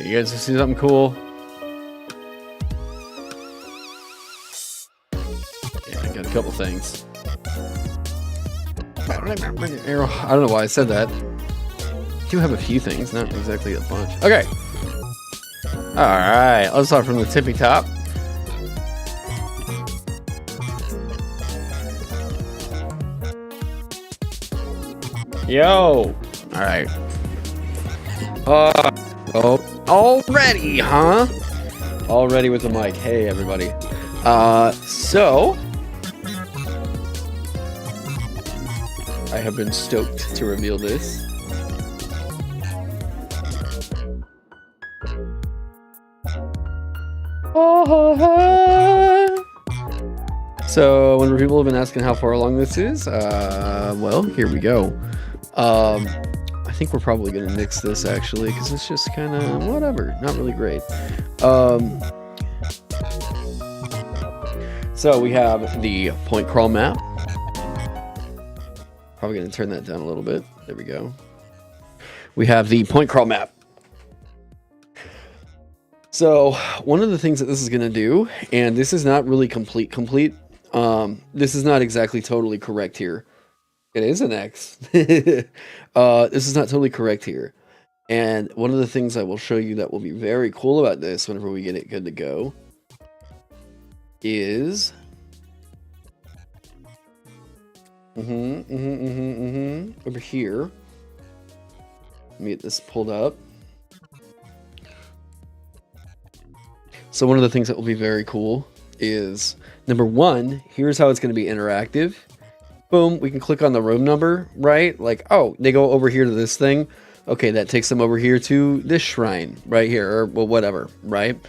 Alright, you guys see something cool? Yeah, I got a couple things. I don't know why I said that. I do have a few things, not exactly a bunch. Okay. Alright, let's start from the tippy top. Yo! Alright. Oh, already, huh? Already with the mic. Hey, everybody. So I have been stoked to reveal this. So when people have been asking how far along this is, well, here we go. I think we're probably going to nix this, actually, because it's just kind of whatever. Not really great. So we have the point crawl map. Probably going to turn that down a little bit. There we go. We have the point crawl map. So one of the things that this is going to do, and this is not really complete. This is not exactly totally correct here. It is an X. This is not totally correct here. And one of the things I will show you that will be very cool about this whenever we get it good to go is over here. Let me get this pulled up. So one of the things that will be very cool is, number one, here's how it's going to be interactive. Boom, we can click on the room number, right? Like, oh, they go over here to this thing. Okay, that takes them over here to this shrine right here, or well, whatever, right?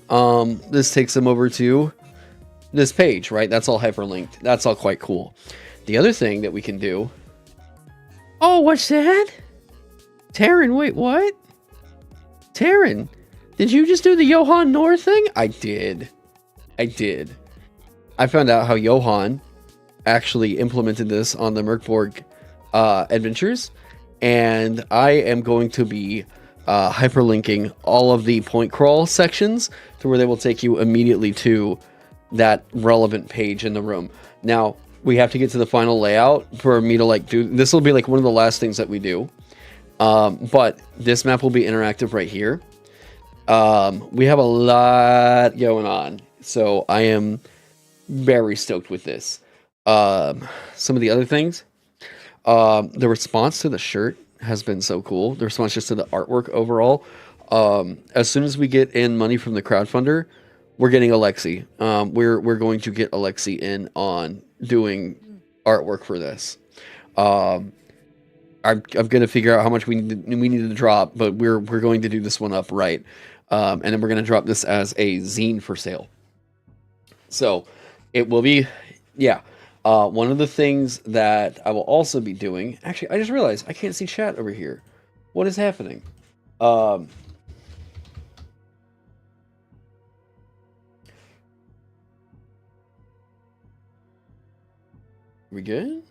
This takes them over to this page, right? That's all hyperlinked. That's all quite cool. The other thing that we can do... Oh, what's that? Taron, wait, what? Taron, did you just do the Johan Noor thing? I did. I found out how Johan actually implemented this on the Merkborg adventures, and I am going to be hyperlinking all of the point crawl sections to where they will take you immediately to that relevant page in the room. Now we have to get to the final layout for me to like do this. Will be like one of the last things that we do, but this map will be interactive right here. We have a lot going on, so I am very stoked with this. Some of the other things, the response to the shirt has been so cool. The response just to the artwork overall. As soon as we get in money from the crowdfunder, we're getting Alexi. We're going to get Alexi in on doing artwork for this. I'm going to figure out how much we need to drop, but we're going to do this one up right. And then we're going to drop this as a zine for sale. So it will be, yeah. One of the things that I will also be doing... Actually, I just realized I can't see chat over here. What is happening? We good?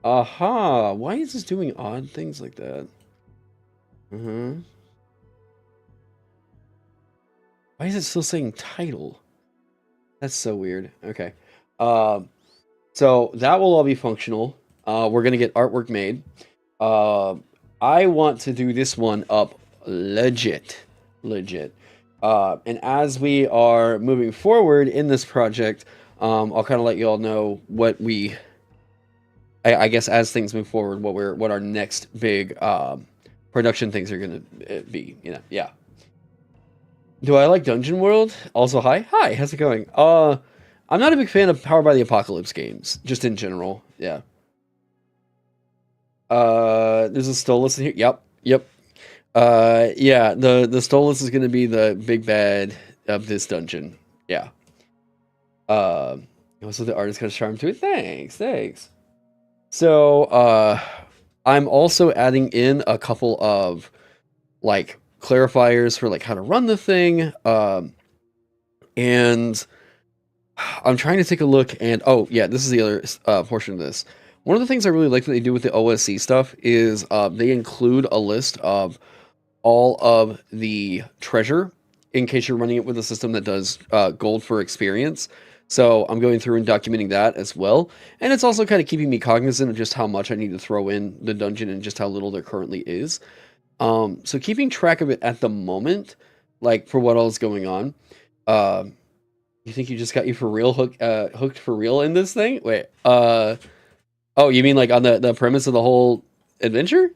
Aha! Why is this doing odd things like that? Why is it still saying title? That's so weird. Okay. So that will all be functional. We're going to get artwork made. I want to do this one up legit. And as we are moving forward in this project, I'll kind of let you all know what we, I guess as things move forward, what our next big, production things are going to be, you know, yeah. Do I like Dungeon World? Also, hi, how's it going? I'm not a big fan of Powered by the Apocalypse games, just in general. Yeah. There's a Stolas in here. Yep. Yeah, the Stolas is going to be the big bad of this dungeon. Yeah. Also, the artist got a charm to it. Thanks. So, I'm also adding in a couple of, like, clarifiers for, like, how to run the thing. And I'm trying to take a look, and oh yeah, this is the other portion of this. One of the things I really like that they do with the OSC stuff is they include a list of all of the treasure in case you're running it with a system that does gold for experience. So I'm going through and documenting that as well. And it's also kind of keeping me cognizant of just how much I need to throw in the dungeon and just how little there currently is. So keeping track of it at the moment, like for what all is going on. You think you just got you for real hooked for real in this thing? Wait, oh, you mean like on the premise of the whole adventure?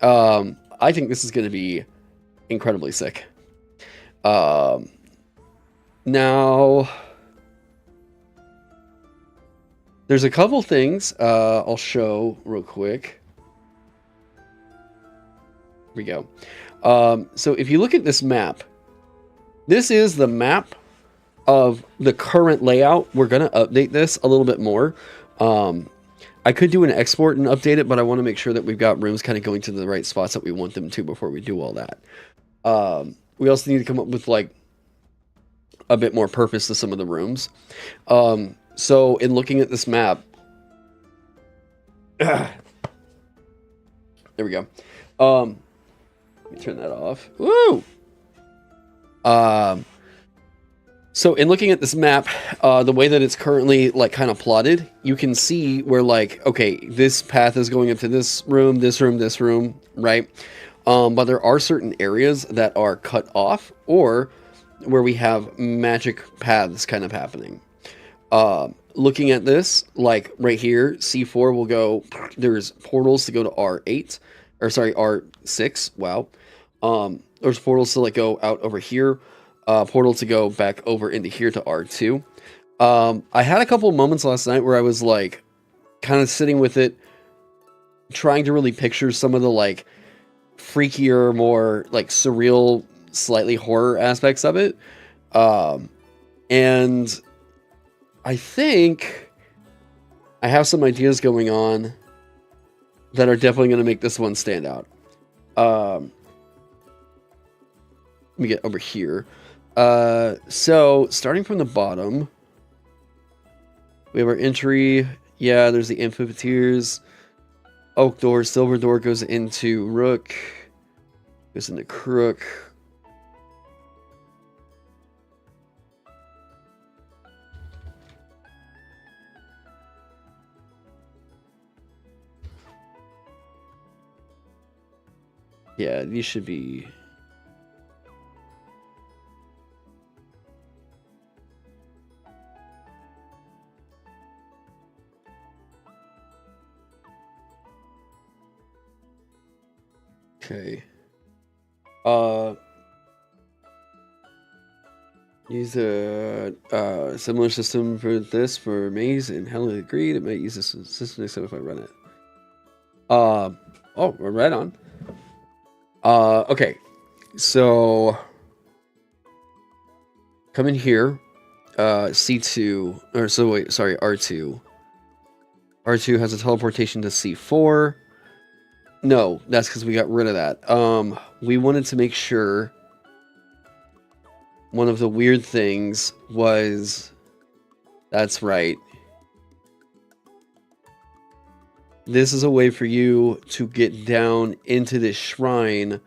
I think this is going to be incredibly sick. Now, there's a couple things I'll show real quick. Here we go. So if you look at this map, this is the map of the current layout. We're going to update this a little bit more. I could do an export and update it, but I want to make sure that we've got rooms kind of going to the right spots that we want them to before we do all that. We also need to come up with like a bit more purpose to some of the rooms. So in looking at this map, there we go. Let me turn that off. Woo! So in looking at this map, the way that it's currently like kind of plotted, you can see where like, okay, this path is going into this room, right? But there are certain areas that are cut off or where we have magic paths kind of happening. Looking at this, like right here, C4 will go, there's portals to go to R8, or sorry, R6, wow. There's portals to like go out over here. Portal to go back over into here to R2. I had a couple moments last night where I was like kind of sitting with it, trying to really picture some of the like freakier, more like surreal, slightly horror aspects of it. And I think I have some ideas going on that are definitely going to make this one stand out. Let me get over here. So starting from the bottom, we have our entry. Yeah, there's the amphitheaters. Oak door, silver door goes into Rook, goes into Crook. Yeah, these should be. Okay. Use a similar system for this for Maze and Helen agreed. It might use this system next time if I run it. Oh, we're right on. Okay. So come in here. C2 or so wait, sorry, R2. R2 has a teleportation to C4. No, that's because we got rid of that. We wanted to make sure one of the weird things was, that's right. This is a way for you to get down into this shrine,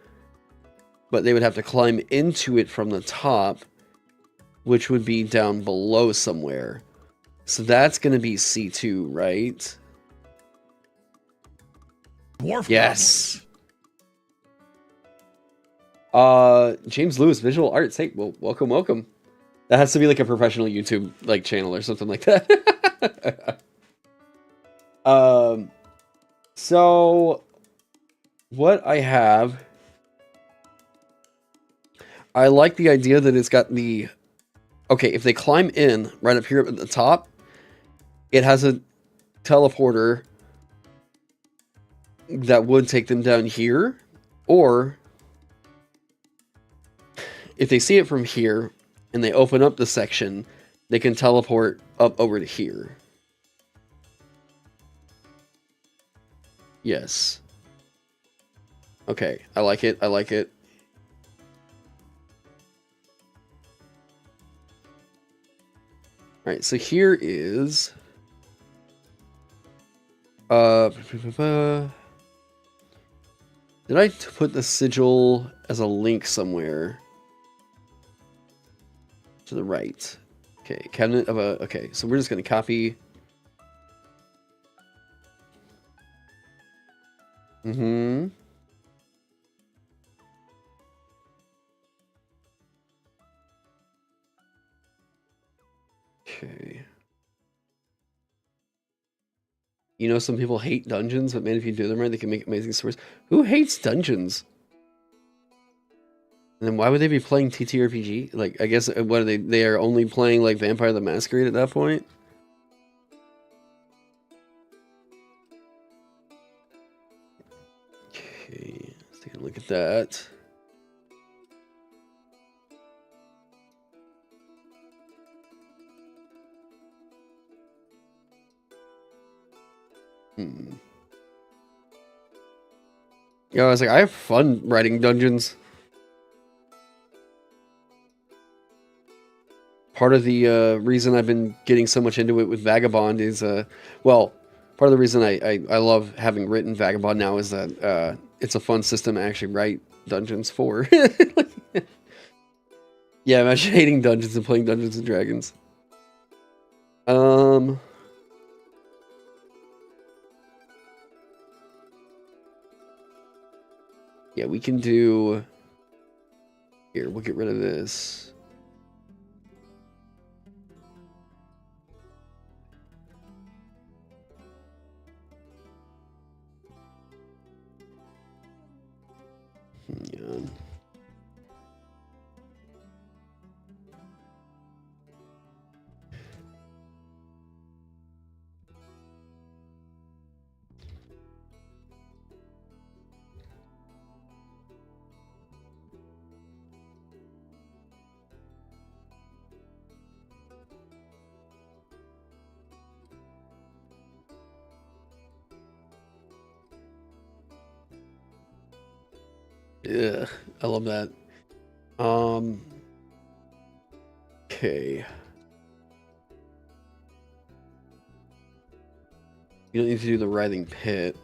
but they would have to climb into it from the top, which would be down below somewhere. So that's going to be C2, right? Dwarf yes. James Lewis, visual arts. Hey, well, welcome. That has to be like a professional YouTube like channel or something like that. So what I have, I like the idea that it's got the, okay, if they climb in right up here at the top, it has a teleporter that would take them down here, or if they see it from here and they open up the section, they can teleport up over to here. Yes. Okay, I like it. All right, so here is Did I put the sigil as a link somewhere? To the right. Okay, cabinet of a... Okay, so we're just going to copy... Mm-hmm. Okay. You know, some people hate dungeons, but man, if you do them right, they can make amazing stories. Who hates dungeons? And then why would they be playing TTRPG? Like, I guess, what are they? They are only playing, like, Vampire the Masquerade at that point? Okay, let's take a look at that. Yeah, I was like, I have fun writing dungeons. Part of the reason I've been getting so much into it with Vagabond is, well, part of the reason I love having written Vagabond now is that it's a fun system to actually write dungeons for. Yeah, imagine hating dungeons and playing Dungeons and Dragons. Yeah, we can do... Here, we'll get rid of this. Yeah. Ugh, I love that. Okay. You don't need to do the writhing pit.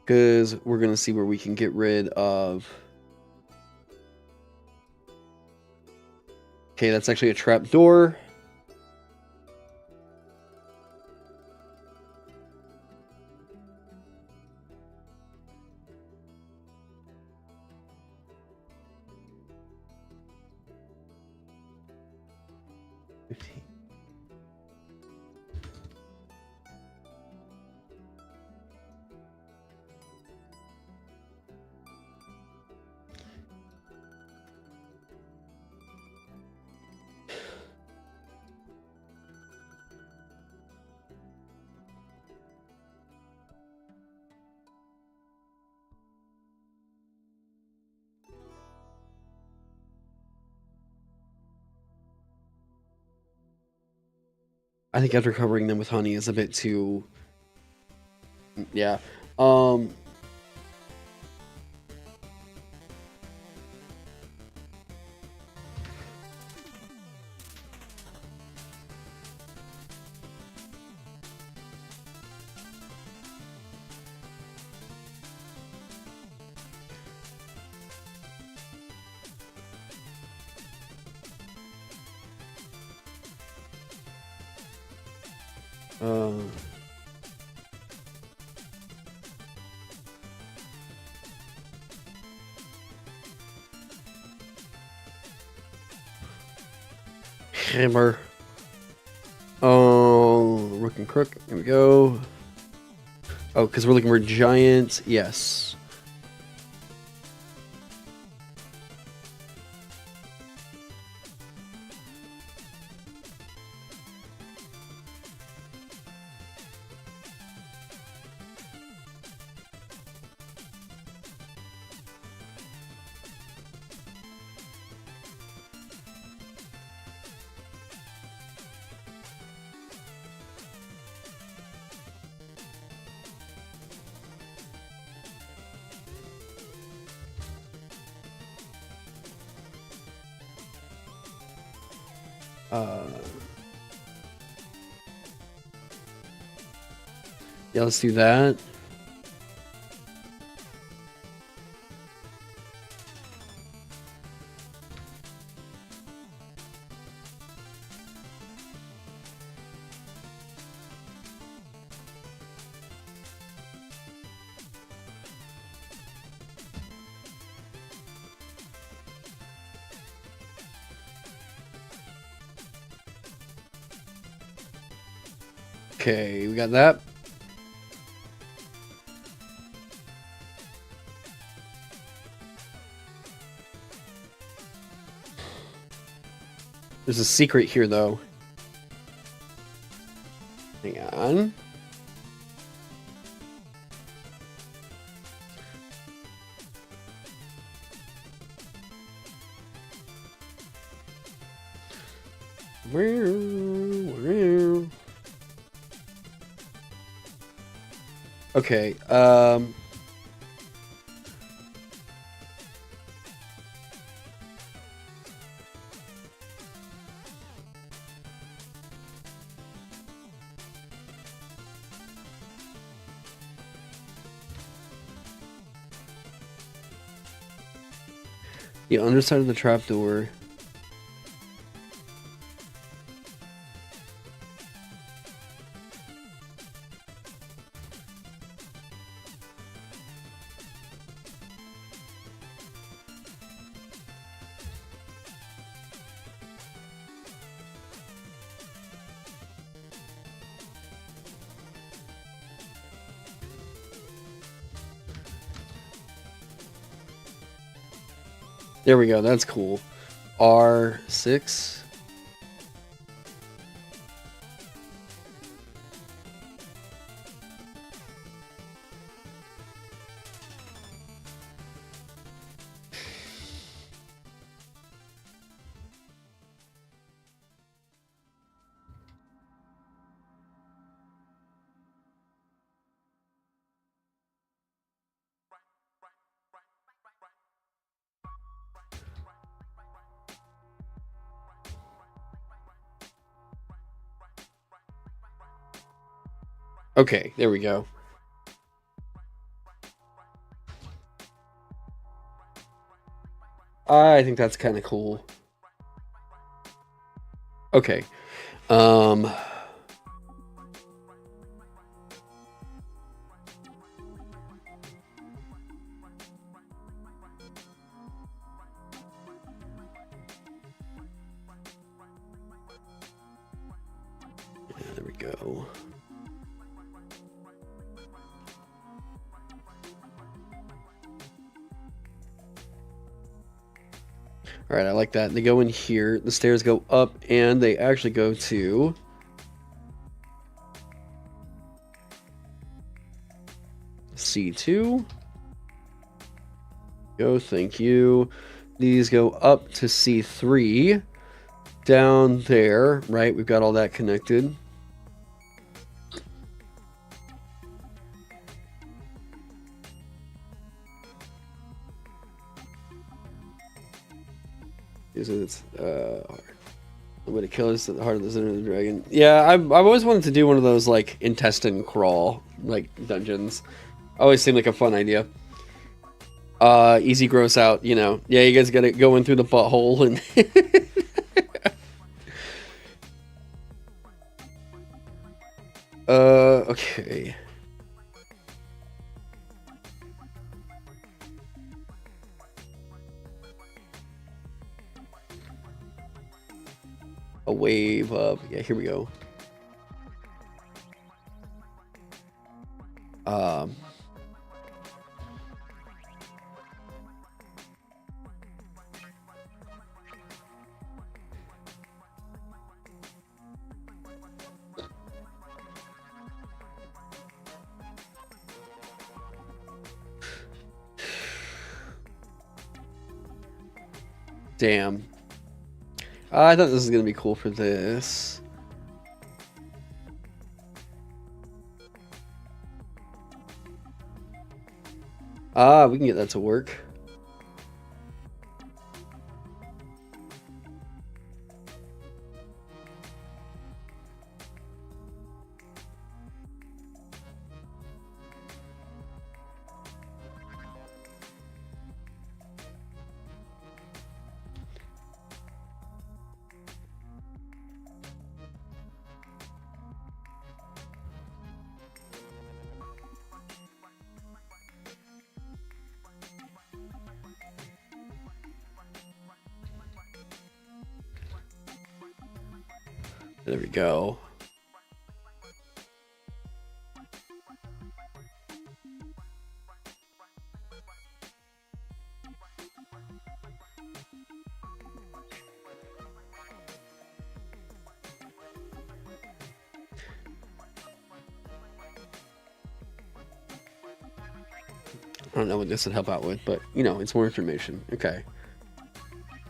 Because we're going to see where we can get rid of... Okay, that's actually a trap door. I think after covering them with honey is a bit too... Yeah. Hammer. Oh, Rook and Crook. Here we go. Oh, because we're looking for giant. Yes. Yeah, let's do that. Okay, we got that. There's a secret here, though. Hang on. Okay, the underside of the trapdoor. There we go, that's cool. R6. Okay, there we go. I think that's kind of cool. Okay. There we go. All right, I like that. They go in here, the stairs go up, and they actually go to C2. Go, thank you. These go up to C3. Down there, right? We've got all that connected. Is it I'm gonna kill us at the heart of the center of the dragon. Yeah, I've always wanted to do one of those like intestine crawl like dungeons. Always seemed like a fun idea. Easy gross out, you know. Yeah, you guys gotta go in through the butthole and okay. A wave up. Yeah, here we go. Damn. I thought this was gonna be cool for this. We can get that to work. There we go. I don't know what this would help out with, but, you know, it's more information. Okay.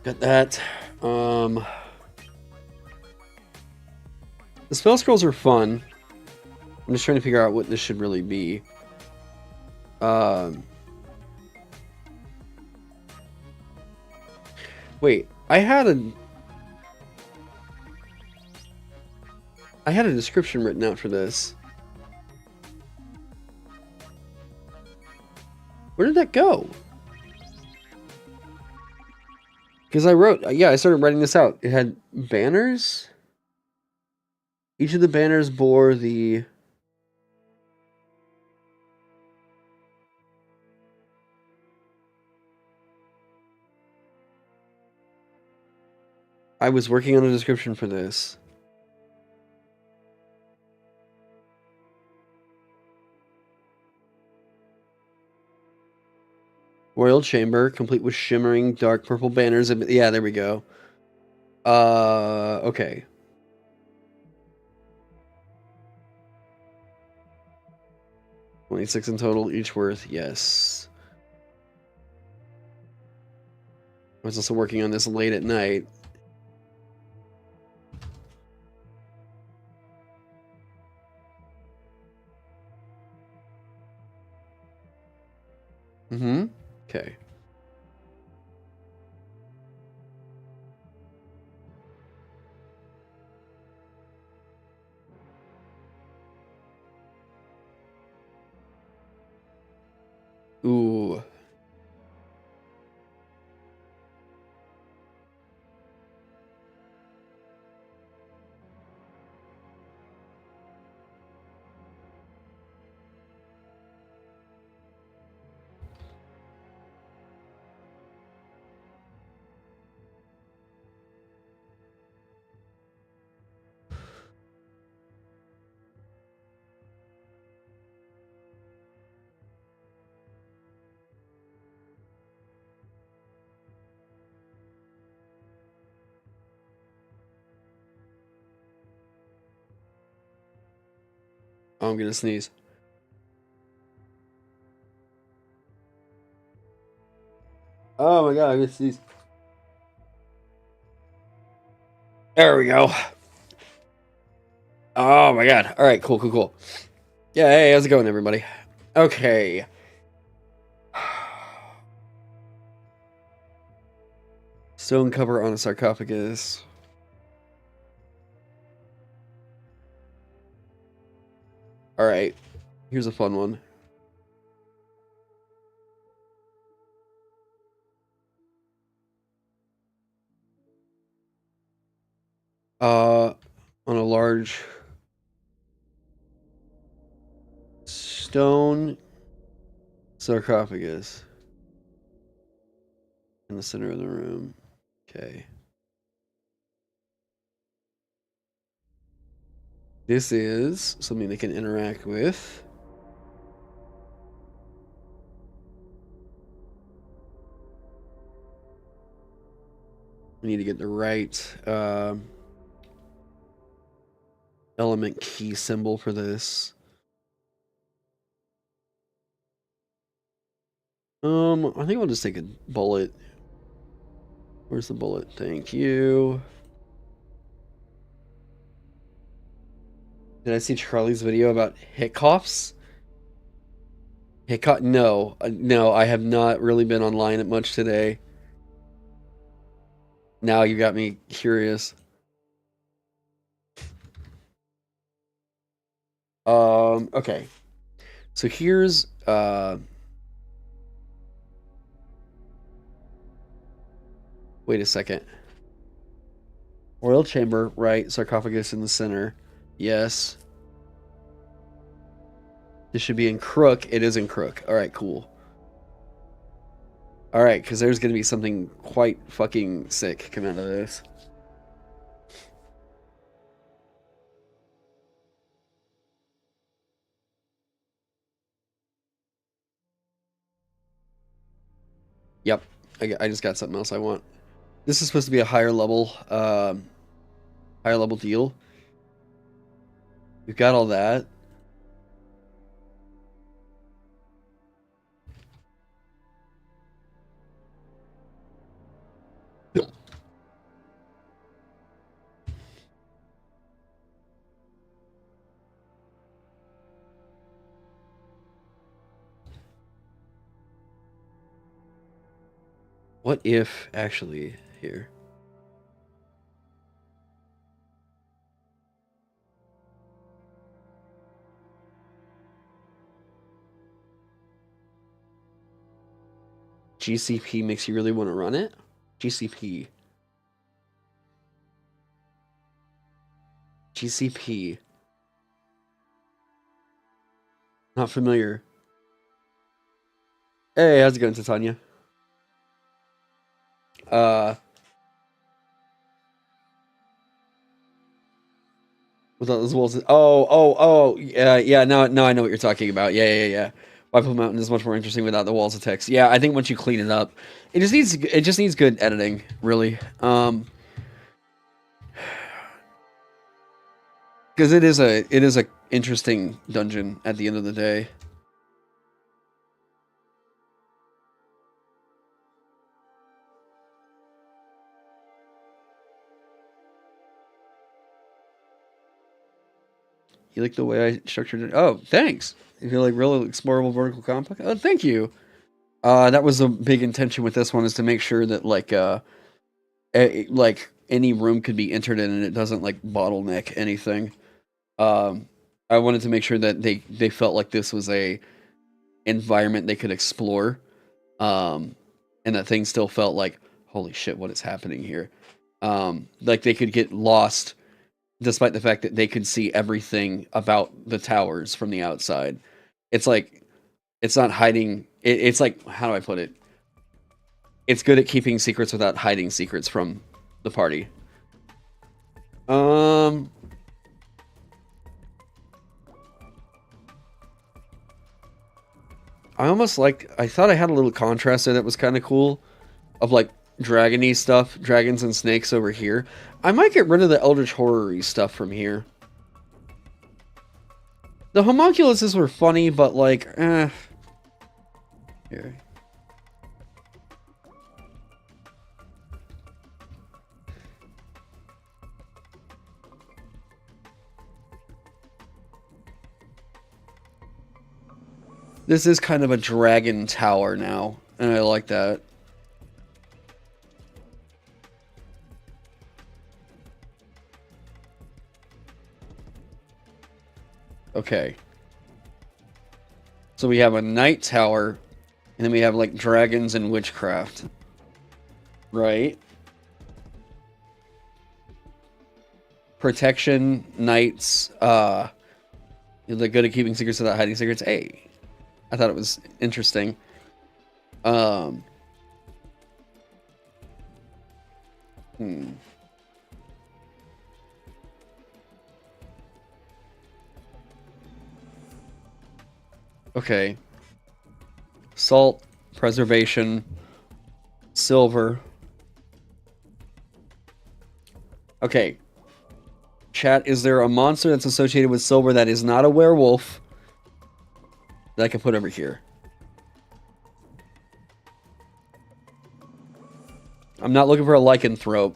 Got that. The spell scrolls are fun. I'm just trying to figure out what this should really be. Wait, I had a description written out for this. Where did that go? Because I started writing this out. It had banners. Each of the banners bore the... I was working on a description for this. Royal Chamber, complete with shimmering dark purple banners. Yeah, there we go. Okay. $26 in total, each worth, yes. I was also working on this late at night. Mm-hmm. Okay. Ooh. Oh, I'm gonna sneeze. Oh my god, I'm gonna sneeze. There we go. Oh my god. Alright, cool. Yeah, hey, how's it going, everybody? Okay. Stone cover on a sarcophagus. Alright. Here's a fun one. On a large stone sarcophagus in the center of the room. Okay. This is something they can interact with. We need to get the right element key symbol for this. I think I'll just take a bullet. Where's the bullet? Thank you. Did I see Charlie's video about hiccoughs? No, no, I have not really been online much today. Now you got me curious. Okay. So here's wait a second. Royal chamber, right? Sarcophagus in the center. Yes. This should be in crook. It is in crook. All right, cool. All right, because there's going to be something quite fucking sick coming out of this. Yep, I just got something else I want. This is supposed to be a higher level deal. We've got all that. What if actually here? GCP makes you really want to run it? GCP. GCP. Not familiar. Hey, how's it going, Titania? Without those walls. Oh. Yeah. Now I know what you're talking about. Yeah. Whitepool Mountain is much more interesting without the walls of text. Yeah, I think once you clean it up, it just needs good editing, really. Because it is a interesting dungeon at the end of the day. You like the way I structured it? Oh, thanks. You feel like really explorable vertical complex? Oh, thank you. That was a big intention with this one, is to make sure that like any room could be entered in and it doesn't like bottleneck anything. I wanted to make sure that they felt like this was a environment they could explore, and that things still felt like, holy shit, what is happening here? Like they could get lost despite the fact that they could see everything about the towers from the outside. It's like, it's not hiding. It's like, how do I put it? It's good at keeping secrets without hiding secrets from the party. I almost like, I thought I had a little contrast there that was kind of cool, of like dragony stuff, dragons and snakes over here. I might get rid of the eldritch horror-y stuff from here. The homunculuses were funny, but like, Here. This is kind of a dragon tower now, and I like that. Okay. So we have a knight tower, and then we have like dragons and witchcraft. Right? Protection, knights, they're good at keeping secrets without hiding secrets. Hey. I thought it was interesting. Okay. Salt, preservation, silver. Okay. Chat, is there a monster that's associated with silver that is not a werewolf that I can put over here? I'm not looking for a lycanthrope.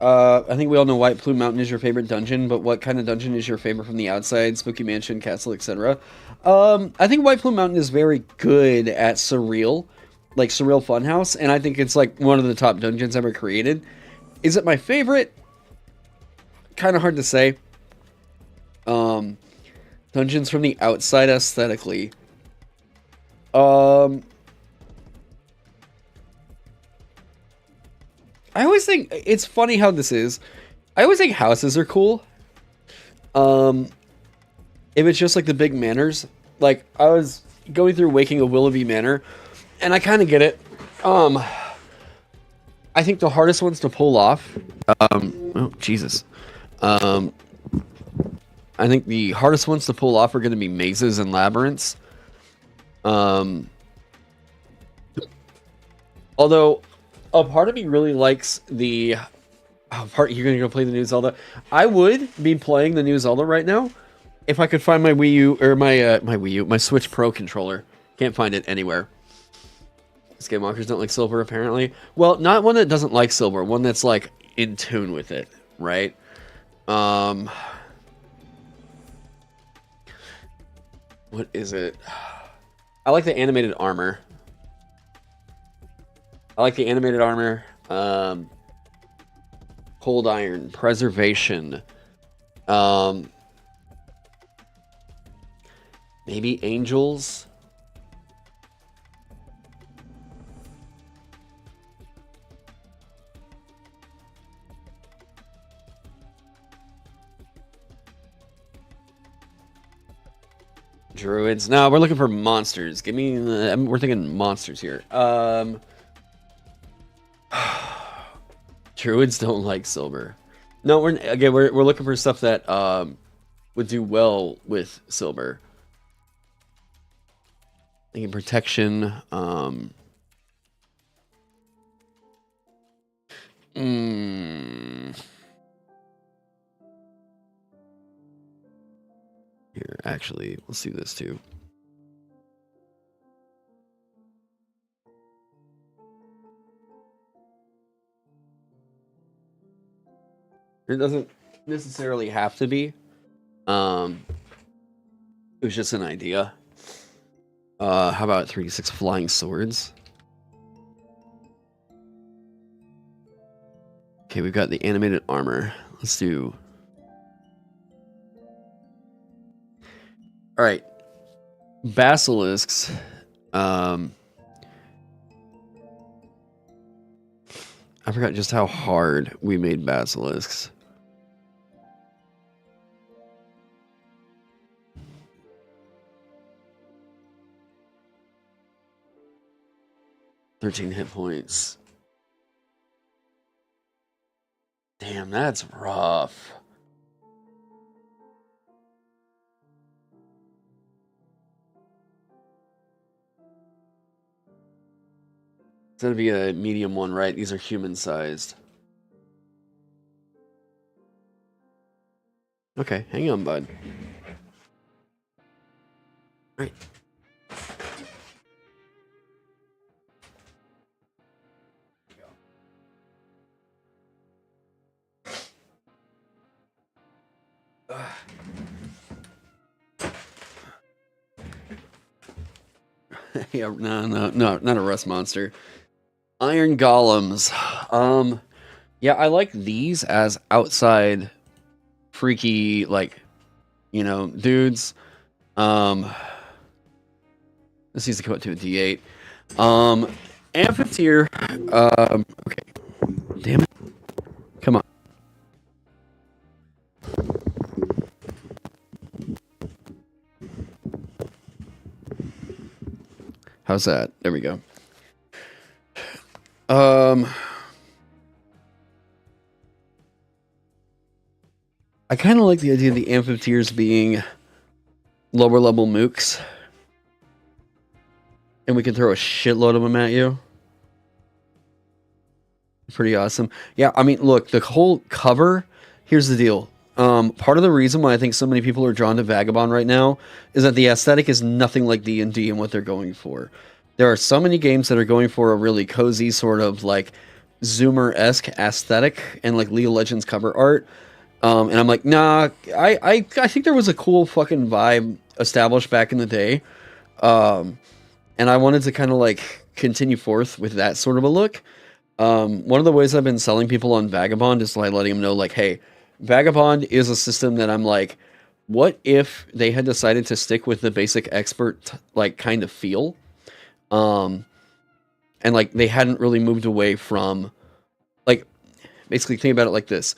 I think we all know White Plume Mountain is your favorite dungeon, but what kind of dungeon is your favorite from the outside? Spooky Mansion, Castle, etc. I think White Plume Mountain is very good at surreal, like surreal funhouse, and I think it's like one of the top dungeons ever created. Is it my favorite? Kind of hard to say. Dungeons from the outside aesthetically. I always think it's funny how this is. I always think houses are cool. If it's just like the big manors, like I was going through Waking of Willoughby Manor, and I kind of get it. I think the hardest ones to pull off. Oh Jesus. I think the hardest ones to pull off are going to be mazes and labyrinths. Although a part of me really likes the you're going to go play the new Zelda. I would be playing the new Zelda right now if I could find my Wii U or my Wii U, my Switch Pro controller. Can't find it anywhere. Skinwalkers don't like silver, apparently. Well, not one that doesn't like silver, one that's like in tune with it, right? What is it? I like the animated armor. Cold iron, preservation. Maybe angels. Druids. No, we're looking for monsters. Give me. We're thinking monsters here. Druids don't like silver. No, we're looking for stuff that would do well with silver. Thinking protection. Here, actually, let's do this too. It doesn't necessarily have to be. It was just an idea. How about 3d6 flying swords? Okay, we've got the animated armor. Let's do... Alright. Basilisks. I forgot just how hard we made basilisks. $13 hit points. Damn, that's rough. It's gonna be a medium one, right? These are human-sized. Okay, hang on, bud. All right. Yeah, no, not a rust monster. Iron golems. Yeah, I like these as outside freaky, like, you know, dudes. This needs to come up to a D8. Amphitheater. Okay. Damn it. Come on. How's that? There we go. I kind of like the idea of the amphitheaters being lower level mooks. And we can throw a shitload of them at you. Pretty awesome. Yeah, I mean, look, the whole cover, here's the deal. Part of the reason why I think so many people are drawn to Vagabond right now is that the aesthetic is nothing like D&D and what they're going for. There are so many games that are going for a really cozy sort of like Zoomer-esque aesthetic and like League of Legends cover art. And I'm like, nah, I think there was a cool fucking vibe established back in the day. And I wanted to kind of like continue forth with that sort of a look. One of the ways I've been selling people on Vagabond is like letting them know like, hey, Vagabond is a system that I'm like, what if they had decided to stick with the basic expert like kind of feel? And like they hadn't really moved away from like, basically think about it like this.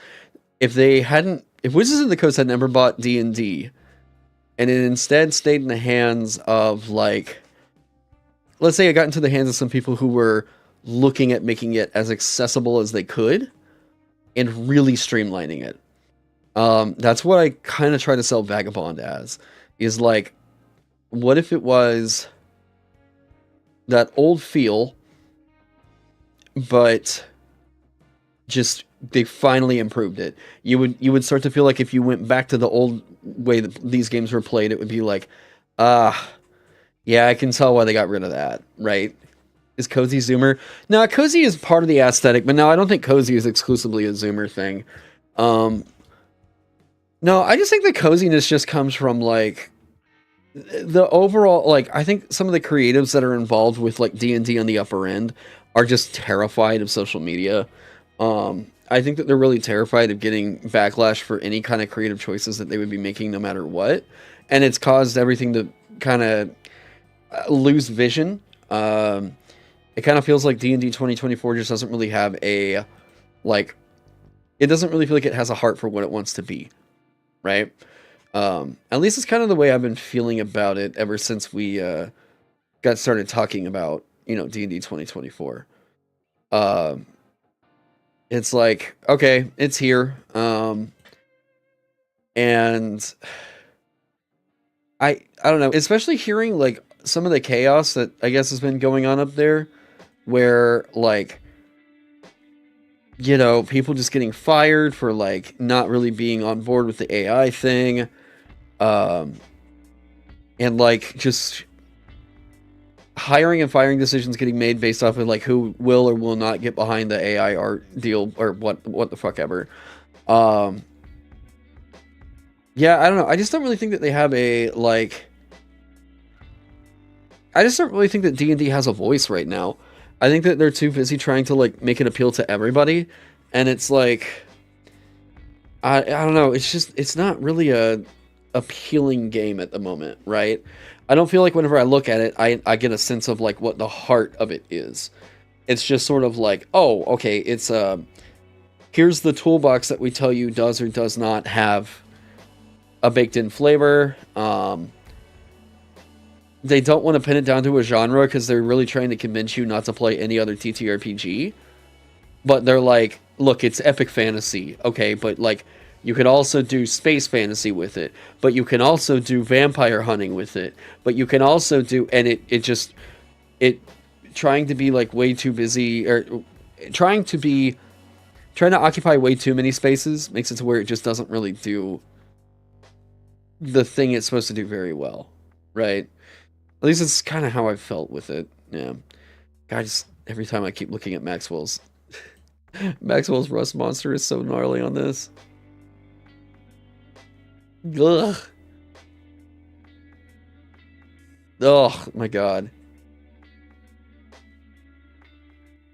If Wizards of the Coast had never bought D&D and it instead stayed in the hands of like, let's say it got into the hands of some people who were looking at making it as accessible as they could and really streamlining it. That's what I kind of try to sell Vagabond as, is like, what if it was that old feel, but just they finally improved it. You would start to feel like if you went back to the old way that these games were played, it would be like, yeah, I can tell why they got rid of that, right? Is cozy Zoomer? No, cozy is part of the aesthetic, but no, I don't think cozy is exclusively a Zoomer thing. No, I just think the coziness just comes from like the overall, like, I think some of the creatives that are involved with like D&D on the upper end are just terrified of social media. I think that they're really terrified of getting backlash for any kind of creative choices that they would be making no matter what, and it's caused everything to kind of lose vision. It kind of feels like D&D 2024 just doesn't really have a, like, it doesn't really feel like it has a heart for what it wants to be, right? At least it's kind of the way I've been feeling about it ever since we got started talking about, you know, D&D 2024. It's like, okay, it's here. And I don't know, especially hearing like some of the chaos that I guess has been going on up there, where like, you know, people just getting fired for like not really being on board with the AI thing. And like just hiring and firing decisions getting made based off of like who will or will not get behind the AI art deal or what the fuck ever. Yeah, I don't know. I just don't really think that they have a like. I just don't really think that D&D has a voice right now. I think that they're too busy trying to like make it appeal to everybody, and it's like I don't know. It's just it's not really a appealing game at the moment, right? I don't feel like whenever I look at it, I get a sense of like what the heart of it is. It's just sort of like, oh, okay, it's here's the toolbox that we tell you does or does not have a baked-in flavor. They don't want to pin it down to a genre because they're really trying to convince you not to play any other TTRPG. But they're like, look, it's epic fantasy, okay, but like you could also do space fantasy with it, but you can also do vampire hunting with it, but you can also do, and it trying to be like way too busy, or trying to occupy way too many spaces makes it to where it just doesn't really do the thing it's supposed to do very well, right? At least it's kind of how I felt with it. Yeah, guys, every time I keep looking at Maxwell's Rust Monster is so gnarly on this. Ugh. Oh my god.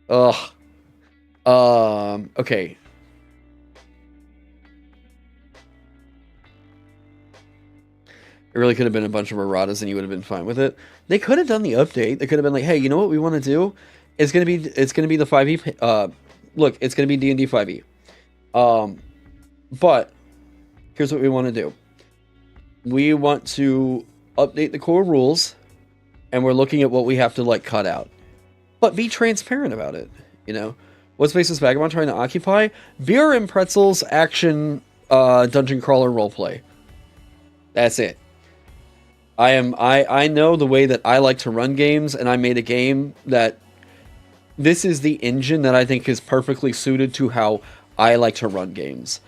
Ugh. Okay. It really could have been a bunch of erratas and you would have been fine with it. They could have done the update. They could have been like, hey, you know what we want to do? It's gonna be the 5e. Look, it's gonna be D&D 5e. But here's what we want to do. We want to update the core rules, and we're looking at what we have to like cut out. But be transparent about it. You know, what space is Vagabond trying to occupy? Beer and pretzels action dungeon crawler roleplay. That's it. I know the way that I like to run games, and I made a game that this is the engine that I think is perfectly suited to how I like to run games.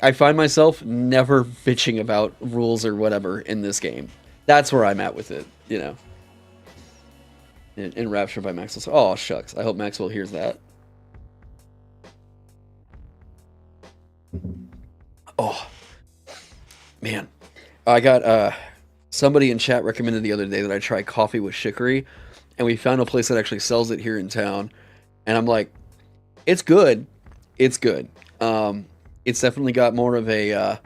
I find myself never bitching about rules or whatever in this game. That's where I'm at with it, you know. Enraptured by Maxwell. Oh, shucks. I hope Maxwell hears that. Oh, man. I got, somebody in chat recommended the other day that I try coffee with chicory, and we found a place that actually sells it here in town. And I'm like, it's good. It's good. It's definitely got more of a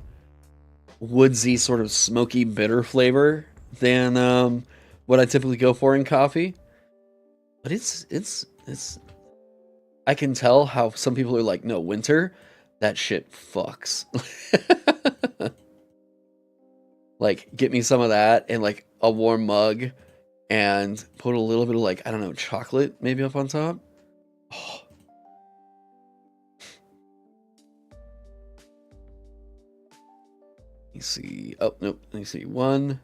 woodsy, sort of smoky, bitter flavor than what I typically go for in coffee. But it's I can tell how some people are like, no, winter, that shit fucks. Like, get me some of that in like a warm mug and put a little bit of like, I don't know, chocolate maybe up on top. Oh. Let me see. Oh, nope. Let me see. One.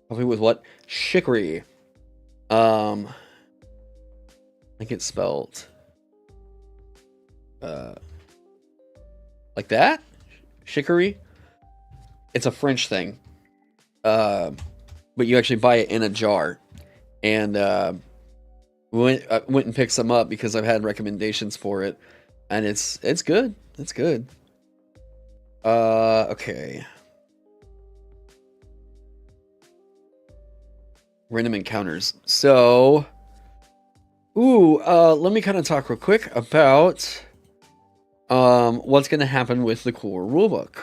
Coffee with what? Chicory. I think it's spelled like that? Chicory? It's a French thing. But you actually buy it in a jar. And went and picked some up because I've had recommendations for it. And it's good. It's good. Okay. Random encounters. So, let me kind of talk real quick about what's going to happen with the core rulebook.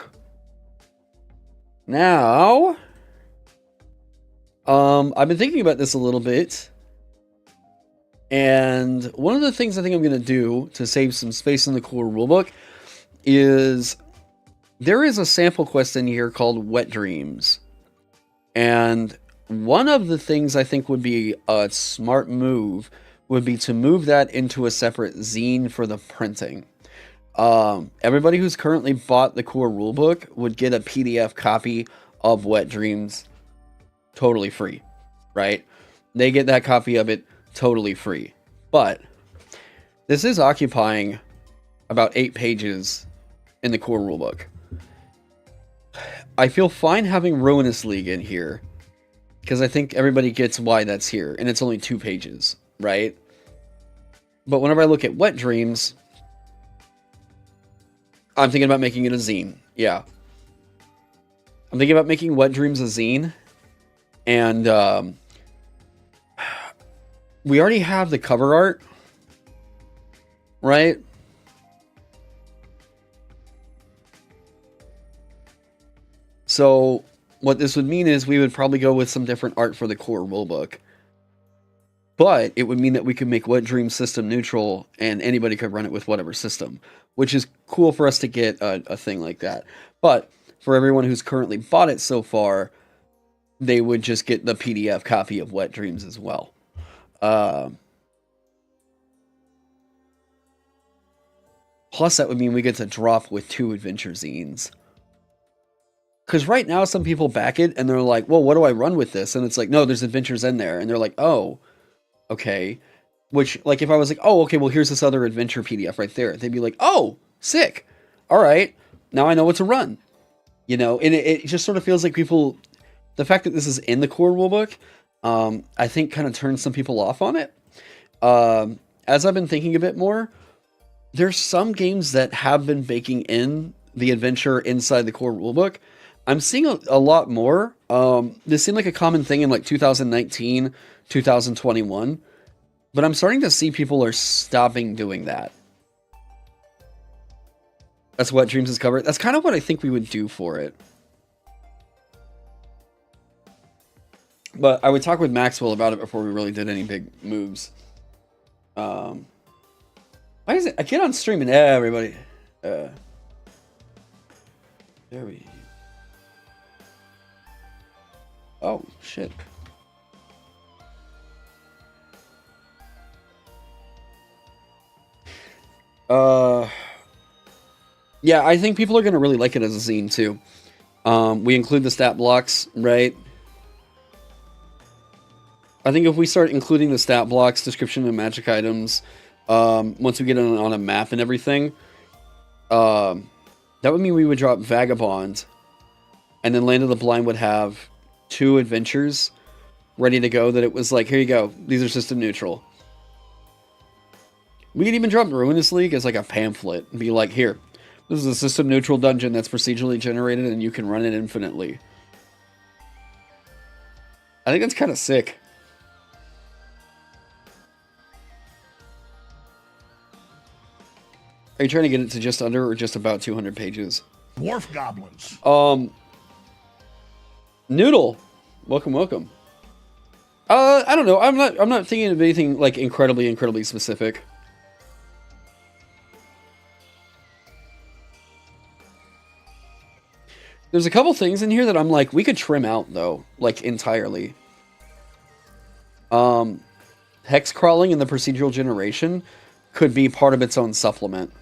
Now, I've been thinking about this a little bit, and one of the things I think I'm going to do to save some space in the core rulebook is there is a sample quest in here called Wet Dreams, and one of the things I think would be a smart move would be to move that into a separate zine for the printing. Everybody who's currently bought the core rulebook would get a PDF copy of Wet Dreams totally free, right? They get that copy of it totally free. But this is occupying about 8 pages in the core rulebook. I feel fine having Ruinous League in here, because I think everybody gets why that's here, and it's only 2 pages, right? But whenever I look at Wet Dreams, I'm thinking about making it a zine. Yeah. I'm thinking about making Wet Dreams a zine, and we already have the cover art, right? So what this would mean is we would probably go with some different art for the core rulebook. But it would mean that we could make Wet Dreams system neutral and anybody could run it with whatever system, which is cool for us to get a thing like that. But for everyone who's currently bought it so far, they would just get the PDF copy of Wet Dreams as well. Plus, that would mean we get to drop with 2 adventure zines. Because right now, some people back it, and they're like, well, what do I run with this? And it's like, no, there's adventures in there. And they're like, oh, okay. Which, like, if I was like, oh, okay, well, here's this other adventure PDF right there. They'd be like, oh, sick. All right. Now I know what to run. You know, and it just sort of feels like people... The fact that this is in the core rulebook, I think kind of turns some people off on it. As I've been thinking a bit more, there's some games that have been baking in the adventure inside the core rulebook. I'm seeing a lot more. This seemed like a common thing in like 2019, 2021, but I'm starting to see people are stopping doing that. That's what Dreams is covered. That's kind of what I think we would do for it. But I would talk with Maxwell about it before we really did any big moves. Why is it? I get on stream and everybody. There we. Oh shit. Yeah, I think people are gonna really like it as a zine too. We include the stat blocks, right? I think if we start including the stat blocks, description of magic items, once we get on a map and everything, that would mean we would drop Vagabond, and then Land of the Blind would have 2 adventures ready to go that it was like, here you go, these are system neutral. We could even drop Ruinous League as like a pamphlet and be like, here, this is a system neutral dungeon that's procedurally generated and you can run it infinitely. I think that's kind of sick. Are you trying to get it to just under or just about 200 pages? Dwarf goblins. Noodle, welcome. I don't know. I'm not thinking of anything like incredibly specific. There's a couple things in here that I'm like, we could trim out though, like entirely. Hex crawling and the procedural generation could be part of its own supplement.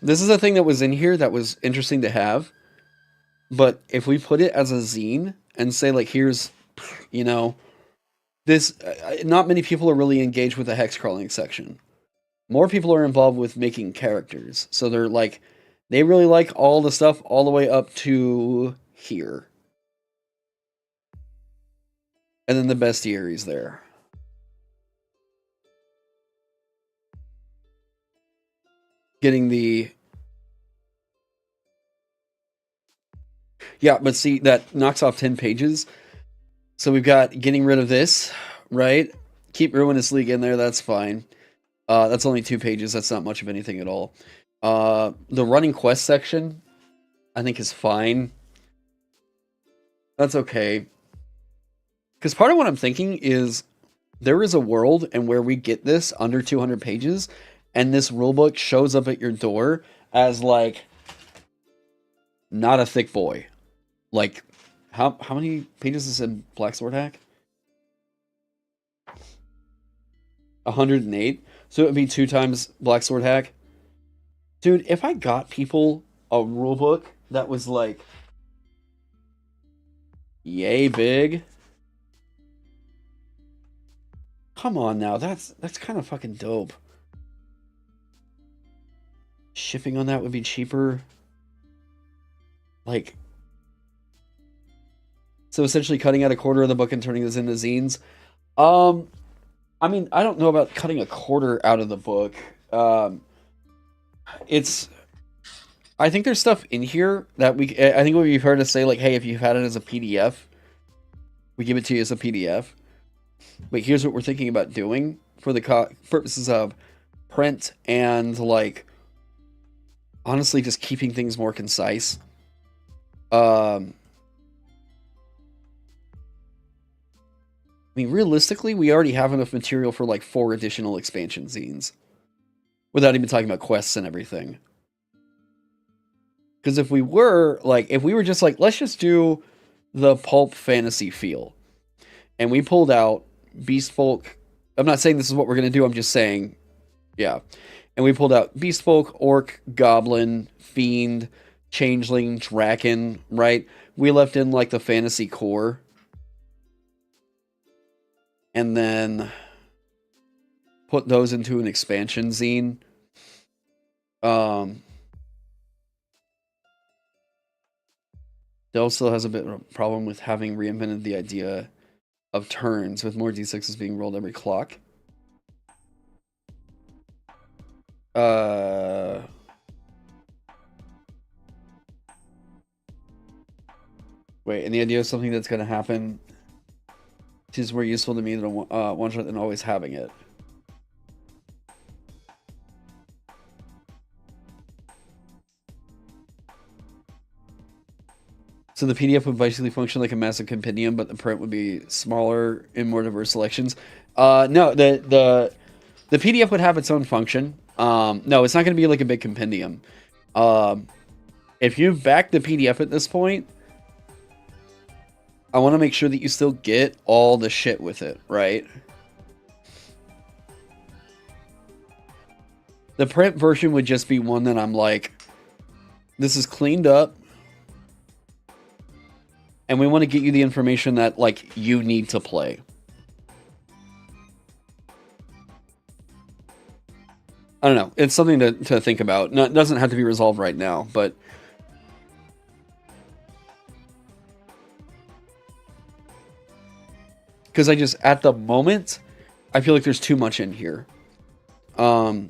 This is a thing that was in here that was interesting to have. But if we put it as a zine and say, like, here's, you know, this, not many people are really engaged with the hex crawling section. More people are involved with making characters. So they're like, they really like all the stuff all the way up to here. And then the bestiary's there. Getting the... Yeah, but see, that knocks off 10 pages. So we've got getting rid of this, right? Keep Ruinous League in there, that's fine. That's only 2 pages, that's not much of anything at all. The running quest section, I think is fine. That's okay. Because part of what I'm thinking is there is a world and where we get this under 200 pages, and this rulebook shows up at your door as like not a thick boy. Like how many pages is in Black Sword Hack? 108. So it would be 2 times Black Sword Hack. Dude, if I got people a rulebook that was like yay big. Come on now, that's kind of fucking dope. Shipping on that would be cheaper. Like, so essentially cutting out a quarter of the book and turning this into zines. I mean, I don't know about cutting a quarter out of the book. I think there's stuff in here that I think what you've heard us say, like, hey, if you've had it as a PDF, we give it to you as a PDF. But here's what we're thinking about doing for the purposes of print and, like, honestly, just keeping things more concise. I mean, realistically, we already have enough material for, like, 4 additional expansion zines. Without even talking about quests and everything. Because if we were just like, let's just do the pulp fantasy feel. And we pulled out Beast Folk. I'm not saying this is what we're going to do. I'm just saying, yeah. And we pulled out Beast Folk, Orc, Goblin, Fiend, Changeling, Draken, right? We left in, like, the fantasy core. And then put those into an expansion zine. Dell still has a bit of a problem with having reinvented the idea of turns, with more d6s being rolled every clock. Wait, and the idea of something that's going to happen is more useful to me than a one-shot than always having it. So the PDF would basically function like a massive compendium, but the print would be smaller in more diverse selections. No, the PDF would have its own function. No, it's not going to be like a big compendium. If you back the PDF at this point, I want to make sure that you still get all the shit with it, right? The print version would just be one that I'm like, this is cleaned up. And we want to get you the information that, like, you need to play. I don't know. It's something to think about. No, it doesn't have to be resolved right now, but... Because at the moment, I feel like there's too much in here. I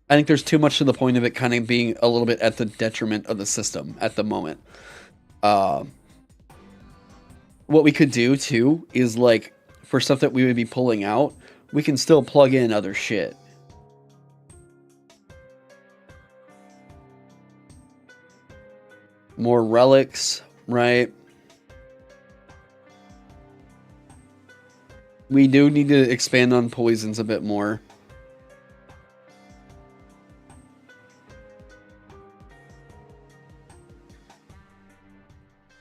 think there's too much to the point of it kind of being a little bit at the detriment of the system at the moment. What we could do too is, like, for stuff that we would be pulling out, we can still plug in other shit. More relics, right? We do need to expand on poisons a bit more.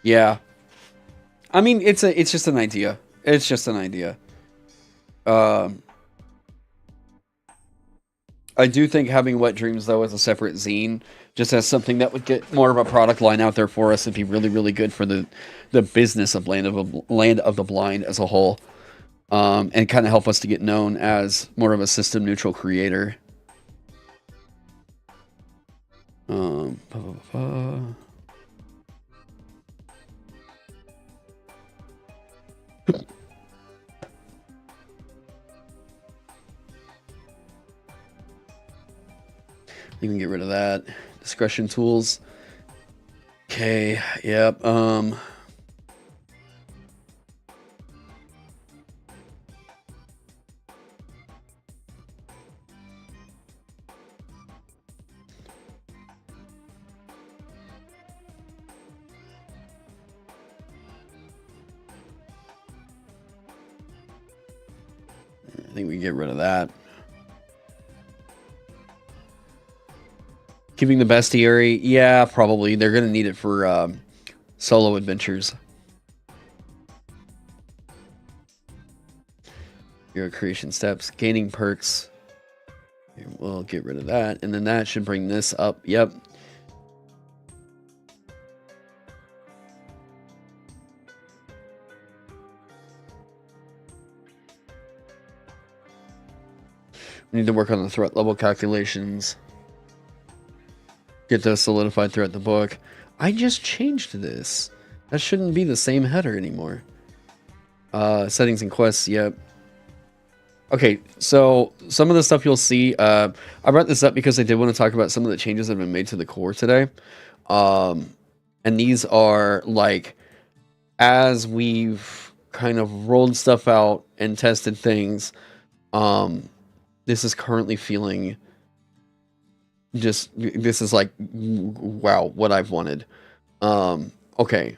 Yeah. I mean, it's just an idea. It's just an idea. I do think having Wet Dreams, though, as a separate zine, just as something that would get more of a product line out there for us, would be really, really good for the business of Land of the Blind as a whole. And kind of help us to get known as more of a system-neutral creator. You can get rid of that. Discretion tools. Okay, yep. think we can get rid of that. Keeping the bestiary, yeah, probably. They're going to need it for solo adventures. Hero creation steps, gaining perks. We'll get rid of that. And then that should bring this up. Yep. We need to work on the threat level calculations. Get those solidified throughout the book. I just changed this. That shouldn't be the same header anymore. Settings and quests, yep. Okay, so some of the stuff you'll see, I brought this up because I did want to talk about some of the changes that have been made to the core today. And these are like, as we've kind of rolled stuff out and tested things, this is currently feeling just, this is like, wow, what I've wanted. Okay.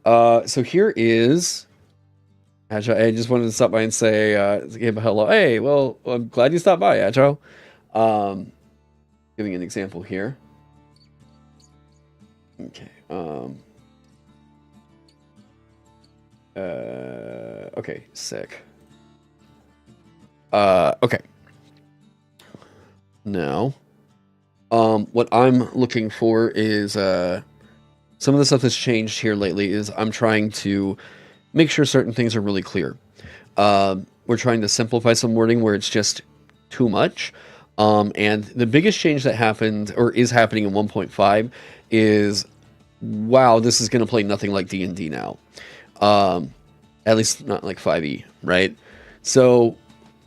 So here is, Agile. I just wanted to stop by and say, give a hello. Hey, well, I'm glad you stopped by, Agile. Giving an example here. Okay. Okay, sick. Okay. Now, what I'm looking for is, some of the stuff that's changed here lately is I'm trying to make sure certain things are really clear. We're trying to simplify some wording where it's just too much. And the biggest change that happened or is happening in 1.5 is, wow, this is going to play nothing like D&D now. At least not like 5e, right? So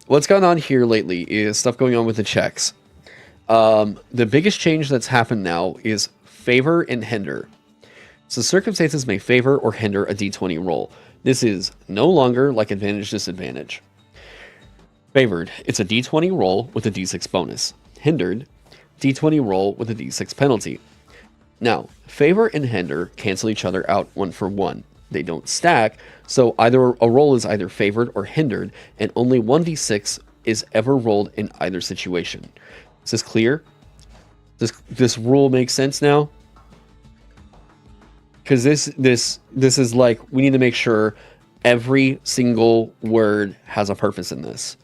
what's gone on here lately is stuff going on with the checks. The biggest change that's happened now is favor and hinder. So circumstances may favor or hinder a d20 roll. This is no longer like advantage disadvantage. Favored, it's a d20 roll with a d6 bonus. Hindered, d20 roll with a d6 penalty. Now, favor and hinder cancel each other out 1 for 1. They don't stack, so either a roll is either favored or hindered, and only 1d6 is ever rolled in either situation. Is this clear? This rule makes sense now? Because this is like, we need to make sure every single word has a purpose in this.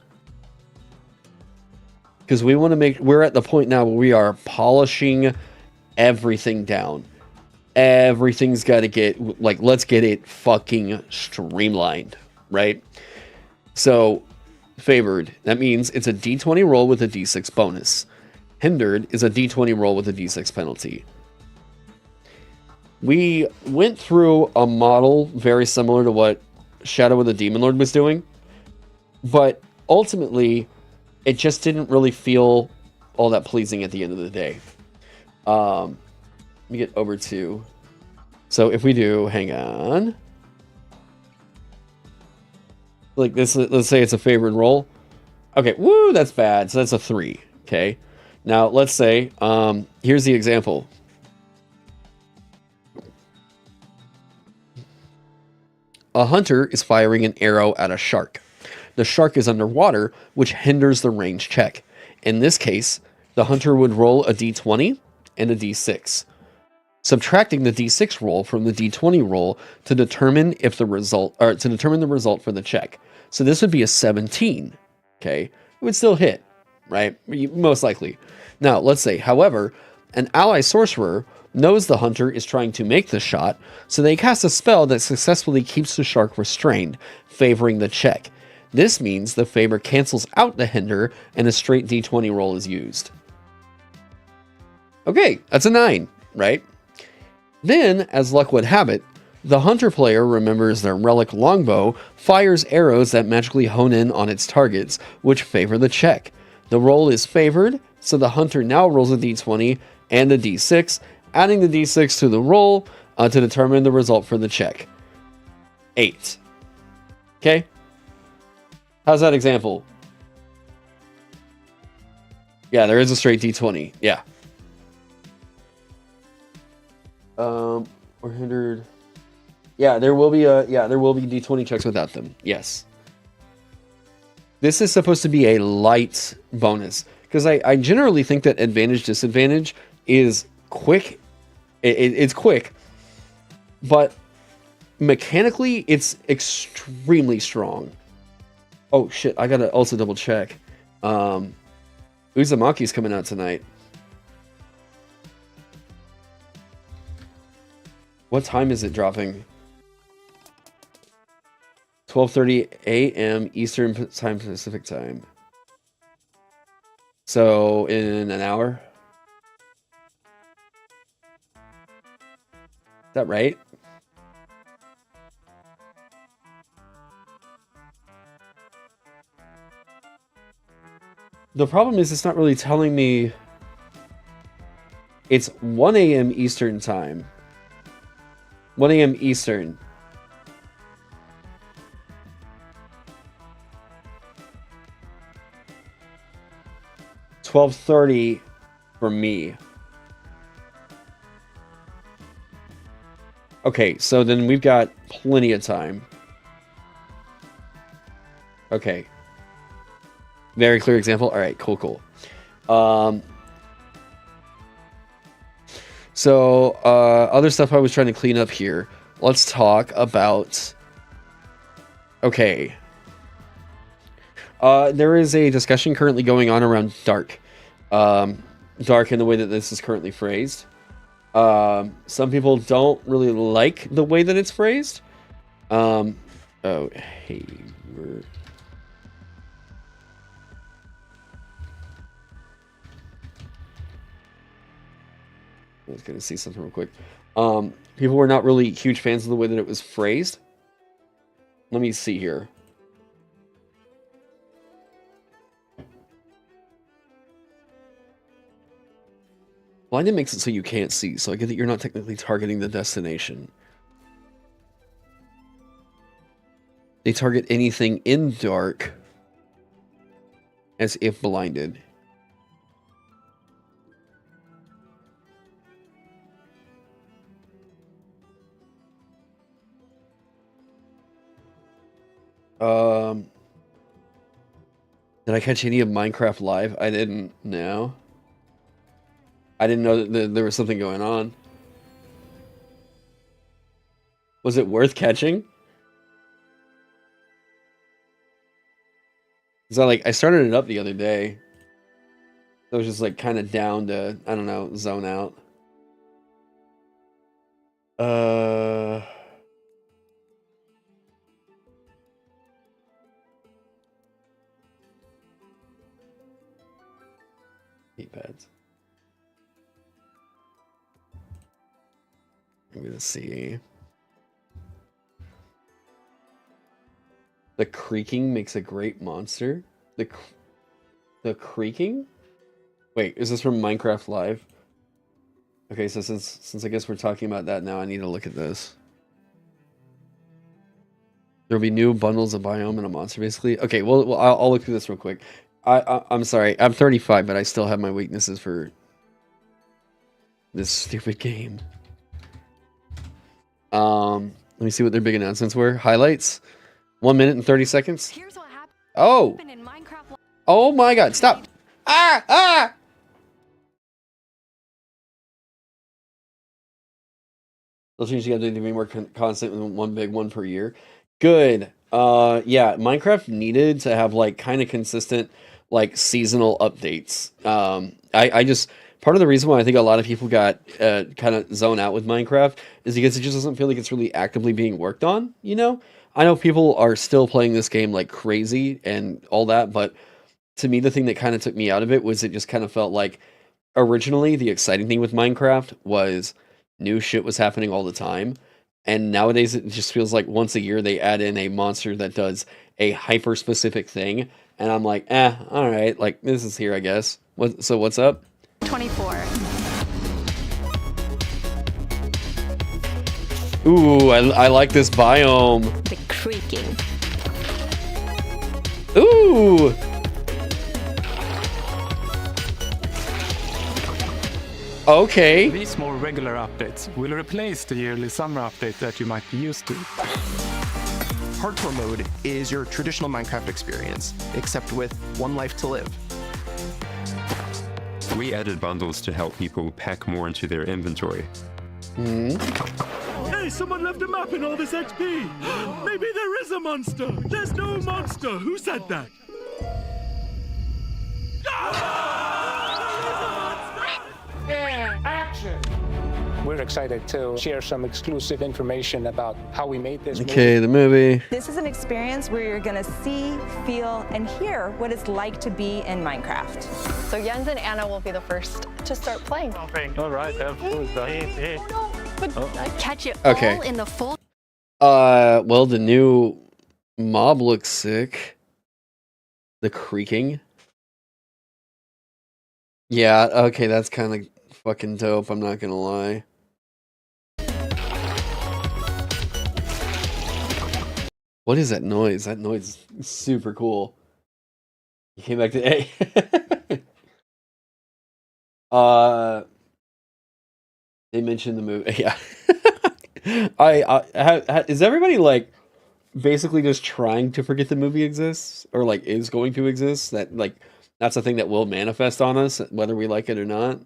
Because we want to make, we're at the point now where we are polishing everything down. Everything's got to get, like, let's get it fucking streamlined, right? So, favored, that means it's a d20 roll with a d6 bonus. Hindered is a d20 roll with a d6 penalty. We went through a model very similar to what Shadow of the Demon Lord was doing, but ultimately, it just didn't really feel all that pleasing at the end of the day. Let me get over to... So if we do, hang on. Like this, let's say it's a favored roll. Okay, woo, that's bad. So that's a 3, okay? Now, let's say, here's the example. A hunter is firing an arrow at a shark. The shark is underwater, which hinders the range check. In this case, the hunter would roll a d20 and a d6, subtracting the d6 roll from the d20 roll to determine if the result, or to determine the result for the check. So this would be a 17. Okay, it would still hit, right? Most likely. Now, let's say, however, an ally sorcerer knows the hunter is trying to make the shot, so they cast a spell that successfully keeps the shark restrained, favoring the check. This means the favor cancels out the hinder, and a straight d20 roll is used. Okay, that's a 9, right? Then, as luck would have it, the hunter player remembers their relic longbow, fires arrows that magically hone in on its targets, which favor the check. The roll is favored, so the hunter now rolls a d20 and a d6, adding the d6 to the roll to determine the result for the check. 8. Okay? How's that example? Yeah, there is a straight d20. Yeah. Or hindered. Yeah, there will be d20 checks without them. Yes. This is supposed to be a light bonus. Because I generally think that advantage disadvantage is quick. It's quick. But mechanically, it's extremely strong. Oh shit, I gotta also double check. Uzumaki's coming out tonight. What time is it dropping? 12:30 a.m. Eastern Time, Pacific Time. So, in an hour? Is that right? The problem is it's not really telling me... It's 1 a.m. Eastern Time. 1 a.m. Eastern. $12:30 for me. Okay, so then we've got plenty of time. Okay. Very clear example. All right, cool. So, other stuff I was trying to clean up here. Let's talk about... Okay. There is a discussion currently going on around dark. Dark in the way that this is currently phrased. Some people don't really like the way that it's phrased. Oh, hey, I was gonna see something real quick. People were not really huge fans of the way that it was phrased. Let me see here. Blinded makes it so you can't see, so I get that you're not technically targeting the destination. They target anything in dark as if blinded. Did I catch any of Minecraft Live? I didn't. No. I didn't know that there was something going on. Was it worth catching? Because I started it up the other day. I was just like kind of down to, I don't know, zone out. Keypads. I'm gonna see. The creaking makes a great monster. The creaking? Wait, is this from Minecraft Live? Okay, so since I guess we're talking about that now, I need to look at this. There'll be new bundles of biome and a monster, basically. Okay, well I'll look through this real quick. I'm sorry, I'm 35, but I still have my weaknesses for this stupid game. Let me see what their big announcements were. Highlights. 1 minute and 30 seconds. Here's what happened. Oh! In Minecraft. Oh my god, stop! Ah! They'll change the update to be more constant with one big one per year. Good. Yeah, Minecraft needed to have kind of consistent seasonal updates. I just part of the reason why I think a lot of people got kind of zoned out with Minecraft is because it just doesn't feel like it's really actively being worked on, you know? I know people are still playing this game like crazy and all that, but to me the thing that kind of took me out of it was it just kind of felt like originally the exciting thing with Minecraft was new shit was happening all the time. And nowadays it just feels like once a year they add in a monster that does a hyper specific thing. And I'm like, all right, this is here, I guess. So what's up? 24. Ooh, I like this biome. The creaking. Ooh. Okay. These more regular updates will replace the yearly summer update that you might be used to. Hardcore mode is your traditional Minecraft experience, except with one life to live. We added bundles to help people pack more into their inventory. Hey, someone left a map in all this XP! Maybe there is a monster! There's no monster! Who said that? Yeah, action! We're excited to share some exclusive information about how we made this Okay, the movie. This is an experience where you're gonna see, feel, and hear what it's like to be in Minecraft. So Jens and Anna will be the first to start playing. All right, Catch it Okay. all in the full. Well, the new mob looks sick. The creaking. Yeah, okay, that's kind of fucking dope, I'm not gonna lie. What is that noise? That noise is super cool. You came back to A. They mentioned the movie. Yeah. Is everybody like basically just trying to forget the movie exists or like is going to exist? That like that's a thing that will manifest on us whether we like it or not.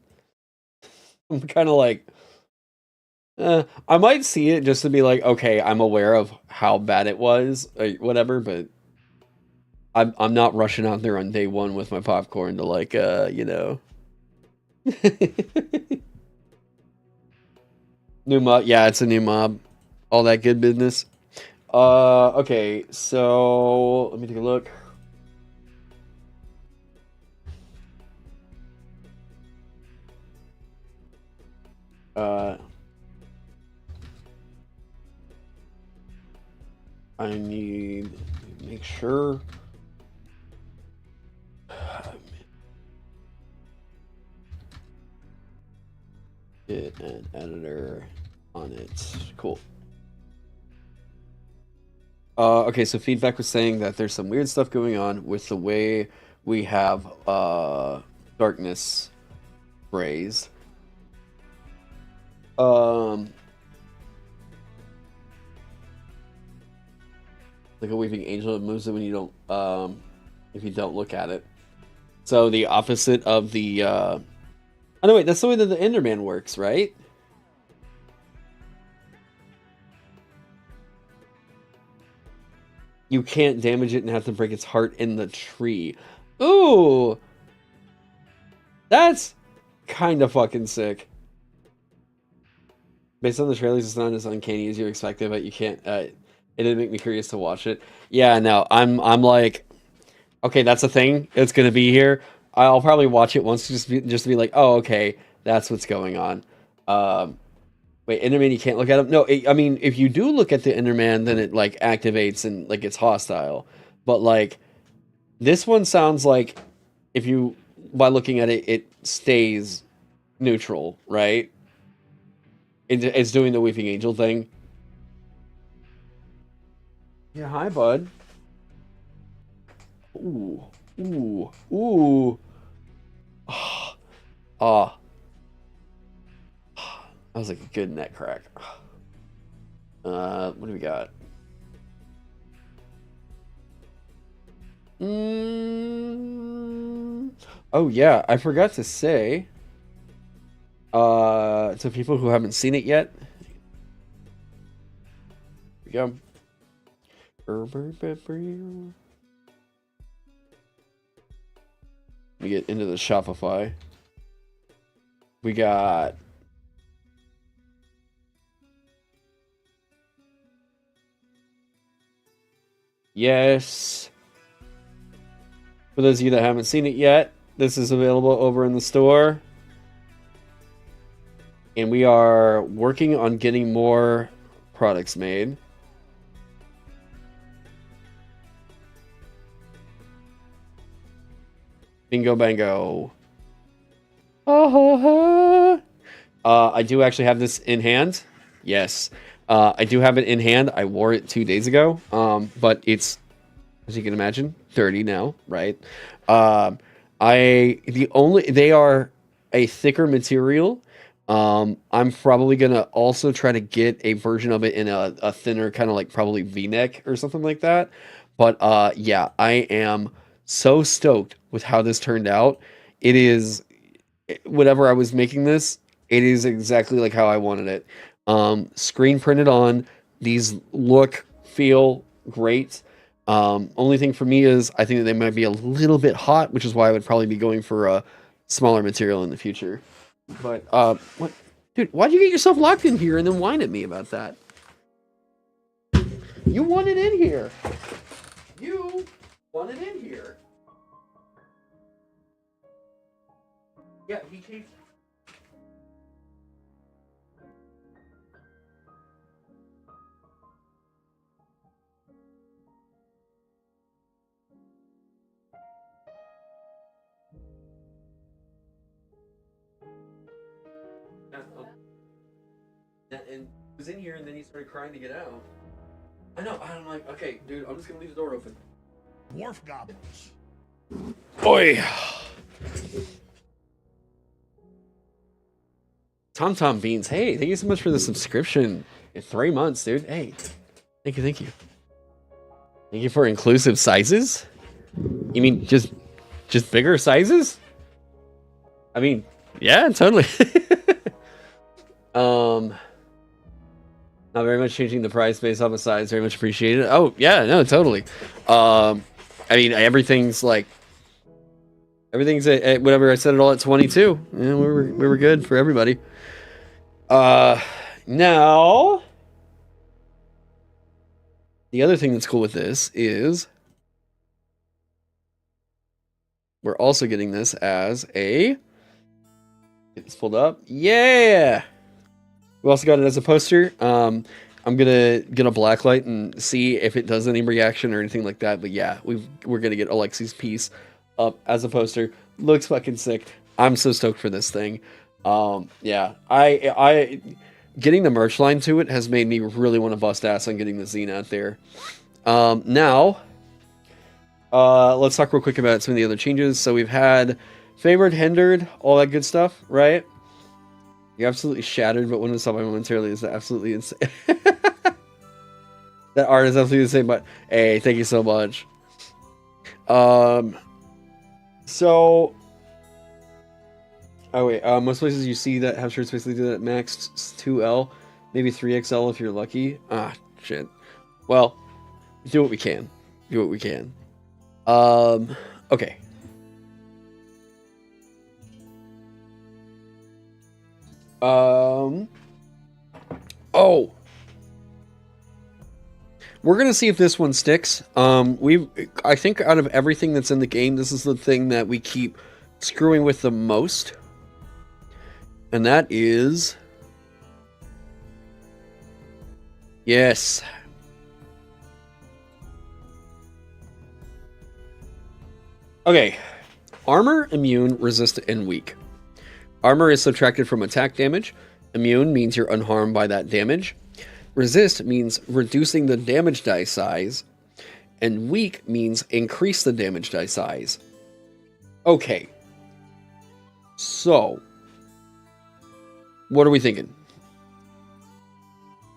I'm kind of like, I might see it just to be like, okay, I'm aware of how bad it was, or whatever, but I'm not rushing out there on day one with my popcorn to like, you know. New mob, yeah, it's a new mob. All that good business. Okay, so let me take a look. I need to make sure. Get an editor on it. Cool. Okay, so feedback was saying that there's some weird stuff going on with the way we have darkness phrased. Like a weeping angel, it moves it when you don't if you don't look at it. So the opposite of the oh no, wait, that's the way that the Enderman works, right? You can't damage it and have to break its heart in the tree. Ooh! That's kind of fucking sick. Based on the trailers, it's not as uncanny as you expected, but you can't, it didn't make me curious to watch it. Yeah, no, I'm like, okay, that's a thing. It's gonna be here. I'll probably watch it once just to be like, oh, okay, that's what's going on. Wait, Enderman, you can't look at him? No, I mean, if you do look at the Enderman, then it, like, activates and, like, it's hostile. But, like, this one sounds like, if you, by looking at it, it stays neutral, right? It's doing the Weeping Angel thing. Yeah, hi, bud. Ooh. Ooh. Ooh. Ah. That was like a good neck crack. What do we got? Oh yeah, I forgot to say to people who haven't seen it yet. Here we go. We get into the Shopify. We got yes. For those of you that haven't seen it yet, this is available over in the store. And we are working on getting more products made. Bingo bango. I do actually have this in hand. Yes. I do have it in hand. I wore it 2 days ago. But it's, as you can imagine, dirty now, right? They are a thicker material, I'm probably gonna also try to get a version of it in a thinner kind of like probably V-neck or something like that. But yeah, I am so stoked with how this turned out. It is whatever I was making this, it is exactly like how I wanted it. Screen printed on. These look, feel great. Only thing for me is I think that they might be a little bit hot, which is why I would probably be going for a smaller material in the future. But what, dude? Why'd you get yourself locked in here and then whine at me about that? You want it in here. You want it in here. Yeah, he came. And he was in here, and then he started crying to get out. I know. I'm like, okay, dude, I'm just gonna leave the door open. Dwarf goblins. Oi. Tom Beans, hey, thank you so much for the subscription. In 3 months, dude. Hey, thank you, thank you. Thank you for inclusive sizes. You mean just bigger sizes? I mean, yeah, totally. Not very much changing the price based off of size. Very much appreciated. Oh yeah, no, totally. I mean, everything's at whatever I set it all at 22. Yeah, we were good for everybody. Now the other thing that's cool with this is we're also getting this as a. Get this pulled up. Yeah. We also got it as a poster. I'm gonna get a blacklight and see if it does any reaction or anything like that. But yeah, we're gonna get Alexi's piece up as a poster. Looks fucking sick. I'm so stoked for this thing. Yeah, I getting the merch line to it has made me really want to bust ass on getting the zine out there. Now, let's talk real quick about some of the other changes. So we've had favored, hindered, all that good stuff, right? You're absolutely shattered, but wouldn't stop by momentarily is absolutely insane. That art is absolutely insane, but hey, thank you so much. So, oh wait, most places you see that have shirts basically do that max 2L, maybe 3XL if you're lucky. Ah, shit. Well, do what we can. Do what we can. Okay. Oh, we're gonna see if this one sticks. I think out of everything that's in the game, this is the thing that we keep screwing with the most, and that is, yes, okay, armor, immune, resist, and weak. Armor is subtracted from attack damage. Immune means you're unharmed by that damage. Resist means reducing the damage die size. And weak means increase the damage die size. Okay. So, what are we thinking?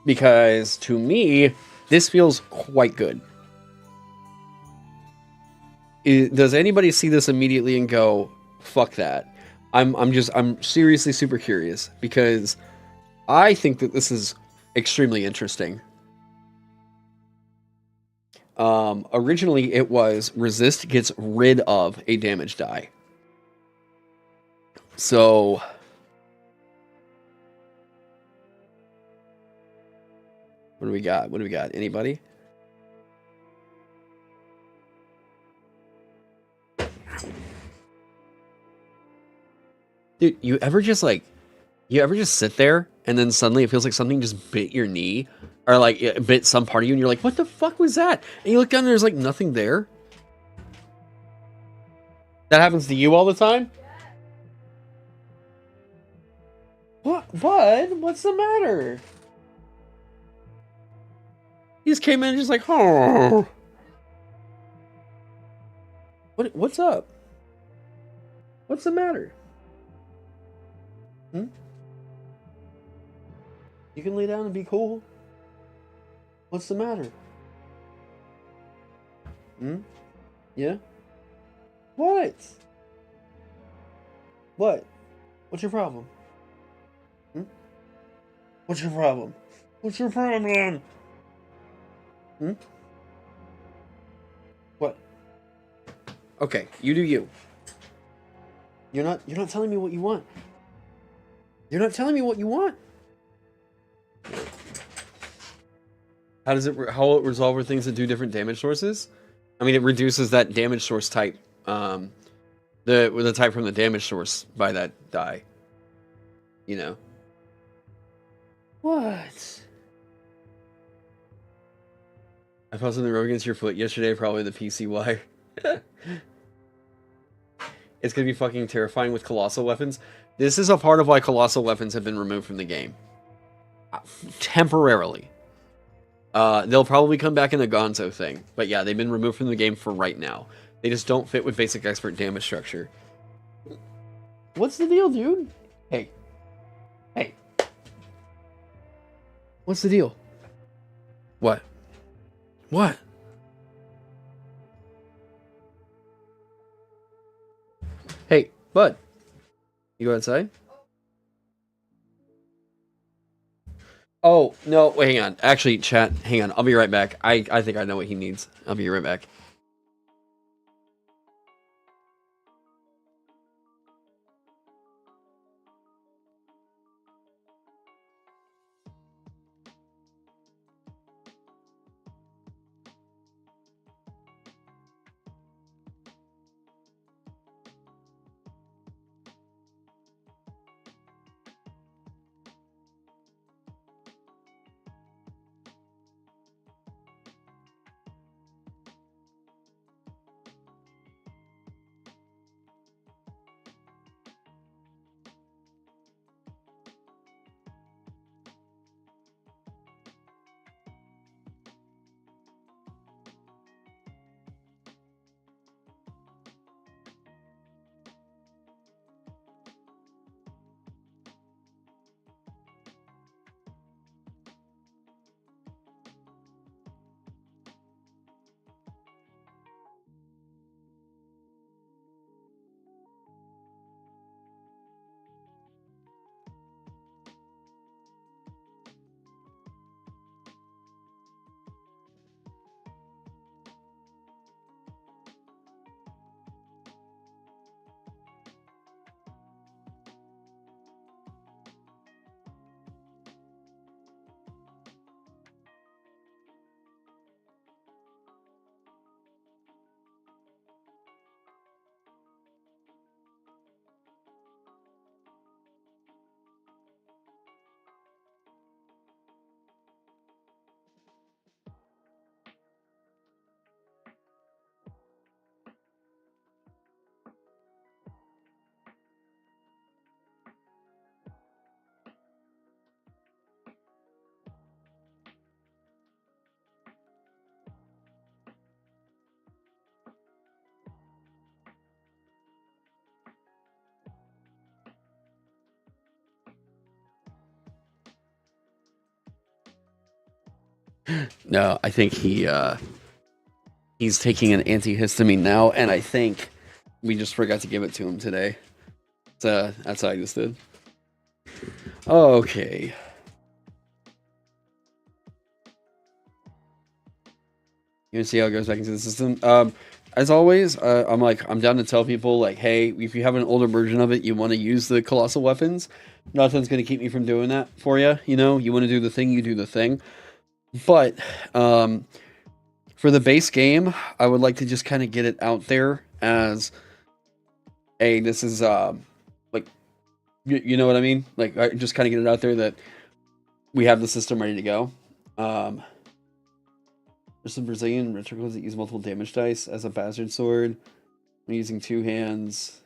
Because to me, this feels quite good. Does anybody see this immediately and go, fuck that? I'm seriously super curious because I think that this is extremely interesting. Originally it was resist gets rid of a damage die. So what do we got? What do we got? Anybody? Dude, you ever just sit there and then suddenly it feels like something just bit your knee or like it bit some part of you and you're like, what the fuck was that? And you look down and there's like nothing there. That happens to you all the time? What, bud? What's the matter? He just came in and just like, oh. What's up? What's the matter? Hmm? You can lay down and be cool. What's the matter? Hmm? Yeah? What? What? What's your problem? Hmm? What's your problem? What's your problem? Hmm? What? Okay, you do you. You're not telling me what you want. You're not telling me what you want. How will it resolve things that do different damage sources? I mean, it reduces that damage source type, the type from the damage source by that die. You know. What? I felt something rub against your foot yesterday, probably the PCY. It's gonna be fucking terrifying with colossal weapons. This is a part of why colossal weapons have been removed from the game. Temporarily. They'll probably come back in a Gonzo thing. But yeah, they've been removed from the game for right now. They just don't fit with basic expert damage structure. What's the deal, dude? Hey. Hey. What's the deal? What? What? Hey, bud. You go outside? Oh, no, wait, hang on. Actually, chat, hang on. I'll be right back. I think I know what he needs. I'll be right back. No, I think he's taking an antihistamine now, and I think we just forgot to give it to him today. So that's what I just did. Okay. You wanna see how it goes back into the system? As always, I'm down to tell people, like, hey, if you have an older version of it, you want to use the colossal weapons, nothing's going to keep me from doing that for you. You know, you want to do the thing, you do the thing. But for the base game, I would like to just kind of get it out there as, hey, this is like, you know what I mean? Like, I just kind of get it out there that we have the system ready to go. There's some Brazilian retrocles that use multiple damage dice as a bastard sword. I'm using two hands.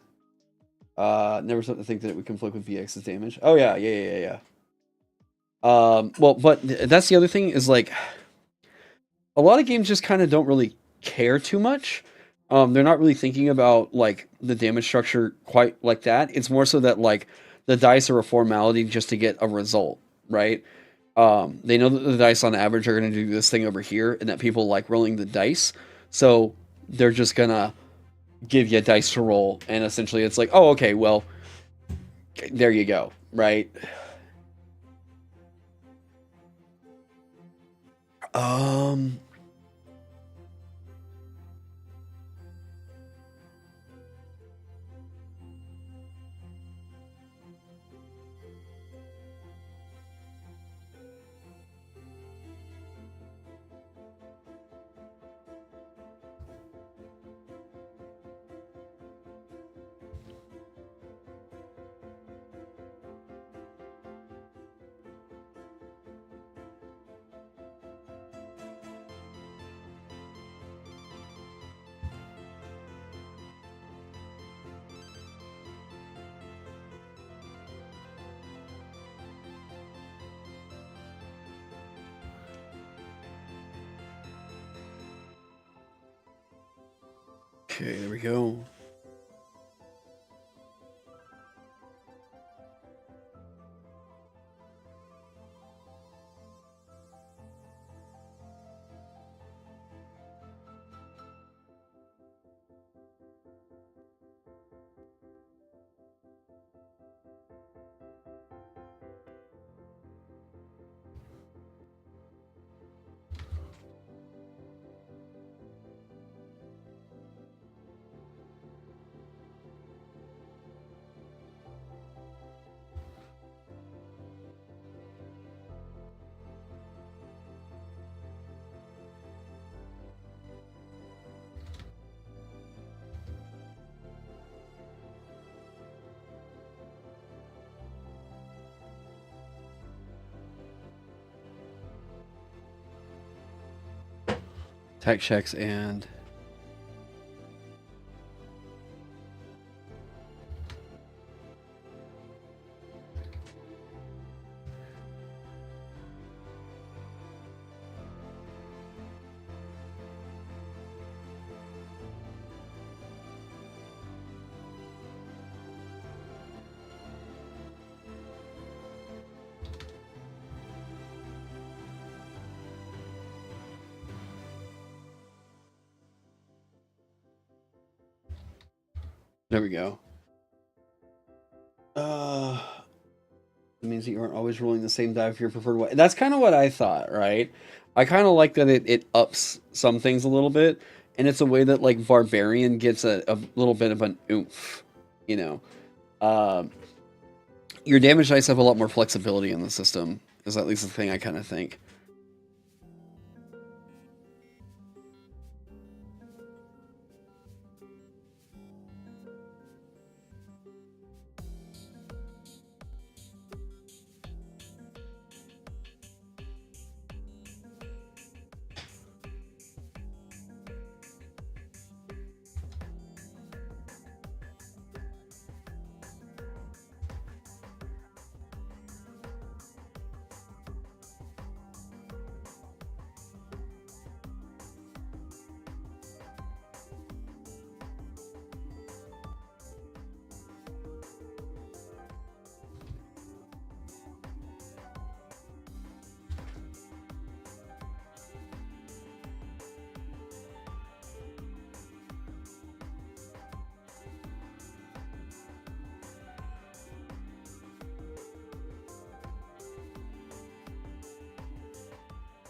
Never thought to think that it would conflict with VX's damage. Oh yeah. Well, but that's the other thing is, like, a lot of games just kind of don't really care too much. They're not really thinking about, like, the damage structure quite like that. It's more so that, like, the dice are a formality just to get a result, right? They know that the dice on average are going to do this thing over here, and that people like rolling the dice. So they're just gonna give you a dice to roll, and essentially it's like, oh, okay, well, there you go, right? Okay, there we go. Attack checks and there we go. It means that you aren't always rolling the same die for your preferred way. That's kind of what I thought, right? I kind of like that it ups some things a little bit, and it's a way that like Barbarian gets a little bit of an oomph, you know. Your damage dice have a lot more flexibility in the system, is at least the thing I kind of think.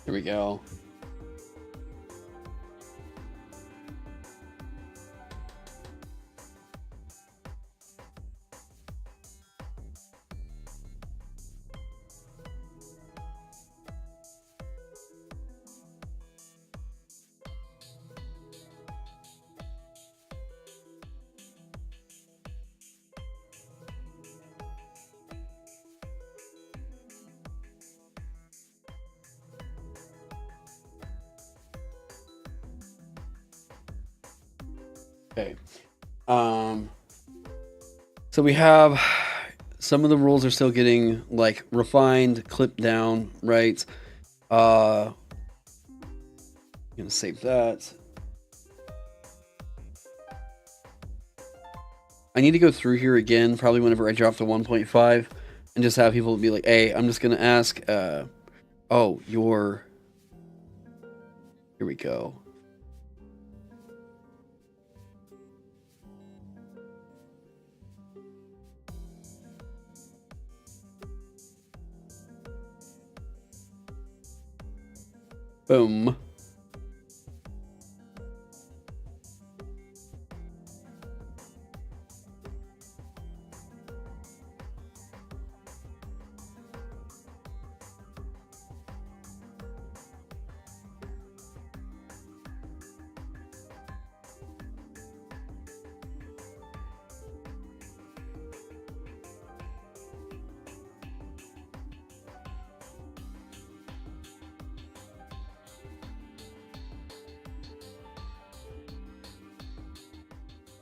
Here we go. Okay. So we have some of the rules are still getting like refined, clipped down, right? I'm gonna save that. I need to go through here again, probably whenever I drop to 1.5, and just have people be like, hey, I'm just gonna ask Oh, you're... Here we go. Boom.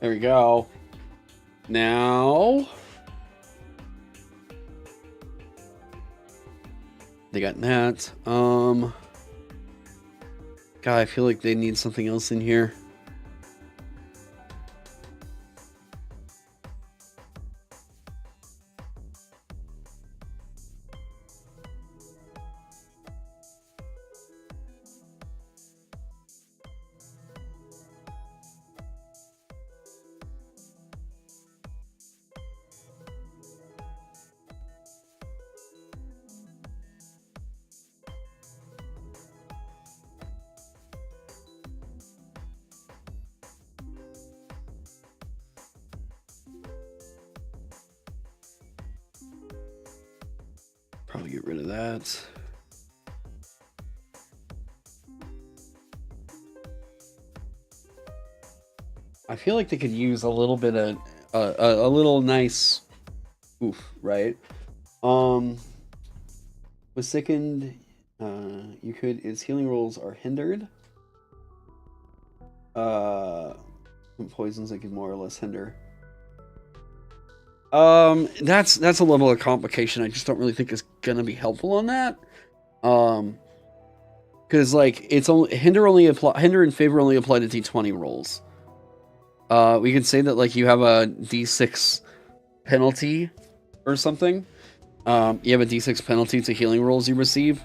There we go. Now they got that. God, I feel like they need something else in here. Probably get rid of that. I feel like they could use a little bit of a little nice oof, right? With sickened, you could its healing rolls are hindered. Poisons that can more or less hinder. That's a level of complication I just don't really think is gonna be helpful on that. Because like it's only hinder and favor only apply to D20 rolls. We could say that like you have a D6 penalty or something. You have a D6 penalty to healing rolls you receive.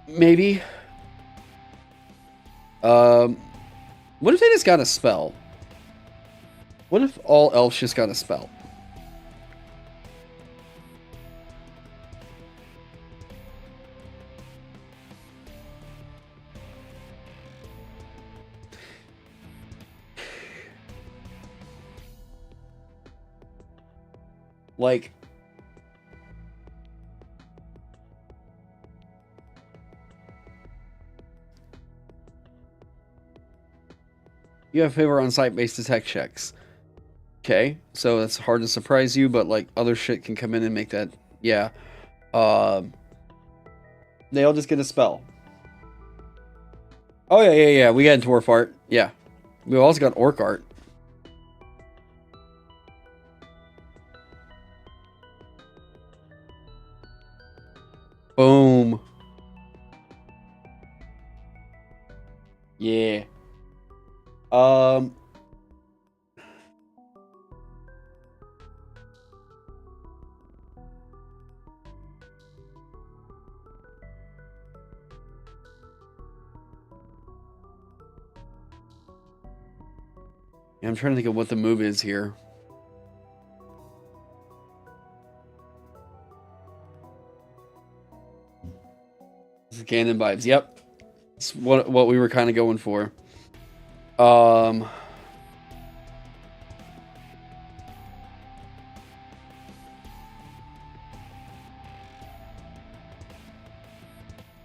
Maybe. What if they just got a spell? What if all elves just got a spell? Like, you have favor on site-based attack checks. Okay, so that's hard to surprise you, but like other shit can come in and make that. Yeah. They all just get a spell. Oh yeah. We got dwarf art. Yeah. We also got orc art. Boom. Yeah. I'm trying to think of what the move is here. This is Ganon vibes. Yep. It's what we were kind of going for.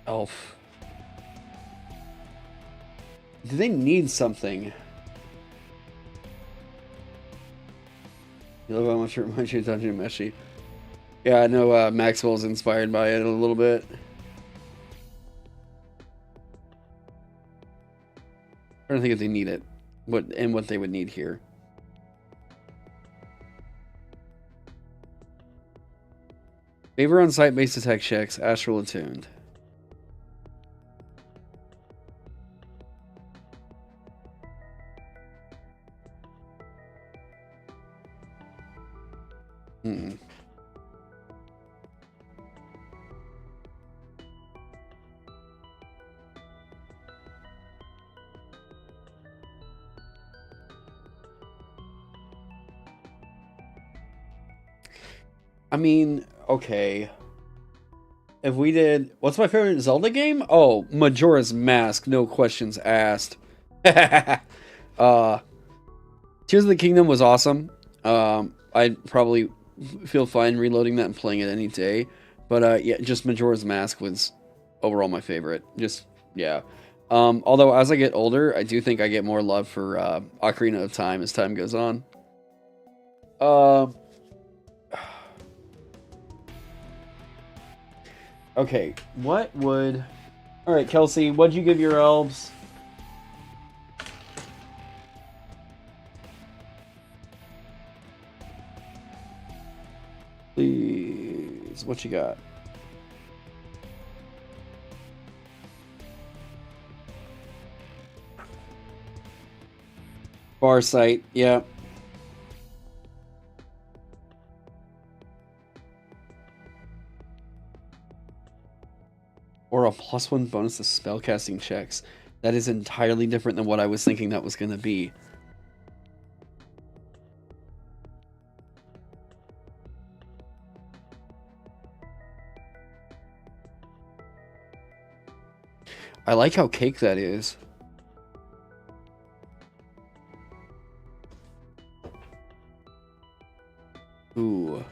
Elf. Do they need something? You love how much it reminds you of Dungeon Meshi. Yeah, I know Maxwell's inspired by it a little bit. I don't think if they need it. What they would need here. Favor on site-based attack checks, Astral Attuned. I mean, okay. If we did, what's my favorite Zelda game? Oh, Majora's Mask, no questions asked. Tears of the Kingdom was awesome. I'd probably feel fine reloading that and playing it any day. But yeah, just Majora's Mask was overall my favorite. Just, yeah. Although as I get older, I do think I get more love for Ocarina of Time as time goes on. Okay, what would... Alright, Kelsey, what'd you give your elves? Please, what you got? Farsight, yeah. Or a +1 bonus to spellcasting checks. That is entirely different than what I was thinking that was going to be. I like how cake that is. Ooh.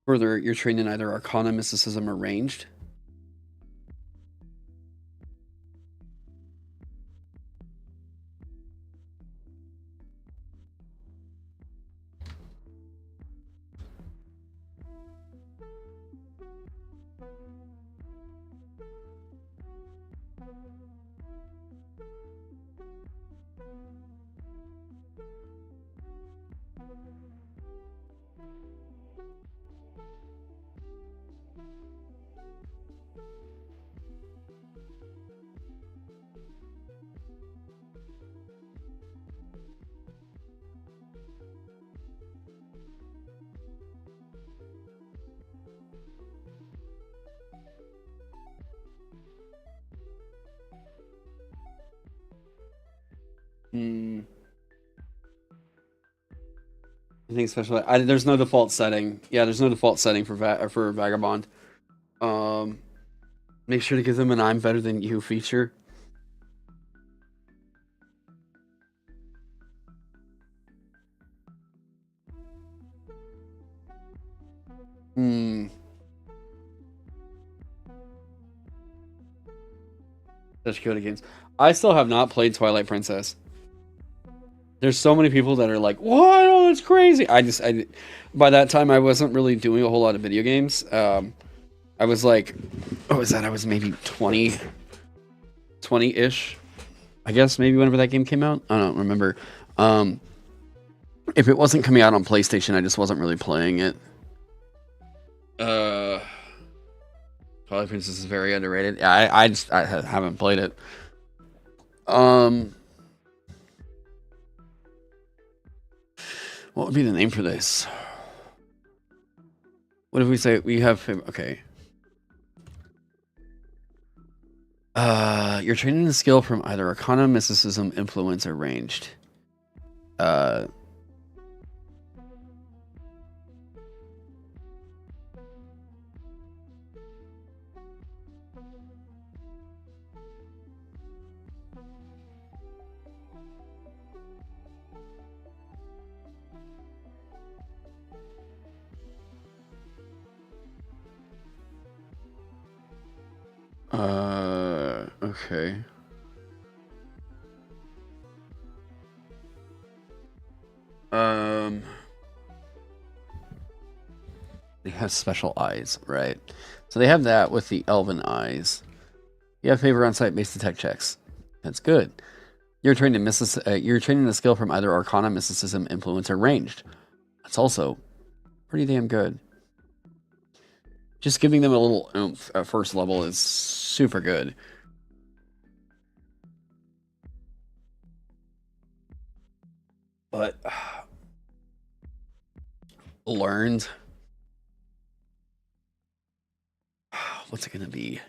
Further, you're trained in either Arcana, Mysticism, or Ranged. I think especially there's no default setting. Yeah, there's no default setting for Vagabond. Make sure to give them an "I'm better than you" feature. Such good games. I still have not played Twilight Princess. There's so many people that are like, "What? Oh, that's crazy!" By that time, I wasn't really doing a whole lot of video games. I was like, what was that? I was maybe 20-ish. I guess maybe whenever that game came out. I don't remember. If it wasn't coming out on PlayStation, I just wasn't really playing it. Twilight Princess is very underrated. Yeah, I haven't played it. What would be the name for this? What if we say we have him? Okay. You're training the skill from either Arcana, Mysticism, Influence, or Ranged. Okay. They have special eyes, right? So they have that with the elven eyes. You have favor on sight-based attack checks. That's good. You're trained in you're training the skill from either Arcana, Mysticism, Influence, or Ranged. That's also pretty damn good. Just giving them a little oomph at first level is super good. But learned. What's it gonna be?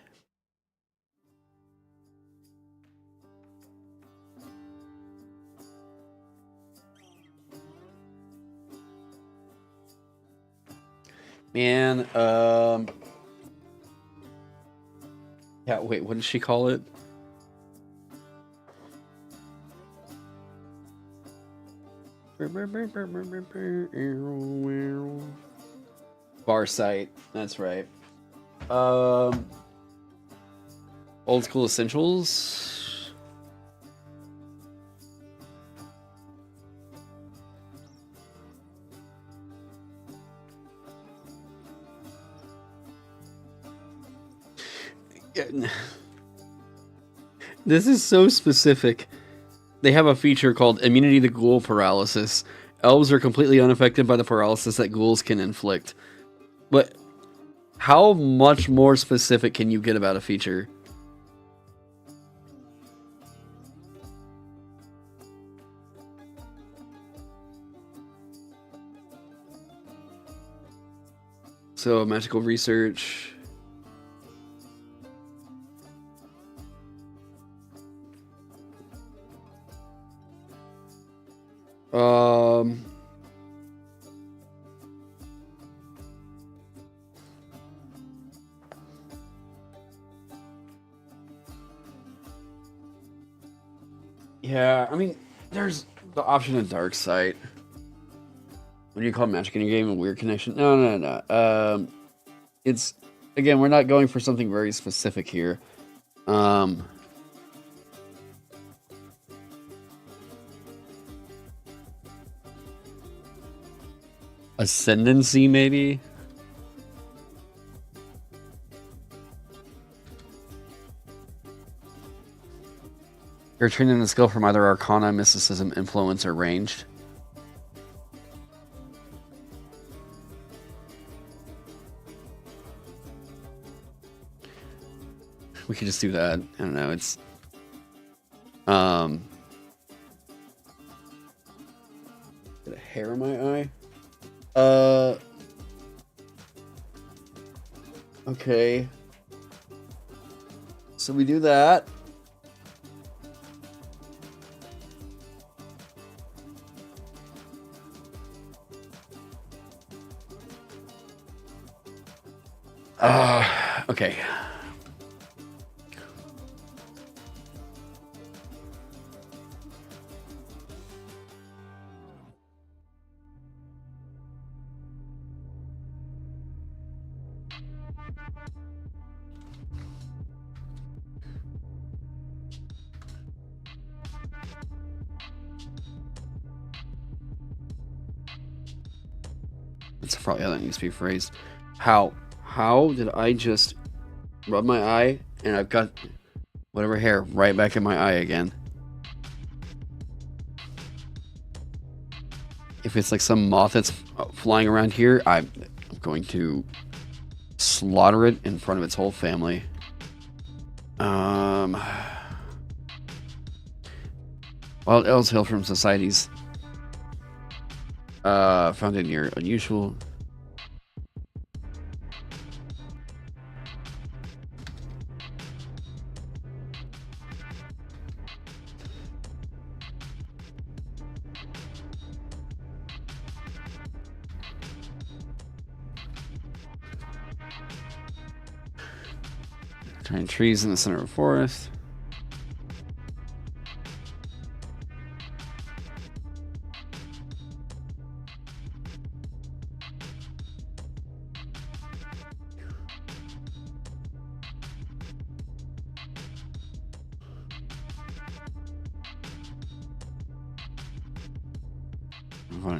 Man, yeah, wait, what did she call it? Bar site, that's right. Old school essentials. This is so specific. They have a feature called immunity to ghoul paralysis. Elves are completely unaffected by the paralysis that ghouls can inflict. But how much more specific can you get about a feature? So, magical research. Yeah, I mean, there's the option of dark sight. What do you call magic in your game? A weird connection? No. It's, again, we're not going for something very specific here. Ascendancy, maybe? You're training the skill from either Arcana, Mysticism, Influence, or Ranged. We could just do that. I don't know, it's... Get a hair in my eye? Okay. So we do that. Okay. That's probably how that needs to be phrased. How did I just rub my eye and I've got whatever hair right back in my eye again? If it's like some moth that's flying around here, I'm going to slaughter it in front of its whole family. Wild elves hail from societies founded near unusual. Giant trees in the center of a forest.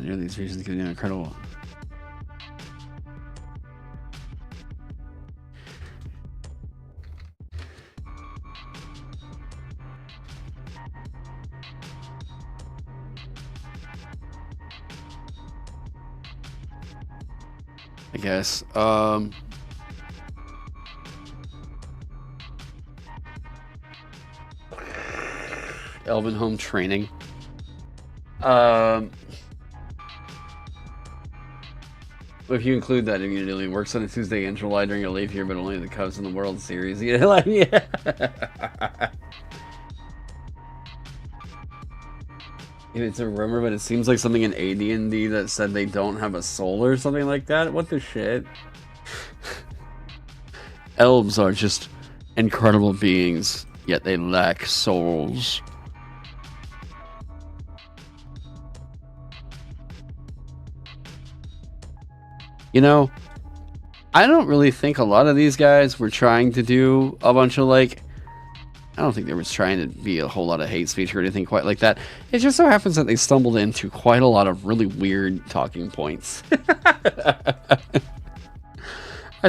Near these regions give you an incredible. I guess. Elven home training. If you include that, immediately works on a Tuesday in July during a leap year, but only the Cubs in the World Series. Yeah, like, yeah. It's a rumor, but it seems like something in AD&D that said they don't have a soul or something like that. What the shit? Elves are just incredible beings, yet they lack souls. You know, I don't really think a lot of these guys were trying to do a bunch of, like, I don't think there was trying to be a whole lot of hate speech or anything quite like that. It just so happens that they stumbled into quite a lot of really weird talking points. I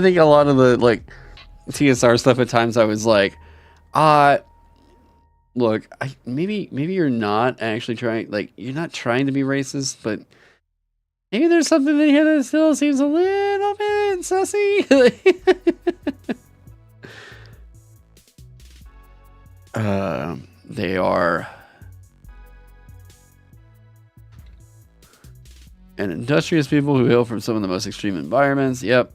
think a lot of the, like, TSR stuff at times I was like, look, maybe you're not actually trying, like, you're not trying to be racist, but maybe there's something in here that still seems a little bit sussy. They are an industrious people who hail from some of the most extreme environments. Yep.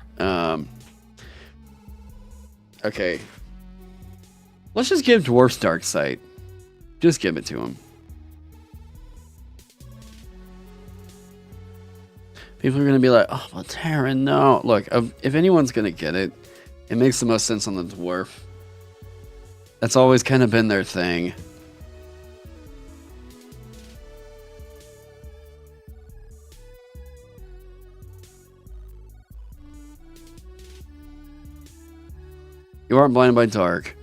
Okay. Let's just give dwarfs dark sight. Just give it to him. People are going to be like, oh, well, Taron, no. Look, if anyone's going to get it, it makes the most sense on the dwarf. That's always kind of been their thing. You aren't blinded by dark.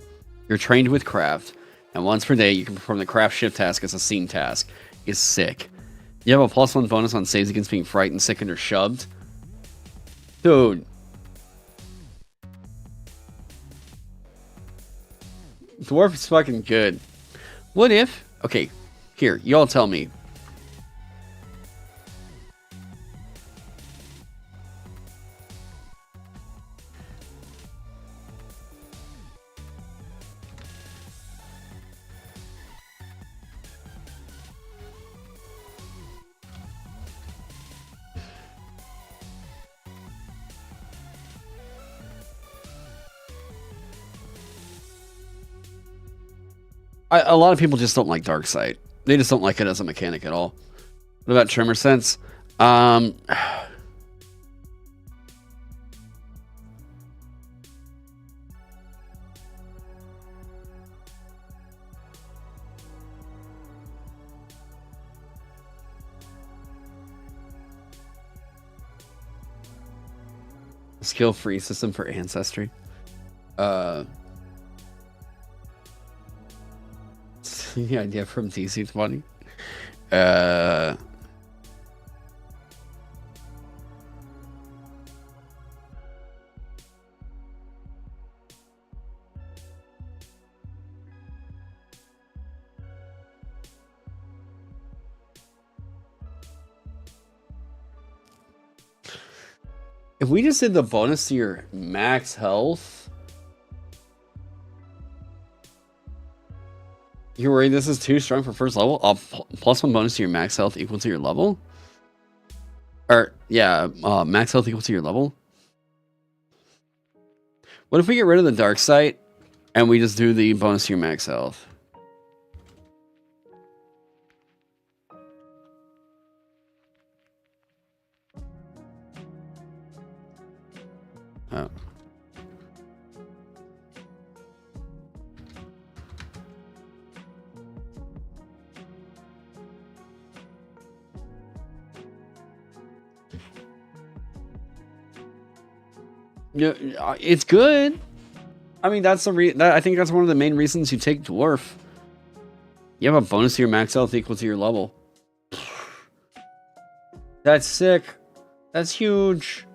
You're trained with craft. And once per day, you can perform the craft shift task as a scene task. Is sick. You have a +1 bonus on saves against being frightened, sickened, or shoved. Dude. Dwarf is fucking good. What if... Okay, here, y'all tell me. A lot of people just don't like dark sight. They just don't like it as a mechanic at all. What about tremor sense? Skill free system for ancestry. The idea from DC20. If we just did the bonus to your max health. You're worried this is too strong for first level? +1 bonus to your max health equal to your level? Or, yeah, max health equal to your level? What if we get rid of the dark sight and we just do the bonus to your max health? Oh. Yeah, it's good. I mean, that's the I think that's one of the main reasons you take dwarf. You have a bonus to your max health equal to your level. That's sick. That's huge.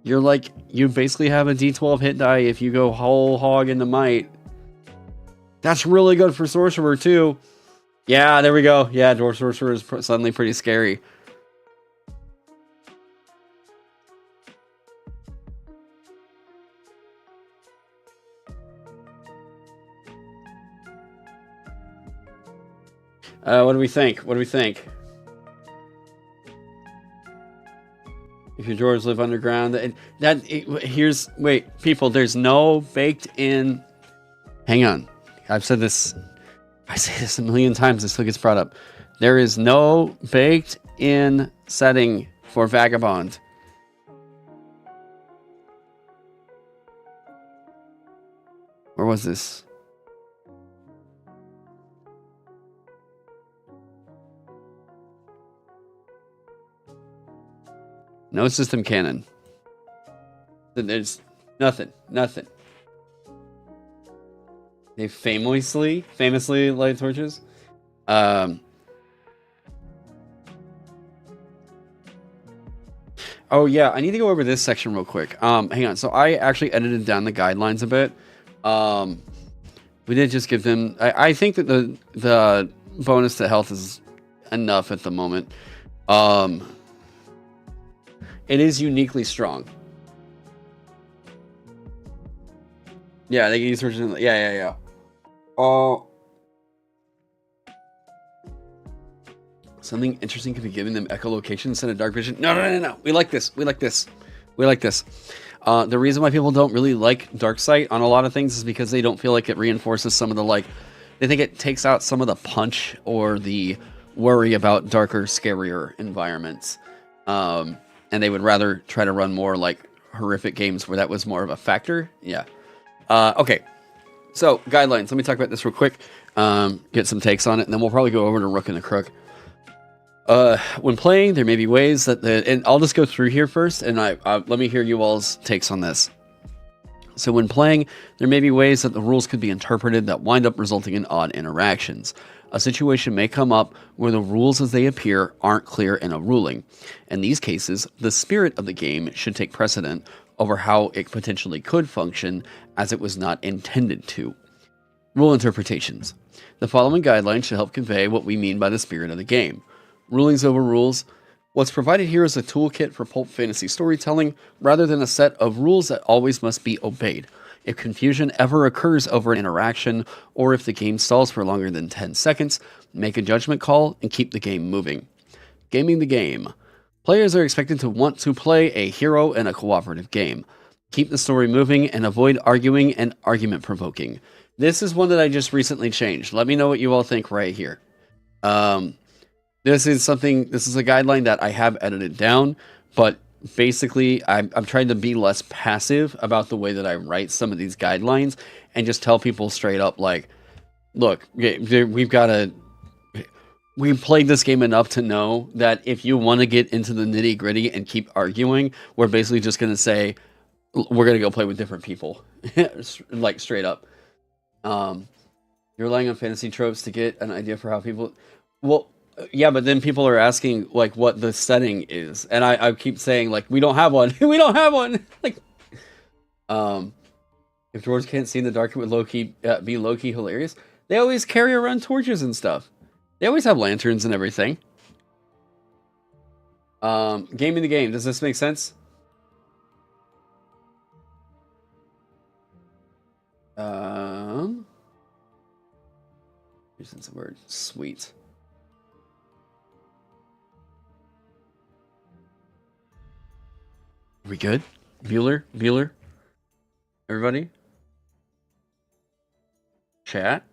You're like, you basically have a D12 hit die if you go whole hog into might. That's really good for sorcerer too. Yeah, there we go. Yeah, dwarf sorcerer is suddenly pretty scary. What do we think? What do we think? If your drawers live underground, wait, people, there's no baked in. Hang on. I've said this. I say this a million times. It still gets brought up. There is no baked in setting for Vagabond. Where was this? No system canon. There's nothing. They famously light torches. Oh yeah, I need to go over this section real quick. Hang on. So I actually edited down the guidelines a bit. We did just give them. I think that the bonus to health is enough at the moment. It is uniquely strong. Yeah, they can use torches. Yeah. Oh. Something interesting could be giving them echolocation instead of dark vision. No. We like this. The reason why people don't really like dark sight on a lot of things is because they don't feel like it reinforces some of the, they think it takes out some of the punch or the worry about darker, scarier environments. And they would rather try to run more horrific games where that was more of a factor. Yeah. Okay. So guidelines. Let me talk about this real quick. Get some takes on it, and then we'll probably go over to Rook and the Crook. When playing, there may be ways that and I'll just go through here first, and let me hear you all's takes on this. So when playing, there may be ways that the rules could be interpreted that wind up resulting in odd interactions. A situation may come up where the rules as they appear aren't clear in a ruling. In these cases, the spirit of the game should take precedent over how it potentially could function, as it was not intended to. Rule interpretations. The following guidelines should help convey what we mean by the spirit of the game. Rulings over rules. What's provided here is a toolkit for pulp fantasy storytelling, rather than a set of rules that always must be obeyed. If confusion ever occurs over an interaction, or if the game stalls for longer than 10 seconds, make a judgment call and keep the game moving. Gaming the game. Players are expected to want to play a hero in a cooperative game. Keep the story moving and avoid arguing and argument provoking. This is one that I just recently changed. Let me know what you all think right here. This is a guideline that I have edited down, but basically I'm trying to be less passive about the way that I write some of these guidelines and just tell people straight up, look, we played this game enough to know that if you want to get into the nitty gritty and keep arguing, we're basically just going to say, we're going to go play with different people. Straight up. You're relying on fantasy tropes to get an idea for how people... Well, yeah, but then people are asking, what the setting is. And I keep saying, we don't have one. We don't have one! If dwarves can't see in the dark, it would be low-key hilarious. They always carry around torches and stuff. They always have lanterns and everything. Gaming the game. Does this make sense? Here's the word. Sweet. Are we good? Bueller? Everybody? Chat?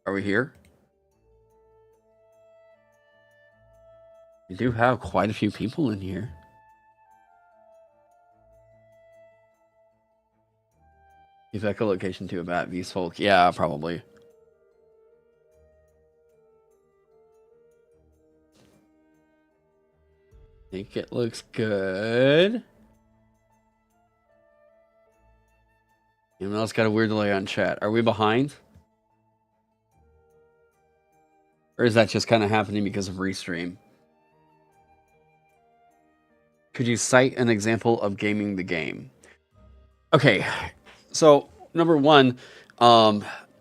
Are we here? We do have quite a few people in here. Give echolocation to a bat, Beast Folk. Yeah, probably. I think it looks good. Anyone else got a weird delay on chat? Are we behind? Or is that just kind of happening because of restream? Could you cite an example of gaming the game? Okay, so number one,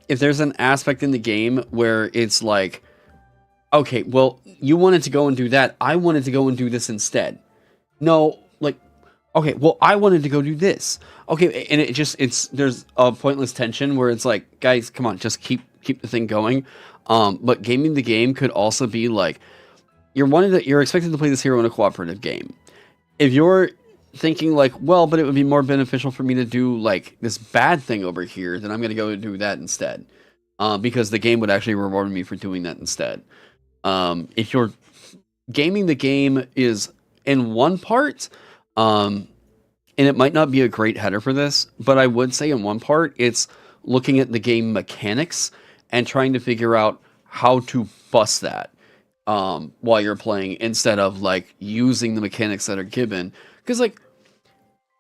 if there's an aspect in the game where it's okay, well, you wanted to go and do that. I wanted to go and do this instead. No, okay, well, I wanted to go do this. Okay, and there's a pointless tension where it's guys, come on, just keep keep the thing going. But gaming the game could also be like, you're expected to play this hero in a cooperative game. If you're thinking like, well, but it would be more beneficial for me to do like this bad thing over here, then I'm going to go and do that instead. Because the game would actually reward me for doing that instead. If you're gaming the game is in one part, and it might not be a great header for this, but I would say in one part, it's looking at the game mechanics and trying to figure out how to bust that while you're playing, instead of like using the mechanics that are given. Because like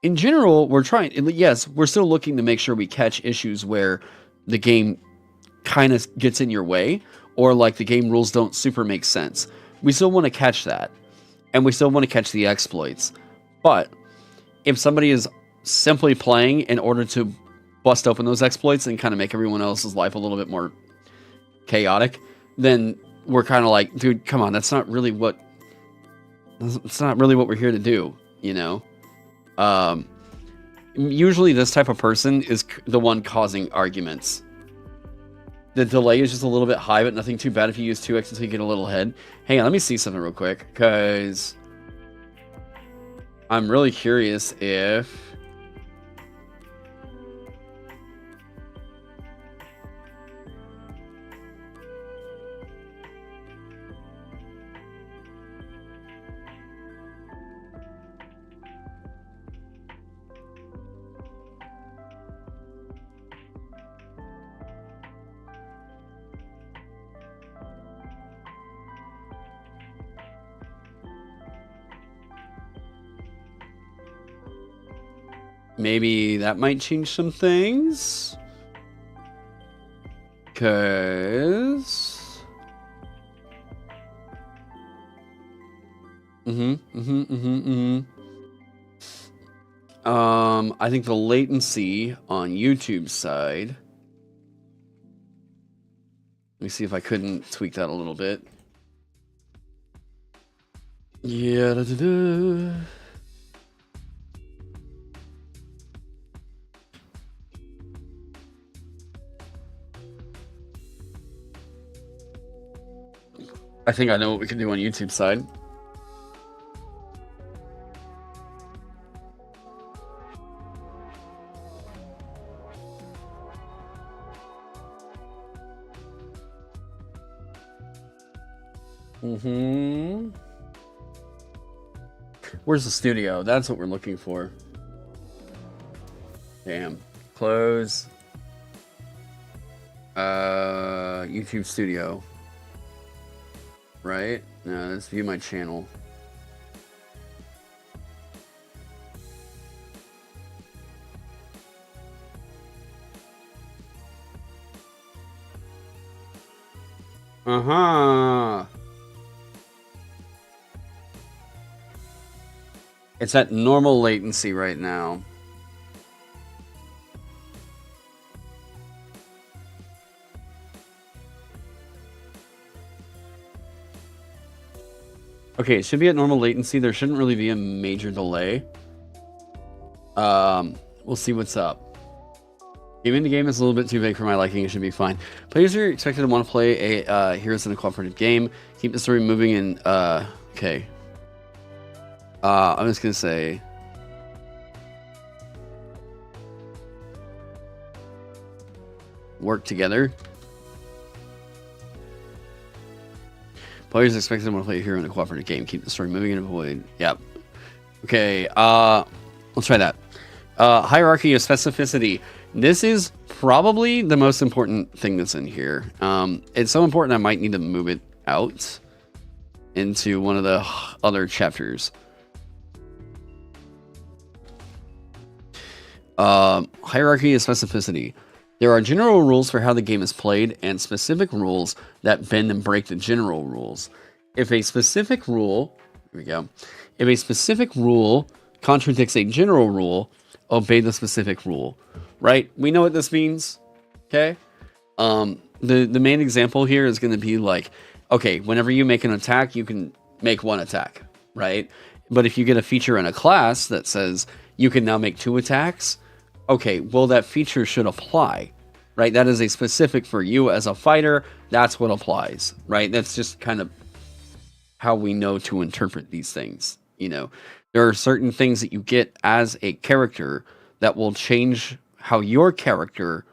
in general, we're still looking to make sure we catch issues where the game kind of gets in your way, or like the game rules don't super make sense. We still want to catch that, and we still want to catch the exploits. But if somebody is simply playing in order to bust open those exploits and kind of make everyone else's life a little bit more chaotic, then we're kind of like, dude, come on, it's not really what we're here to do, you know? Usually this type of person is the one causing arguments. The delay is just a little bit high, but nothing too bad if you use 2x until you get a little ahead. Hang on, let me see something real quick, because I'm really curious if... maybe that might change some things. Because... I think the latency on YouTube's side... Let me see if I couldn't tweak that a little bit. Yeah, I think I know what we can do on YouTube side. Where's the studio? That's what we're looking for. Damn. Close. YouTube studio. Right? No, let's view my channel. It's at normal latency right now. Okay, it should be at normal latency. There shouldn't really be a major delay. We'll see what's up. Gaming the game is a little bit too big for my liking. It should be fine. Players are expected to want to play a heroes in a cooperative game. Keep the story moving and okay. I'm just gonna say work together. Players expected to want to play a hero in a cooperative game. Keep the story moving and avoid. Yep. Okay. Let's try that. Hierarchy of specificity. This is probably the most important thing that's in here. It's so important I might need to move it out into one of the other chapters. Hierarchy of specificity. There are general rules for how the game is played and specific rules that bend and break the general rules. If a specific rule, here we go. If a specific rule contradicts a general rule, obey the specific rule. Right? We know what this means. Okay? The main example here is going to be like, okay, whenever you make an attack, you can make one attack, right? But if you get a feature in a class that says you can now make 2 attacks, okay, well, that feature should apply, right? That is a specific for you as a fighter. That's what applies, right? That's just kind of how we know to interpret these things. You know, there are certain things that you get as a character that will change how your character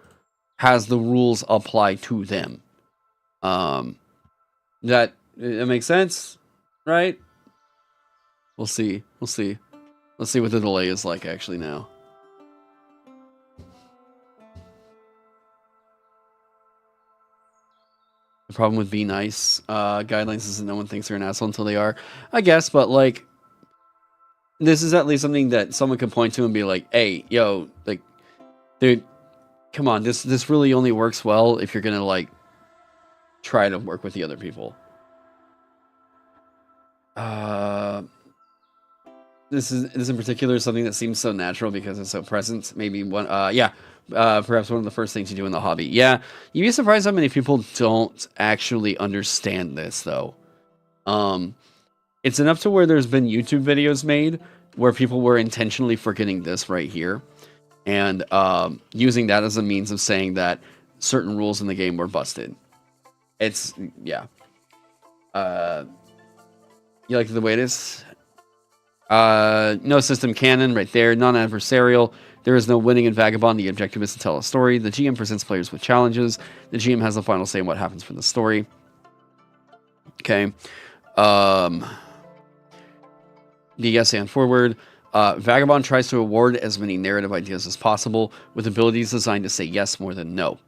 has the rules apply to them. That it makes sense, right? We'll see. We'll see. Let's see what the delay is like actually now. The problem with Be Nice guidelines is that no one thinks they're an asshole until they are, I guess, but like, this is at least something that someone could point to and be like, hey, yo, like, dude, come on, this really only works well if you're gonna like try to work with the other people. This in particular is something that seems so natural because it's so present. Maybe one, perhaps one of the first things you do in the hobby. Yeah, you'd be surprised how many people don't actually understand this, though. It's enough to where there's been YouTube videos made where people were intentionally forgetting this right here, and using that as a means of saying that certain rules in the game were busted. It's, yeah. You like the way it is? No system canon right there. Non-adversarial. There is no winning in Vagabond. The objective is to tell a story. The GM presents players with challenges. The GM has the final say in what happens for the story. Okay. The essay on forward. Vagabond tries to award as many narrative ideas as possible, with abilities designed to say yes more than no.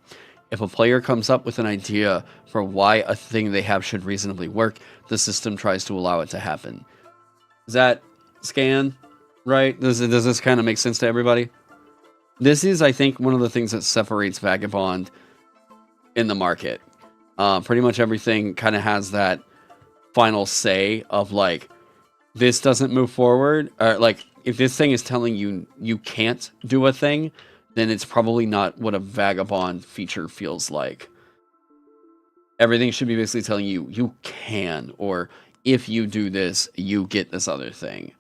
If a player comes up with an idea for why a thing they have should reasonably work, the system tries to allow it to happen. Is that scan right? Does this kind of make sense to everybody? This is, I think, one of the things that separates Vagabond in the market. Pretty much everything kind of has that final say of like, this doesn't move forward, or like, if this thing is telling you you can't do a thing, then it's probably not what a Vagabond feature feels like. Everything should be basically telling you you can, or if you do this, you get this other thing,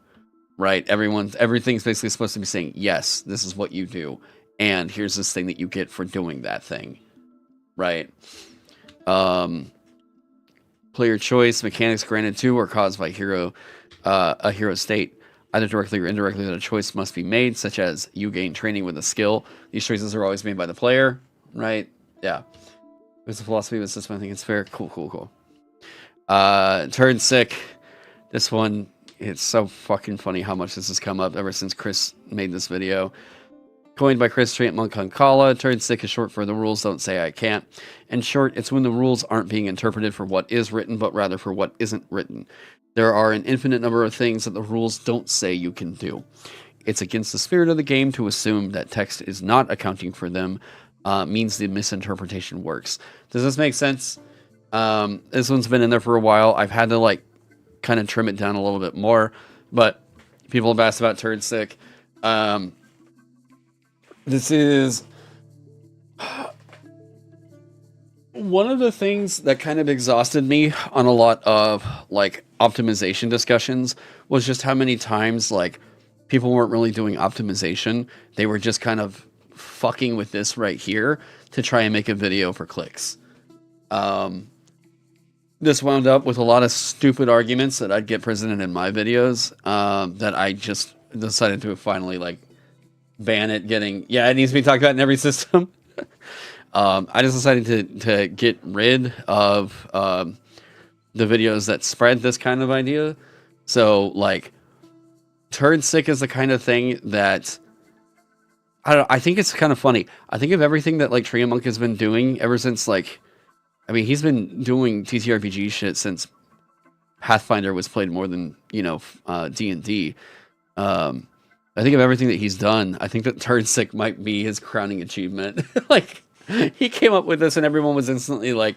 right? Everything's basically supposed to be saying, yes, this is what you do, and here's this thing that you get for doing that thing, right? Player choice, mechanics granted to or caused by a hero state. Either directly or indirectly, that a choice must be made, such as you gain training with a skill. These choices are always made by the player, right? Yeah. There's a philosophy of the system. I think it's fair. Cool. Turn sick. This one, it's so fucking funny how much this has come up ever since Chris made this video. Coined by Chris Trant Monk Hunkala, turn sick is short for the rules don't say I can't. In short, it's when the rules aren't being interpreted for what is written, but rather for what isn't written. There are an infinite number of things that the rules don't say you can do. It's against the spirit of the game to assume that text is not accounting for them, means the misinterpretation works. Does this make sense? This one's been in there for a while. I've had to like kind of trim it down a little bit more, but people have asked about turn sick. This is one of the things that kind of exhausted me on a lot of like optimization discussions was just how many times like people weren't really doing optimization. They were just kind of fucking with this right here to try and make a video for clicks. This wound up with a lot of stupid arguments that I'd get presented in my videos that I just decided to finally like ban it it needs to be talked about in every system. I just decided to get rid of the videos that spread this kind of idea. So like turn sick is the kind of thing that I think it's kind of funny. I think of everything that like Trant Monk has been doing ever since like, I mean, he's been doing TTRPG shit since Pathfinder was played more than, D&D. I think of everything that he's done. I think that turn sick might be his crowning achievement. Like, he came up with this and everyone was instantly like,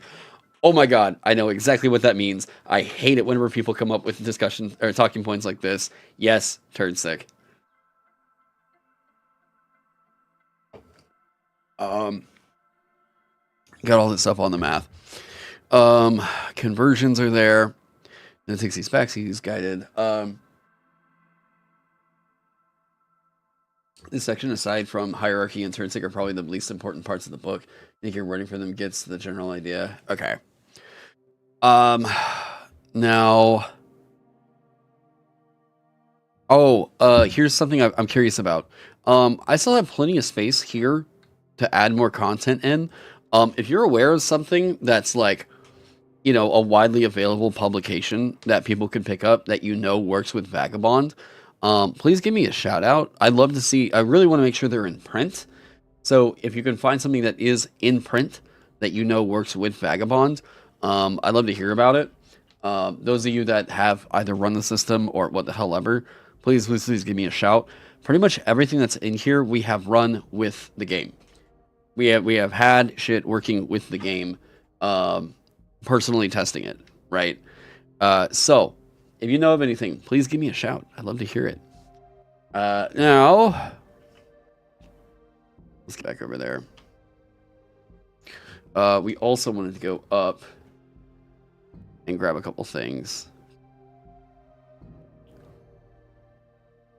oh my god, I know exactly what that means. I hate it whenever people come up with discussion or talking points like this. Yes, turn sick. Got all this stuff on the math. Conversions are there. And it takes these back, he's guided. This section, aside from hierarchy and turn sync, are probably the least important parts of the book. I think your wording for them gets the general idea. Okay. Now. Here's something I'm curious about. I still have plenty of space here to add more content in. If you're aware of something that's like, you know, a widely available publication that people can pick up that you know works with Vagabond, please give me a shout out. I'd love to see. I really want to make sure they're in print. So if you can find something that is in print that you know works with Vagabond, I'd love to hear about it. Those of you that have either run the system or what the hell ever, please give me a shout. Pretty much everything that's in here we have run with the game. We have had shit working with the game, personally testing it, right? So if you know of anything, please give me a shout. I'd love to hear it. Now let's get back over there. We also wanted to go up and grab a couple things.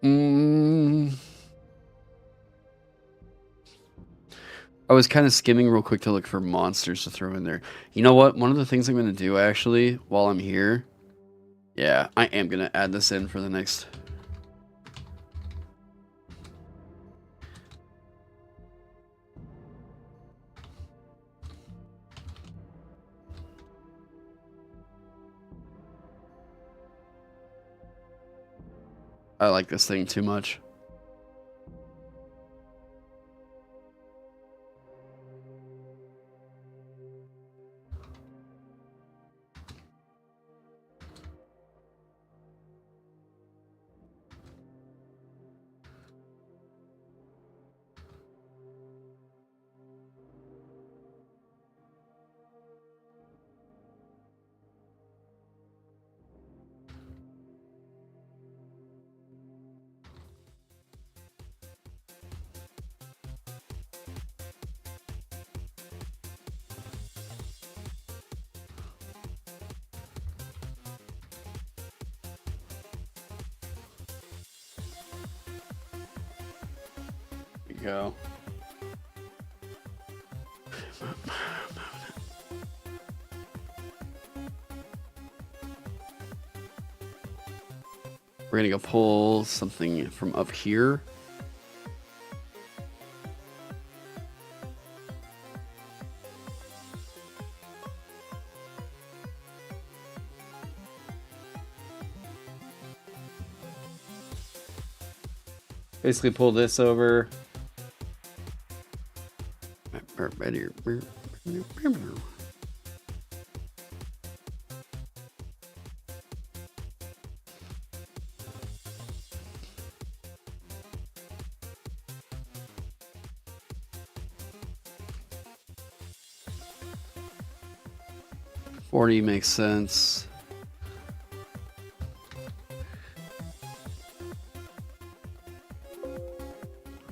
I was kind of skimming real quick to look for monsters to throw in there. You know what? One of the things I'm going to do actually while I'm here, yeah, I am going to add this in for the next. I like this thing too much. Go. We're gonna go pull something from up here. Basically pull this over. $40 makes sense.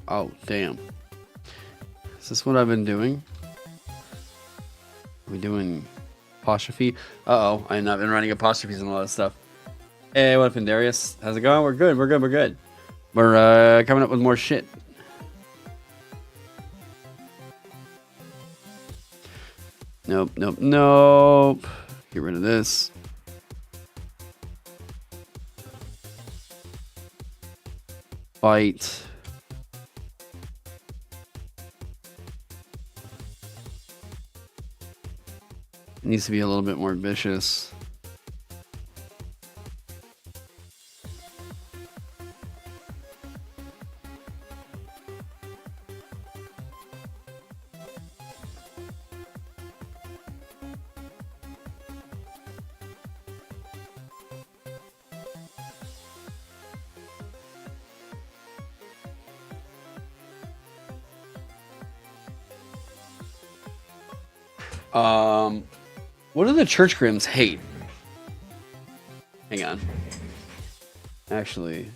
Oh, damn. Is this what I've been doing? Are we doing apostrophe? Uh-oh, I've not been running apostrophes and a lot of stuff. Hey, what up, Darius? How's it going? We're good, we're good, we're good. We're coming up with more shit. Nope, nope, nope. Get rid of this. Fight. It needs to be a little bit more vicious. What do the Church Grims hate? Hang on. Actually.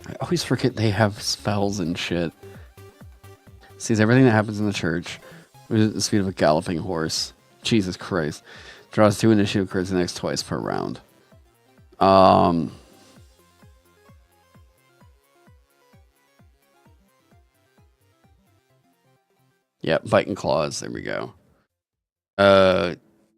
I always forget they have spells and shit. Sees everything that happens in the church. Moves at the speed of a galloping horse. Jesus Christ. Draws 2 initiative cards the next twice per round. Yeah, bite and claws. There we go.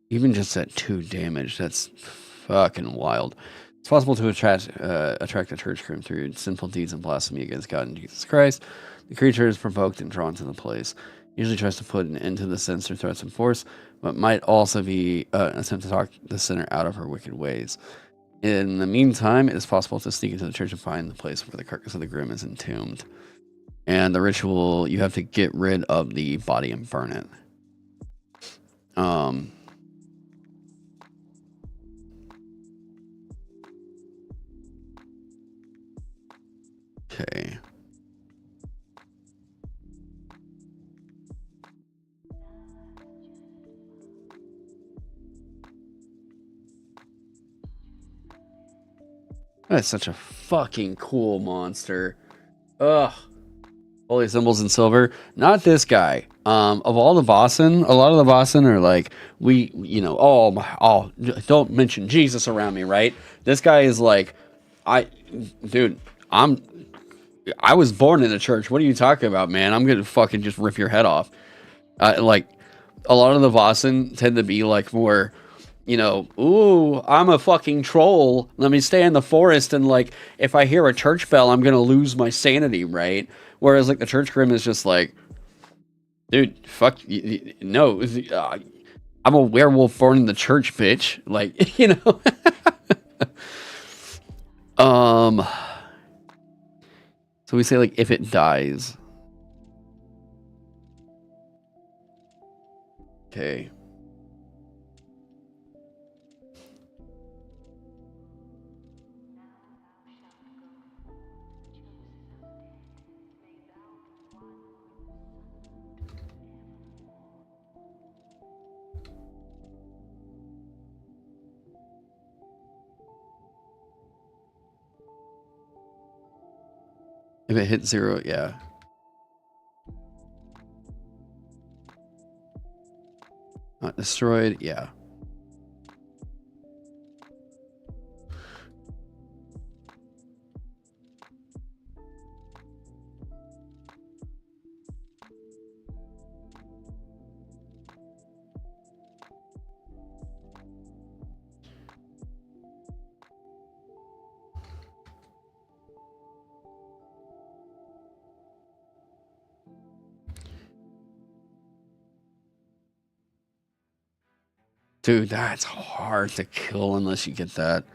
Even just at 2 damage, that's fucking wild. It's possible to attract a church grim through sinful deeds and blasphemy against God and Jesus Christ. The creature is provoked and drawn to the place. Usually tries to put an end to the sinister threats and force, but might also be an attempt to talk the sinner out of her wicked ways. In the meantime, it is possible to sneak into the church and find the place where the carcass of the grim is entombed. And the ritual, you have to get rid of the body and burn it. Okay. That's such a fucking cool monster. Ugh. Holy symbols in silver. Not this guy. Of all the Bossin, a lot of the Bossin are like, don't mention Jesus around me, right? This guy is like, I was born in a church. What are you talking about, man? I'm gonna fucking just rip your head off. Like, a lot of the Bossin tend to be like more, ooh, I'm a fucking troll. Let me stay in the forest, and like, if I hear a church bell, I'm gonna lose my sanity, right? Whereas like the church grim is just like, dude, fuck, no, I'm a werewolf born in the church, bitch. Like, So we say like if it dies. Okay. If it hits 0, yeah. Not destroyed, yeah. Dude, that's hard to kill unless you get that.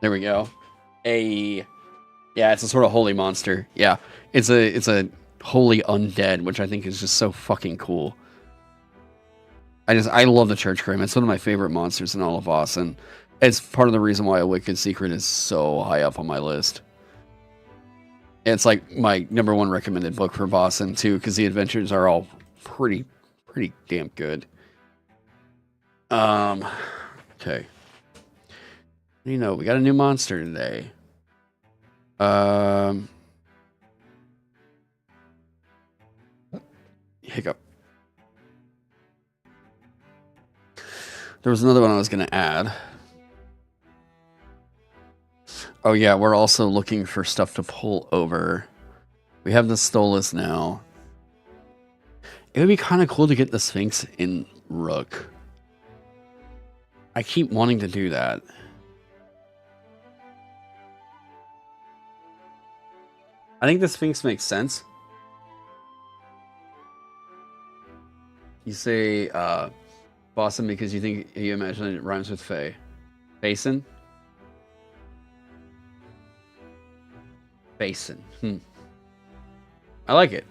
There we go. Yeah, it's a sort of holy monster. Yeah, it's a holy undead, which I think is just so fucking cool. I love the Church Grim. It's one of my favorite monsters in all of Boston. It's part of the reason why A Wicked Secret is so high up on my list. It's like my #1 recommended book for Boston too, because the adventures are all pretty damn good. Okay. We got a new monster today. Hiccup. There was another one I was going to add. Oh yeah, we're also looking for stuff to pull over. We have the Stolas now. It would be kind of cool to get the Sphinx in Rook. I keep wanting to do that. I think the Sphinx makes sense. You say Boston because you imagine it rhymes with Fae. Basin? Basin. I like it.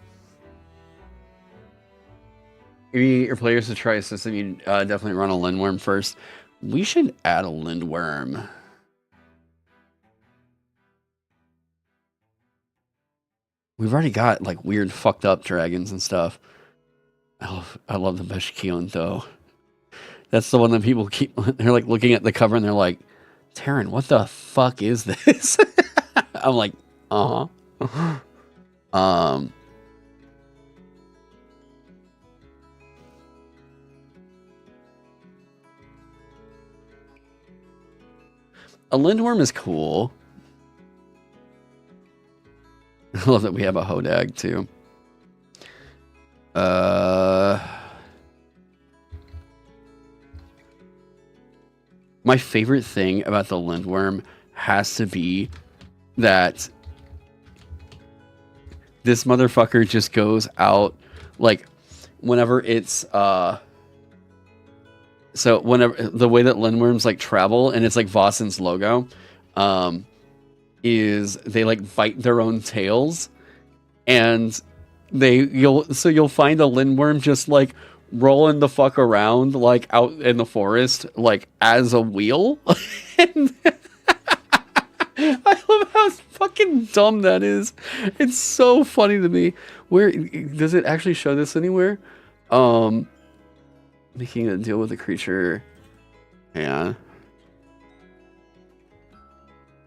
If you get your players to try a system, you definitely run a Lindworm first. We should add a Lindworm. We've already got like weird fucked up dragons and stuff. I love the Beshkion though. That's the one that people keep, they're like looking at the cover and they're like, Taron, what the fuck is this? I'm like, uh-huh. A Lindworm is cool. I love that we have a Hodag too. My favorite thing about the Lindworm has to be that this motherfucker just goes out like whenever it's so whenever the way that Lindworms like travel, and it's like Vosson's logo, is they like bite their own tails, and you'll find a Lindworm just like rolling the fuck around like out in the forest like as a wheel. And I love how fucking dumb that is. It's so funny to me. Where does it actually show this anywhere? Making a deal with a creature. Yeah.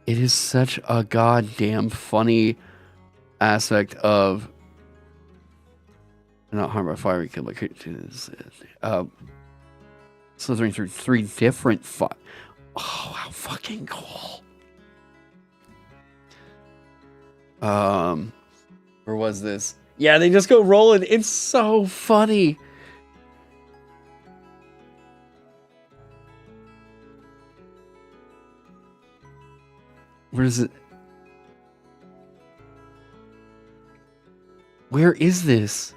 It is such a goddamn funny aspect of not harmed by fire, we kill by creatures. Slithering through 3 different oh, how fucking cool. Where was this? Yeah, they just go rolling. It's so funny. Where is it? Where is this?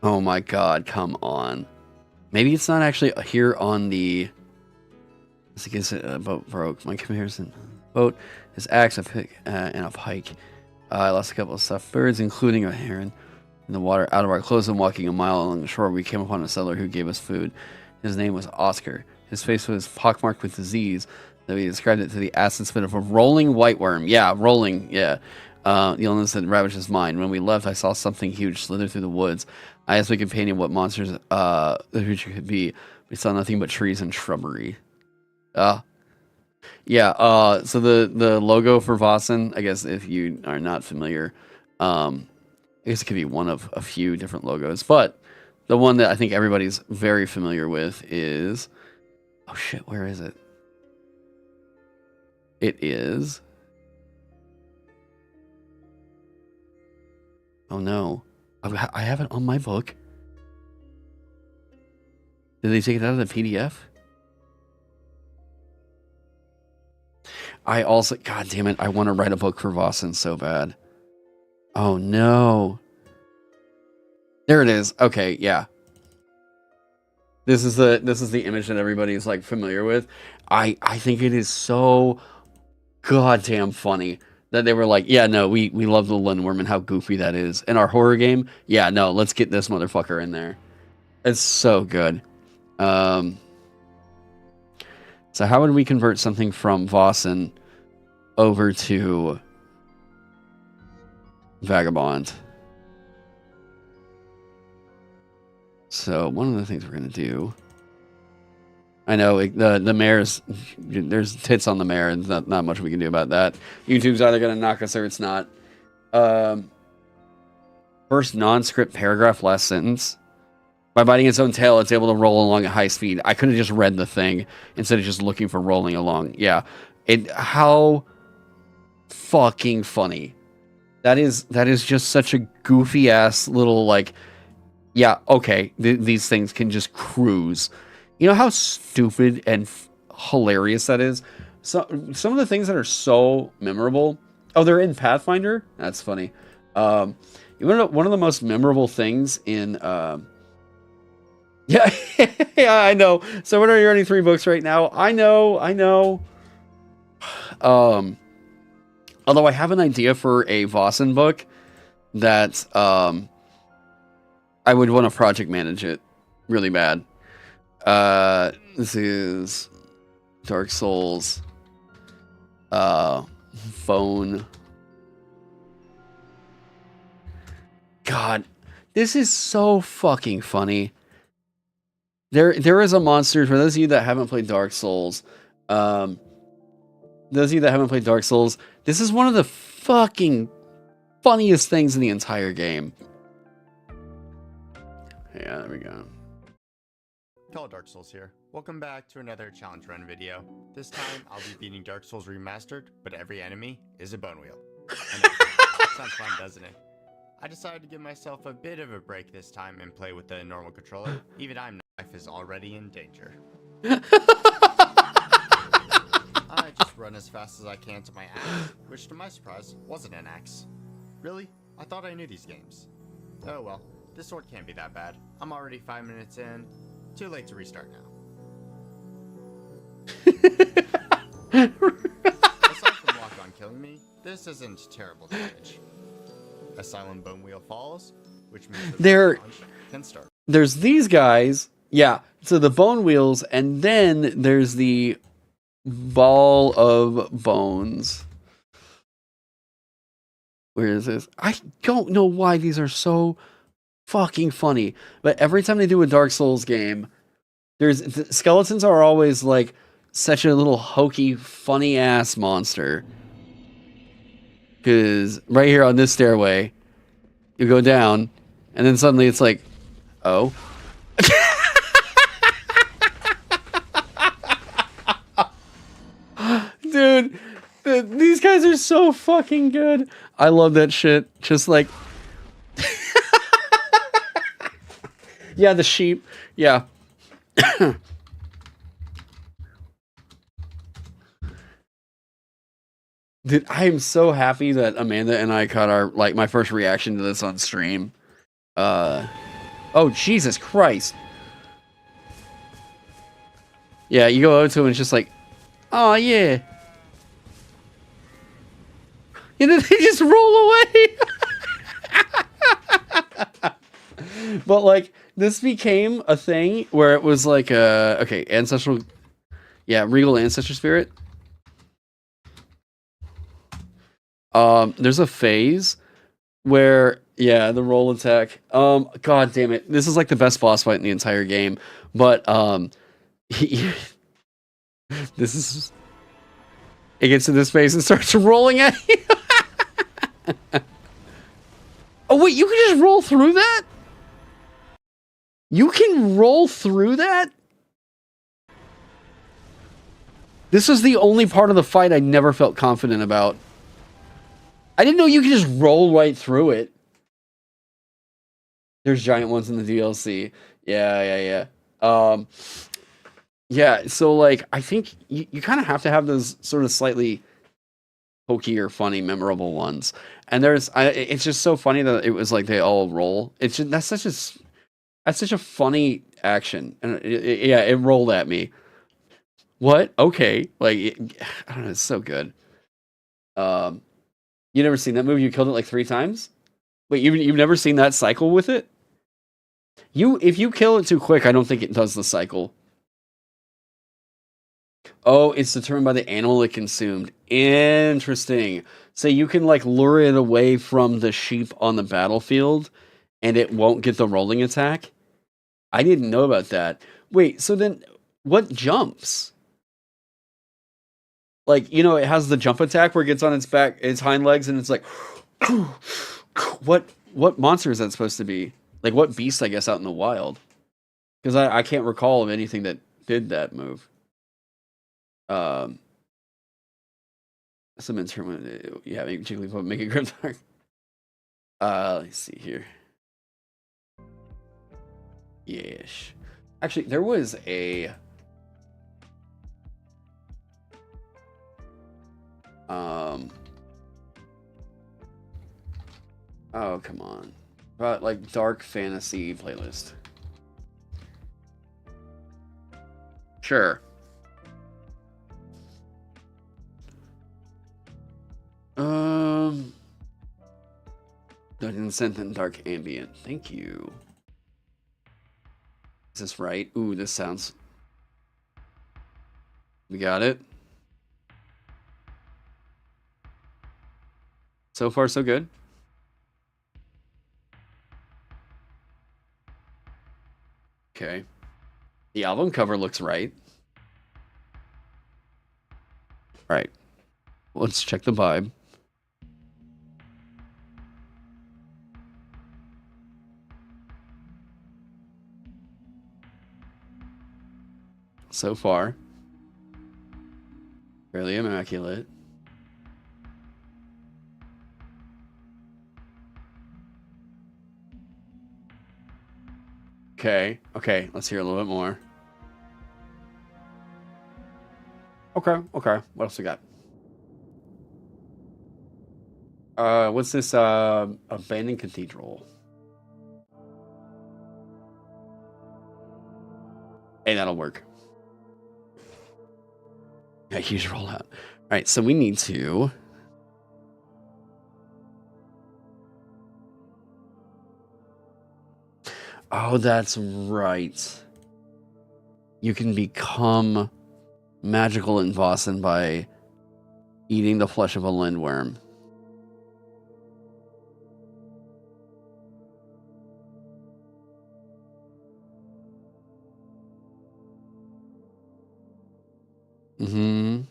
Oh my god, come on. Maybe it's not actually here on the... Let's get a boat broke. My comparison. Boat is axe, a pick, and a pike. I lost a couple of stuffed birds, including a heron, in the water out of our clothes, and walking a mile along the shore, we came upon a settler who gave us food. His name was Oscar. His face was pockmarked with disease, though he described it to the acid spit of a rolling white worm. Yeah, rolling, yeah. The illness had ravaged his mind. When we left, I saw something huge slither through the woods. I asked my companion what monsters the creature could be. We saw nothing but trees and shrubbery. Yeah, so the logo for Vosson, I guess if you are not familiar, I guess it could be one of a few different logos, but the one that I think everybody's very familiar with is... Oh shit, where is it? It is... Oh no. I have it on my book. Did they take it out of the PDF? I also... God damn it, I want to write a book for Vosson so bad. Oh no. There it is. Okay, yeah. This is the image that everybody's like familiar with. I think it is so goddamn funny that they were like, yeah, no, we love the Lindworm and how goofy that is. In our horror game, yeah, no, let's get this motherfucker in there. It's so good. So how would we convert something from Vosson over to Vagabond? So one of the things we're going to do... I know the mayor's... There's tits on the mayor, and not much we can do about that. YouTube's either going to knock us or it's not. First non-script paragraph, last sentence. By biting its own tail, it's able to roll along at high speed. I could have just read the thing instead of just looking for rolling along. Yeah. How fucking funny. That is just such a goofy ass little like... Yeah, okay, these things can just cruise. You know how stupid and hilarious that is. So some of the things that are so memorable. Oh, they're in Pathfinder. That's funny. One of the most memorable things in yeah, yeah, I know. So what are you running 3 books right now? I know. Although I have an idea for a Vossen book that I would want to project manage it really bad. This is Dark Souls phone. God, this is so fucking funny. There is a monster, for those of you that haven't played Dark Souls, this is one of the fucking funniest things in the entire game. Yeah, there we go. Fellow Dark Souls here. Welcome back to another challenge run video. This time, I'll be beating Dark Souls Remastered, but every enemy is a bone wheel. I know, sounds fun, doesn't it? I decided to give myself a bit of a break this time and play with the normal controller. Even I'm life is already in danger. I just run as fast as I can to my axe, which to my surprise wasn't an axe. Really? I thought I knew these games. Oh well, this sword can't be that bad. I'm already 5 minutes in. Too late to restart now. Aside from lock on killing me, this isn't terrible damage. A silent bone wheel falls, which means the launch can start. There's these guys, yeah. So the bone wheels, and then there's the ball of bones. Where is this? I don't know why these are so fucking funny, but every time they do a Dark Souls game, skeletons are always like such a little hokey, funny ass monster. Because right here on this stairway, you go down, and then suddenly it's like, oh. Dude, these guys are so fucking good. I love that shit. Just like, yeah, the sheep. Yeah. Dude, I am so happy that Amanda and I caught my first reaction to this on stream. Oh, Jesus Christ. Yeah, you go over to him and it's just like, oh, yeah. And then they just roll away. But, like, this became a thing where it was like, okay, ancestral, yeah, regal ancestor spirit. There's a phase where, yeah, the roll attack. God damn it. This is like the best boss fight in the entire game. But, this is, it gets to this phase and starts rolling at you. Oh, wait, you can just roll through that? You can roll through that? This was the only part of the fight I never felt confident about. I didn't know you could just roll right through it. There's giant ones in the DLC. Yeah. Yeah, so, like, I think you kind of have to have those sort of slightly hokey or funny, memorable ones. And it's just so funny that it was like they all roll. It's just, that's such a funny action. And it rolled at me. What? Okay. Like, I don't know, it's so good. You never seen that movie? You killed it like 3 times? Wait, you've never seen that cycle with it? If you kill it too quick, I don't think it does the cycle. Oh, it's determined by the animal it consumed. Interesting. So you can like lure it away from the sheep on the battlefield, and it won't get the rolling attack? I didn't know about that. Wait, so then what jumps? Like, you know, it has the jump attack where it gets on its back, its hind legs, and it's like, what monster is that supposed to be? Like, what beast, I guess, out in the wild? Because I can't recall of anything that did that move. Some intern, yeah, maybe Jigglypuff, make it Grimdark. Let's see here. Yes. Actually, there was a Oh, come on. But like dark fantasy playlist. Sure. Dungeon Synth and Dark Ambient. Thank you. Is this right? Ooh, this sounds... We got it. So far, so good. Okay. The album cover looks right. All right. Let's check the vibe. So far, fairly immaculate. Okay, okay, let's hear a little bit more. Okay, okay, what else we got? What's this, abandoned cathedral? Hey, that'll work. Yeah, huge rollout. All right, so we need to... Oh, that's right. You can become magical in Vossen by eating the flesh of a lindworm. Mm-hmm.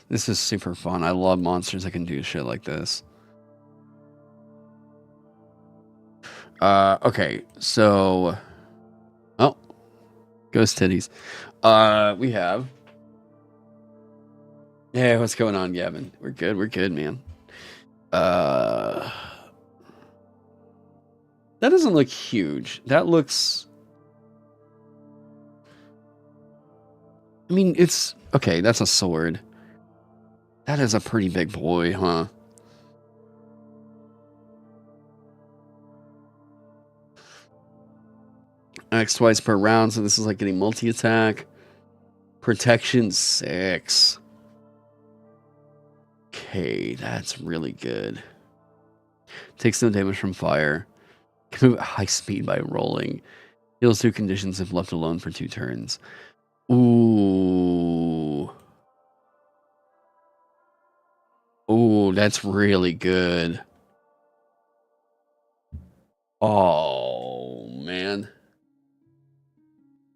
This is super fun. I love monsters that can do shit like this. Okay, so... Oh. Ghost titties. We have... Yeah, what's going on, Gavin? We're good, man. That doesn't look huge. That looks... I mean, it's... Okay, that's a sword. That is a pretty big boy, huh? X twice per round, so this is like getting multi-attack. Protection 6. Okay, that's really good. Takes no damage from fire. Can move at high speed by rolling. Heals 2 conditions if left alone for 2 turns. Ooh. Ooh, that's really good. Oh, man.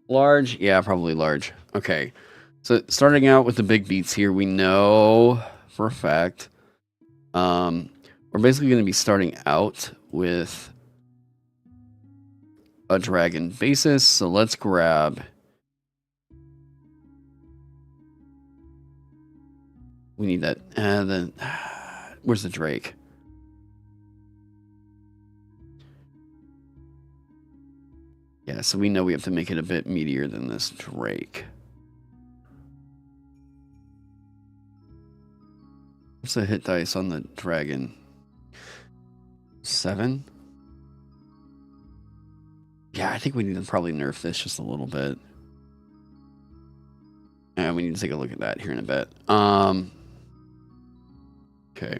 Large? Yeah, probably large. Okay. So starting out with the big beats here, we know for a fact we're basically going to be starting out with a dragon basis. So let's grab... We need that. And then... Where's the Drake? Yeah, so we know we have to make it a bit meatier than this Drake. What's the hit dice on the dragon? 7? Yeah, I think we need to probably nerf this just a little bit. And we need to take a look at that here in a bit. Okay.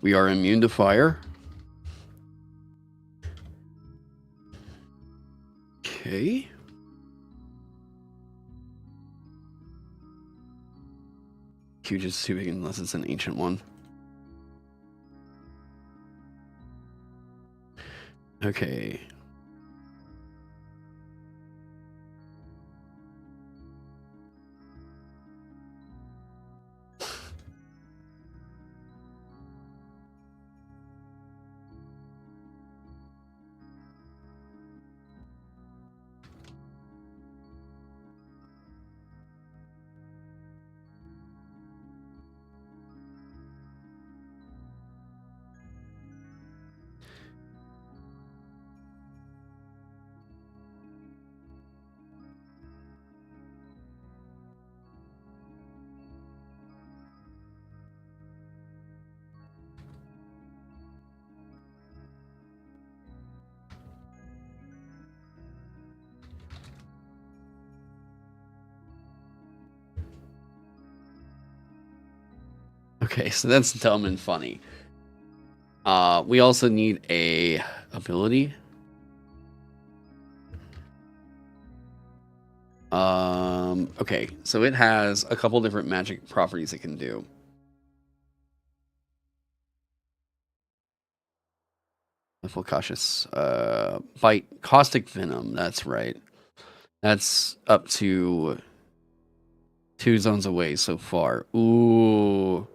We are immune to fire. Okay. Huge is too big unless it's an ancient one. Okay. Okay, so that's dumb and funny. We also need a ability. Okay, so it has a couple different magic properties it can do. Full cautious. Bite, caustic venom. That's right. That's up to 2 zones away so far. Ooh.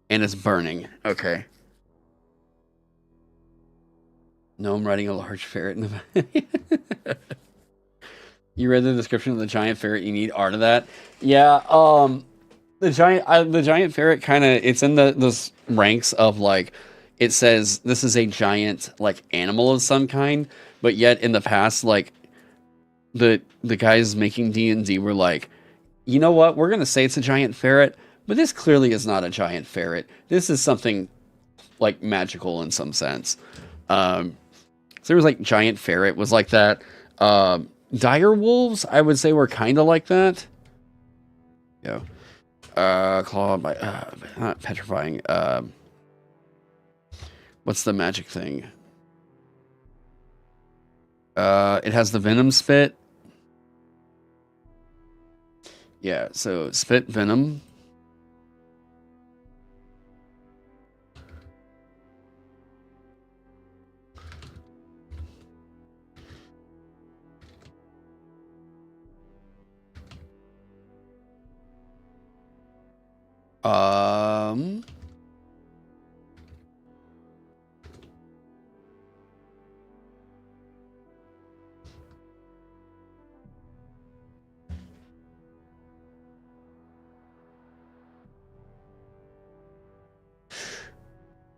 And it's burning. Okay. No, I'm riding a large ferret in the You read the description of the giant ferret. You need art of that. Yeah. The giant ferret kind of, it's in those ranks of like, it says this is a giant like animal of some kind, but yet in the past, like the guys making D&D were like, you know what? We're gonna say it's a giant ferret, but this clearly is not a giant ferret. This is something like magical in some sense. So there was like giant ferret was like that. Dire wolves, I would say, were kind of like that. Yeah. Claw by not petrifying. What's the magic thing? It has the venom spit. Yeah, so spit venom. Um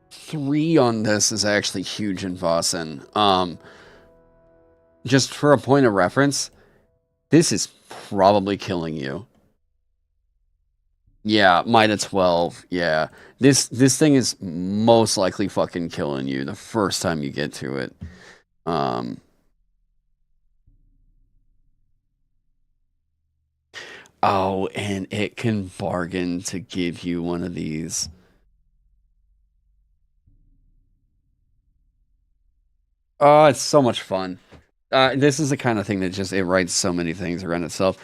3 on this is actually huge in Vossen. Just for a point of reference, this is probably killing you. Yeah, Might of 12. Yeah. This thing is most likely fucking killing you the first time you get to it. Oh, and it can bargain to give you one of these. Oh, it's so much fun. This is the kind of thing that just, it writes so many things around itself.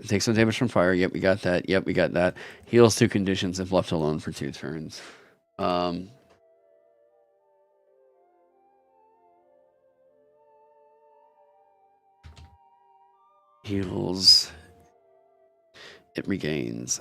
Take some damage from fire. Yep, we got that. Yep, we got that. Heals 2 conditions if left alone for 2 turns. Heals. It regains.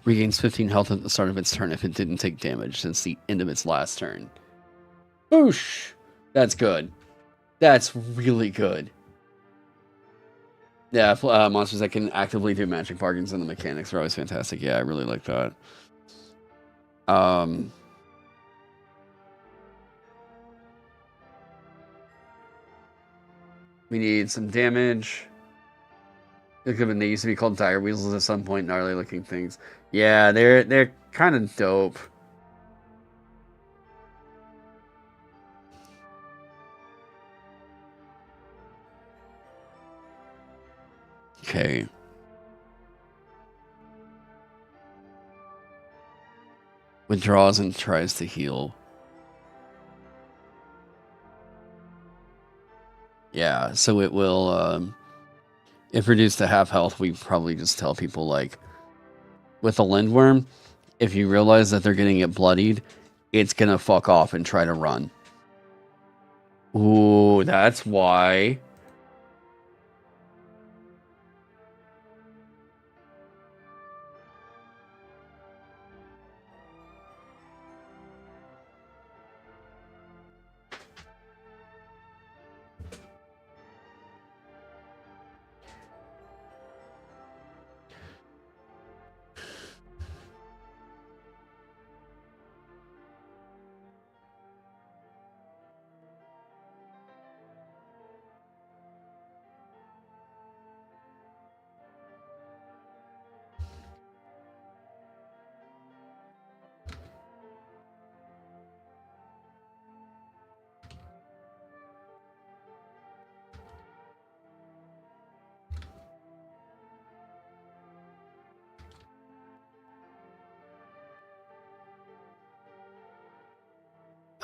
Regains 15 health at the start of its turn if it didn't take damage since the end of its last turn. Boosh! That's good. That's really good. Yeah, monsters that can actively do magic bargains and the mechanics are always fantastic. Yeah, I really like that. We need some damage. Look at them. They used to be called dire weasels at some point. Gnarly looking things. Yeah, they're kind of dope. Okay. Withdraws and tries to heal. Yeah, so it will, if reduced to half health, we probably just tell people, like, with a lindworm, if you realize that they're getting it bloodied, it's gonna fuck off and try to run. Ooh, that's why.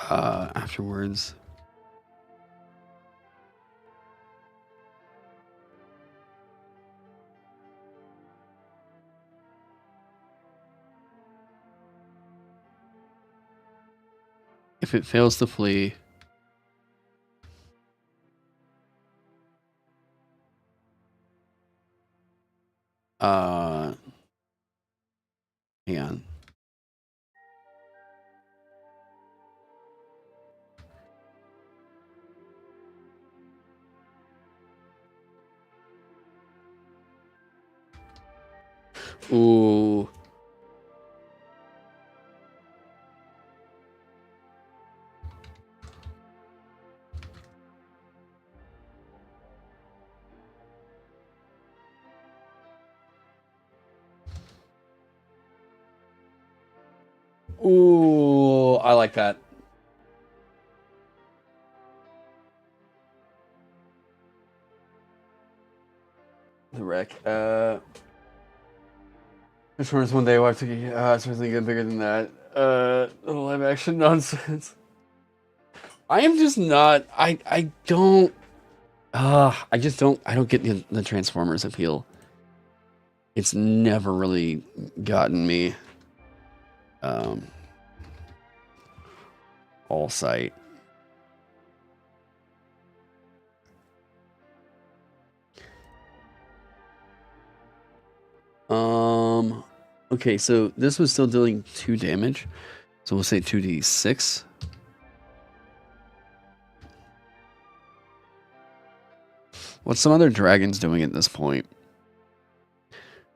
afterwards. If it fails to flee, hang on. Ooh. Ooh, I like that. The wreck. Which one is one day we'll have to get something good bigger than that. Live action nonsense. I am just not. I don't. I just don't. I don't get the Transformers appeal. It's never really gotten me. All sight. Okay, so this was still dealing 2 damage. So we'll say 2d6. What's some other dragons doing at this point?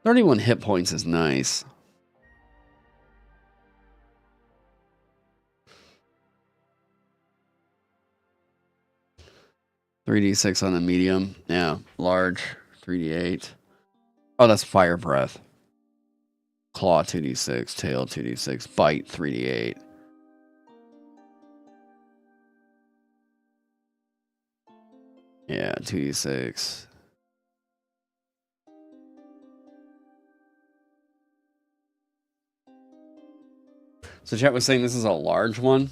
31 hit points is nice. $3d6 on a medium. Yeah, large. 3d8. Oh, that's fire breath. Claw 2d6, tail 2d6, bite 3d8. Yeah, 2d6. So chat was saying this is a large one.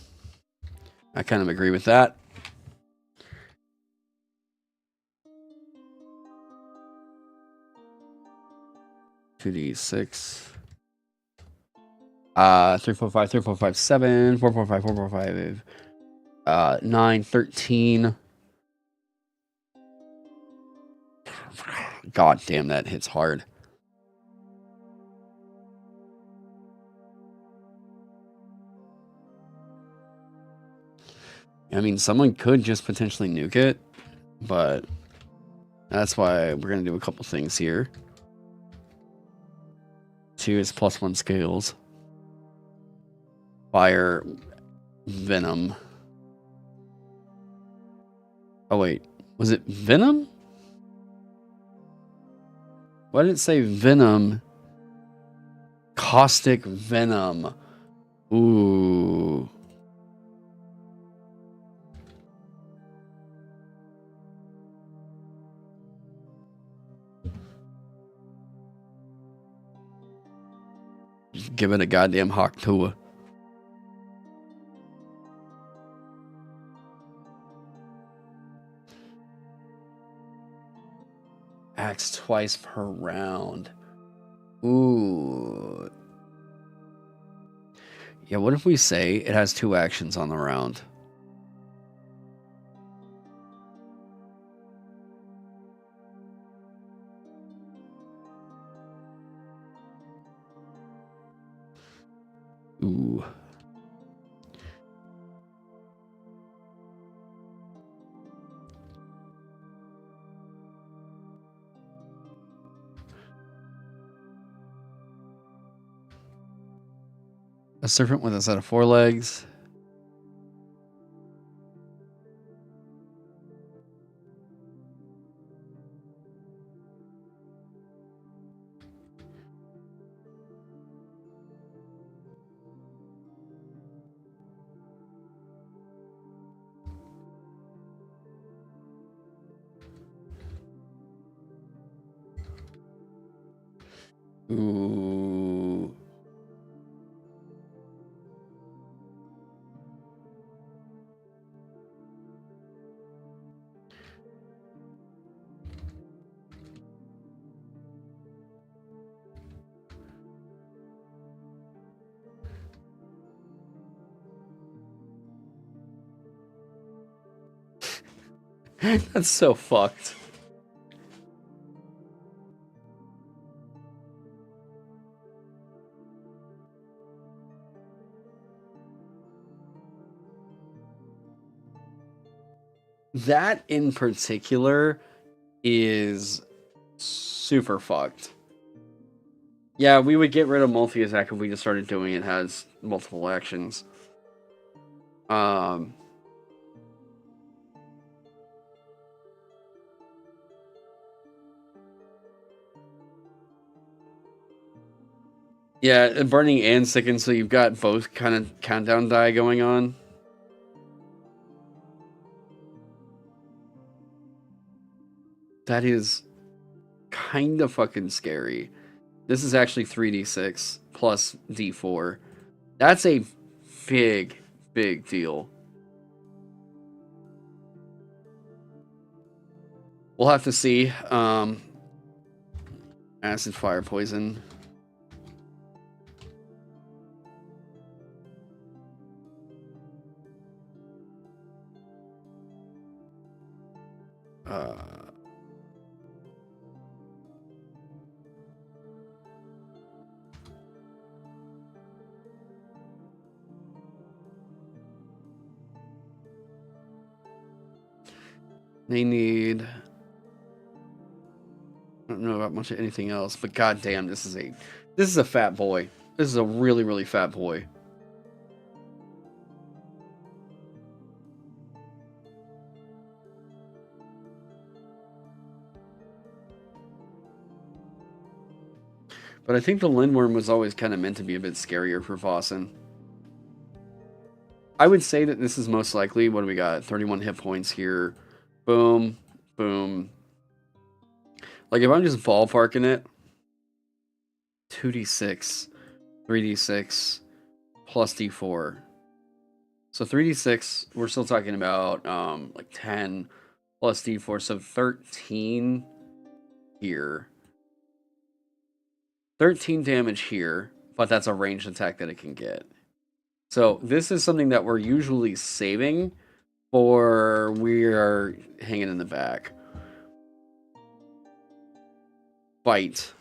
I kind of agree with that. Two D6. 3, 4, 5, 3, 4, 5, 7, 4, 4, 5, 4, 4, 5, 9, 13. God damn, that hits hard. I mean, someone could just potentially nuke it, but that's why we're going to do a couple things here. 2 is +1 scales. Fire, venom. Oh, wait. Was it venom? Why did it say venom? Caustic venom. Ooh. Just give it a goddamn hawk tour. Axe twice per round. Ooh. Yeah, what if we say it has 2 actions on the round? Ooh. A serpent with a set of 4 legs. Ooh. That's so fucked. That in particular is super fucked. Yeah, we would get rid of multi-attack if we just started doing it has multiple actions. Yeah, burning and sicken, so you've got both kind of countdown die going on. That is kind of fucking scary. This is actually 3d6 plus d4. That's a big, big deal. We'll have to see. Acid, fire, poison. They need... I don't know about much of anything else, but goddamn, this is a fat boy. This is a really, really fat boy. But I think the Lindworm was always kind of meant to be a bit scarier for Vossen. I would say that this is most likely, what do we got? 31 hit points here. Boom, boom. Like, if I'm just ballparking it, 2d6, 3d6, plus d4. So 3d6, we're still talking about, like 10 plus d4, so 13 here. 13 damage here, but that's a ranged attack that it can get. So this is something that we're usually saving for we are hanging in the back. Bite.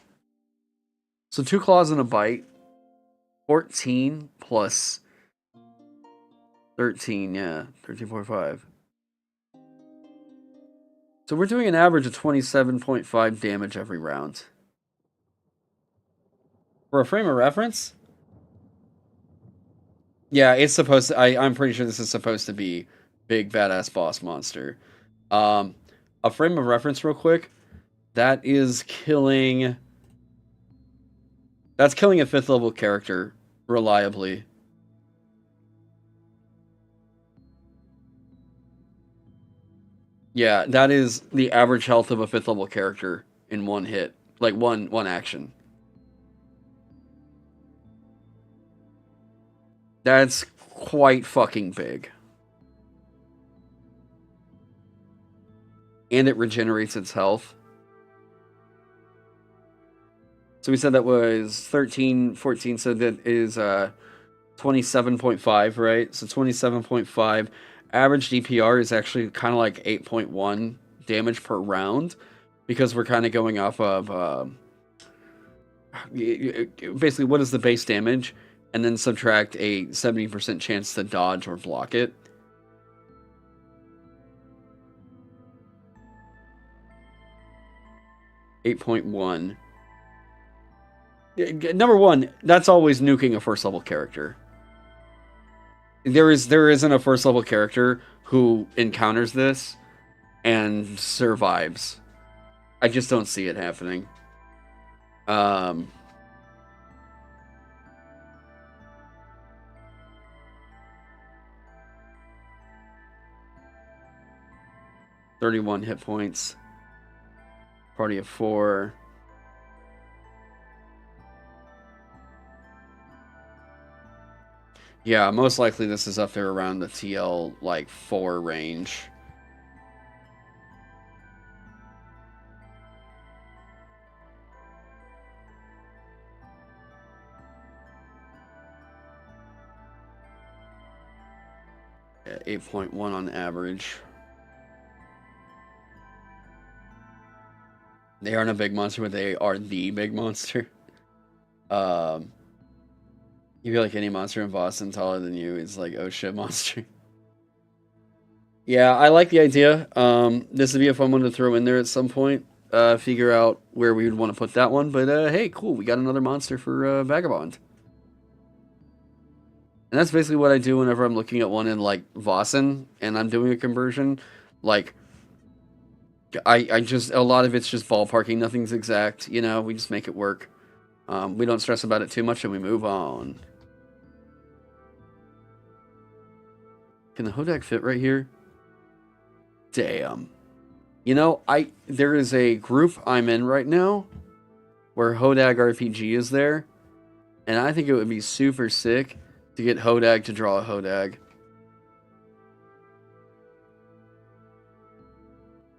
So 2 claws and a bite. 14 plus 13, yeah. 13.5. So we're doing an average of 27.5 damage every round. For a frame of reference? Yeah, it's supposed to... I'm pretty sure this is supposed to be big, badass boss monster. A frame of reference real quick. That is killing... That's killing a 5th level character, reliably. Yeah, that is the average health of a 5th level character in one hit. Like, one action. That's quite fucking big. And it regenerates its health. So we said that was 13, 14, so that is 27.5, right? So 27.5. Average DPR is actually kind of like 8.1 damage per round, because we're kind of going off of basically what is the base damage, and then subtract a 70% chance to dodge or block it. $8.1. Number one, that's always nuking a first level character. There isn't a first level character who encounters this and survives. I just don't see it happening. 31 hit points. Party of 4. Yeah, most likely this is up there around the TL, like, 4 range. Yeah, 8.1 on average. They aren't a big monster, but they are the big monster. You feel like any monster in Boston taller than you is like, oh shit, monster. Yeah, I like the idea. This would be a fun one to throw in there at some point. Figure out where we would want to put that one. But hey, cool, we got another monster for Vagabond. And that's basically what I do whenever I'm looking at one in like Vossen and I'm doing a conversion. Like, I just, a lot of it's just ballparking, nothing's exact, you know, we just make it work. We don't stress about it too much and we move on. Can the Hodag fit right here? Damn. You know, there is a group I'm in right now where Hodag RPG is there, and I think it would be super sick to get Hodag to draw a Hodag.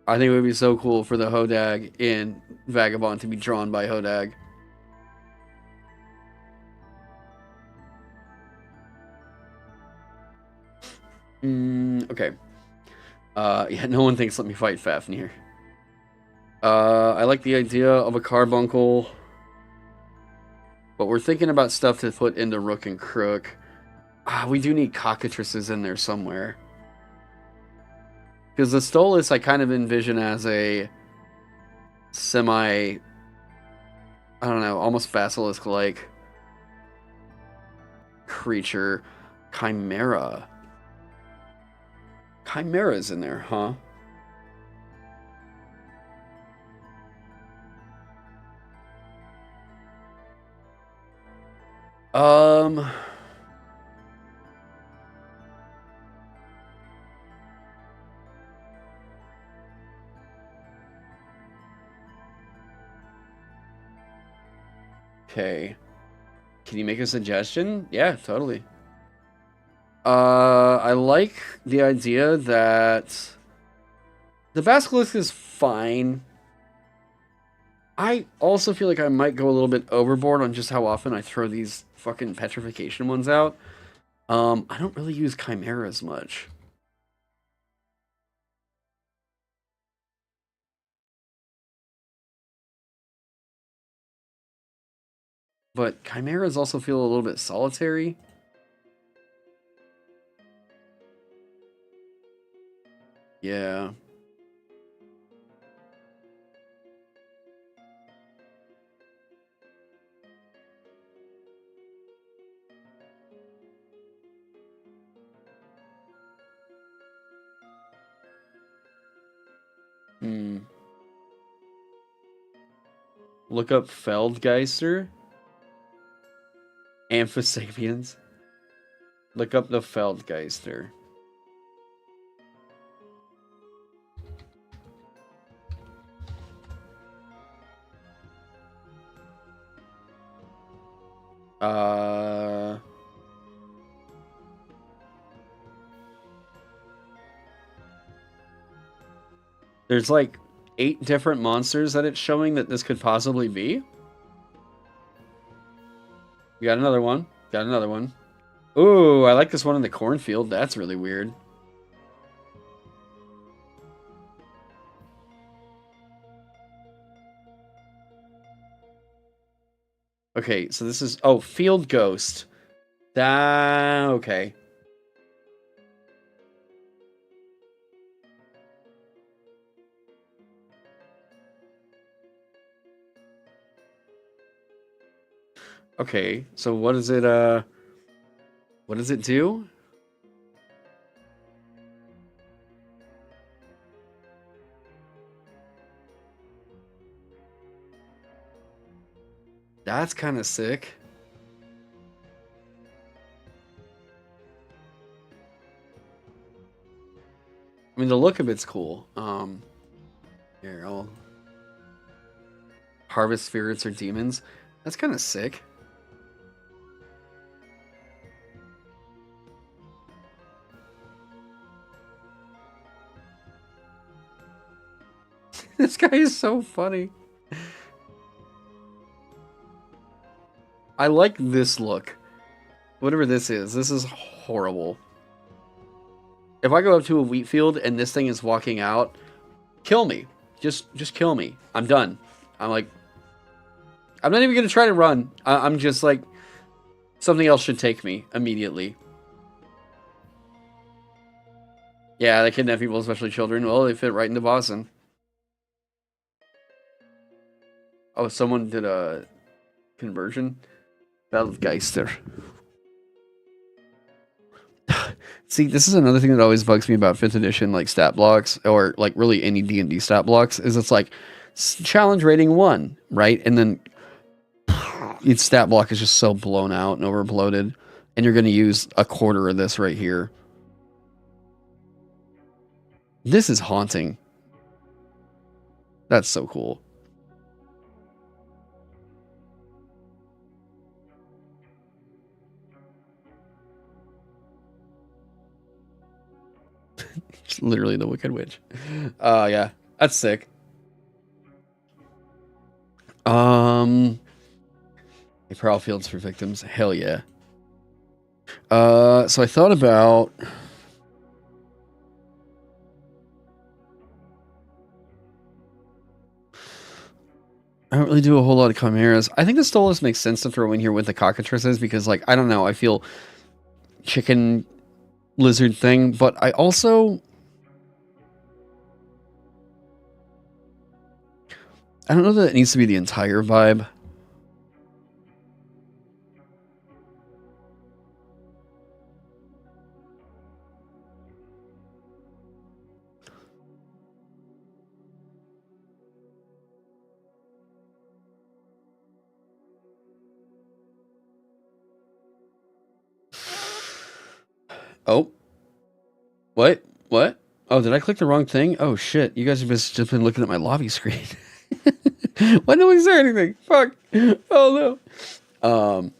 I think it would be so cool for the Hodag in Vagabond to be drawn by Hodag. Okay. Yeah, no one thinks let me fight Fafnir. I like the idea of a carbuncle, but we're thinking about stuff to put into Rook and Crook. We do need cockatrices in there somewhere. Because the Stolas I kind of envision as a semi, I don't know, almost basilisk-like creature. Chimera. Chimera's in there, huh? Okay. Can you make a suggestion? Yeah, totally. I like the idea that the basilisk is fine. I also feel like I might go a little bit overboard on just how often I throw these fucking petrification ones out. I don't really use chimeras much. But chimeras also feel a little bit solitary. Yeah. Look up Feldgeister. Amphisapiens. Look up the Feldgeister. There's like 8 different monsters that it's showing that this could possibly be. We got another one. Got another one. Ooh, I like this one in the cornfield. That's really weird. Okay, so this is... Oh, Field Ghost. Okay. Okay, so what does it do? That's kind of sick. I mean, the look of it's cool. Here, I'll... Harvest spirits or demons. That's kind of sick. This guy is so funny. I like this look. Whatever this is horrible. If I go up to a wheat field and this thing is walking out, kill me. Just kill me. I'm done. I'm like, I'm not even gonna try to run. I'm just like, something else should take me immediately. Yeah, they kidnap people, especially children. Well, they fit right into Boston. Oh, someone did a conversion. Feldgeister. See, this is another thing that always bugs me about 5th edition, like, stat blocks, or, like, really any D&D stat blocks, is it's like, challenge rating 1, right? And then each stat block is just so blown out and over-bloated, and you're going to use a quarter of this right here. This is haunting. That's so cool. Literally the Wicked Witch. Yeah, that's sick. A prowl fields for victims. Hell yeah. So I thought about. I don't really do a whole lot of chimeras. I think the Stolas makes sense to throw in here with the cockatrices because, like, I don't know, I feel chicken lizard thing, but I also. I don't know that it needs to be the entire vibe. Oh. What? What? Oh, did I click the wrong thing? Oh, shit. You guys have just been looking at my lobby screen. Why didn't we say anything? Fuck. Oh, no.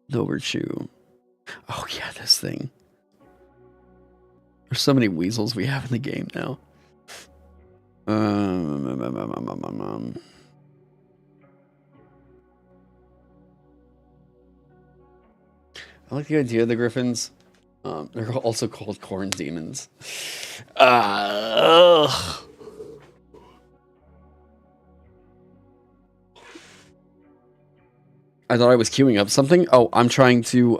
The overshoe. Oh, yeah, this thing. There's so many weasels we have in the game now. I like the idea of the griffins. They're also called corn demons. Ugh. I thought I was queuing up something. Oh, I'm trying to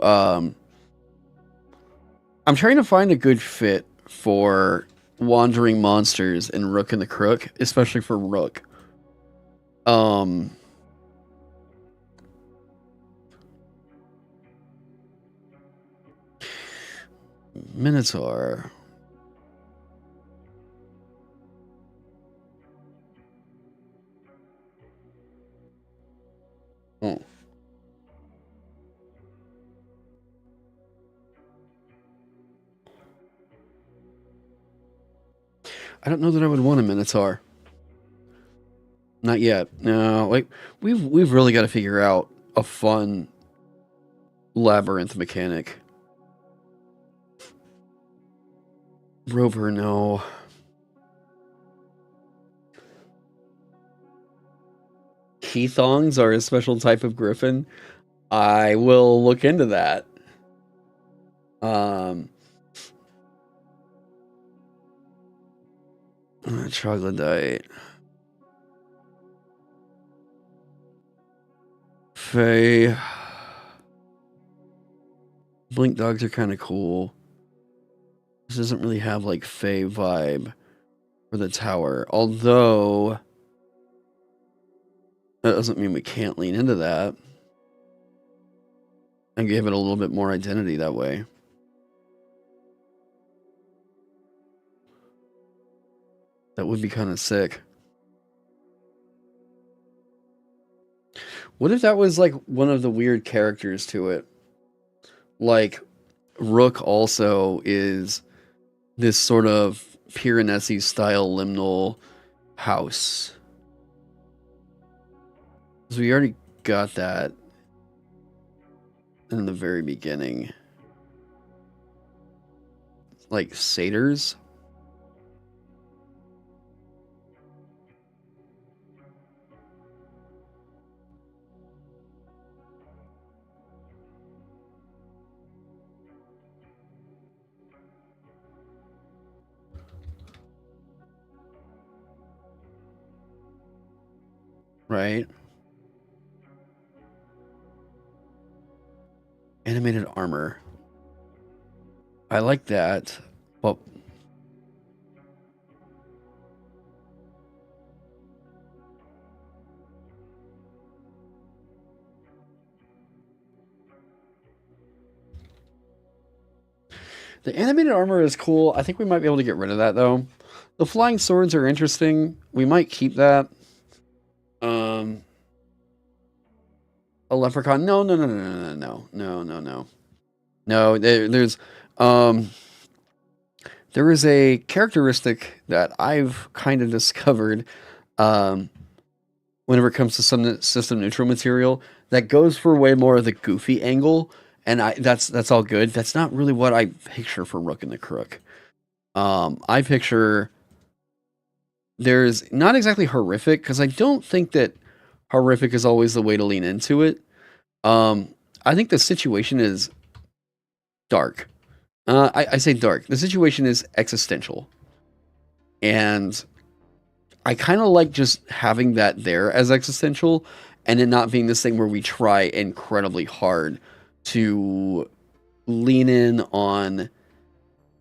find a good fit for wandering monsters in Rook and the Crook, especially for Rook. Minotaur. Oh. I don't know that I would want a Minotaur. Not yet. No, like we've really got to figure out a fun labyrinth mechanic. Rover, no. Keithongs are a special type of griffin. I will look into that. Troglodyte. Fae. Blink dogs are kind of cool. This doesn't really have like Fae vibe for the tower. Although that doesn't mean we can't lean into that and give it a little bit more identity that way. That would be kind of sick. What if that was like one of the weird characters to it? Like Rook also is this sort of Piranesi style liminal house. So we already got that in the very beginning. Like satyrs. right? Animated armor. I like that. Well, the animated armor is cool. I think we might be able to get rid of that though. The flying swords are interesting. We might keep that. A leprechaun. No, no, no, no, no, no, no, no, no. No, there is a characteristic that I've kind of discovered whenever it comes to some system neutral material that goes for way more of the goofy angle, and that's all good. That's not really what I picture for Rook and the Crook. I picture there's not exactly horrific, because I don't think that horrific is always the way to lean into it. I think the situation is dark. I say dark. The situation is existential. And I kind of like just having that there as existential, and it not being this thing where we try incredibly hard to lean in on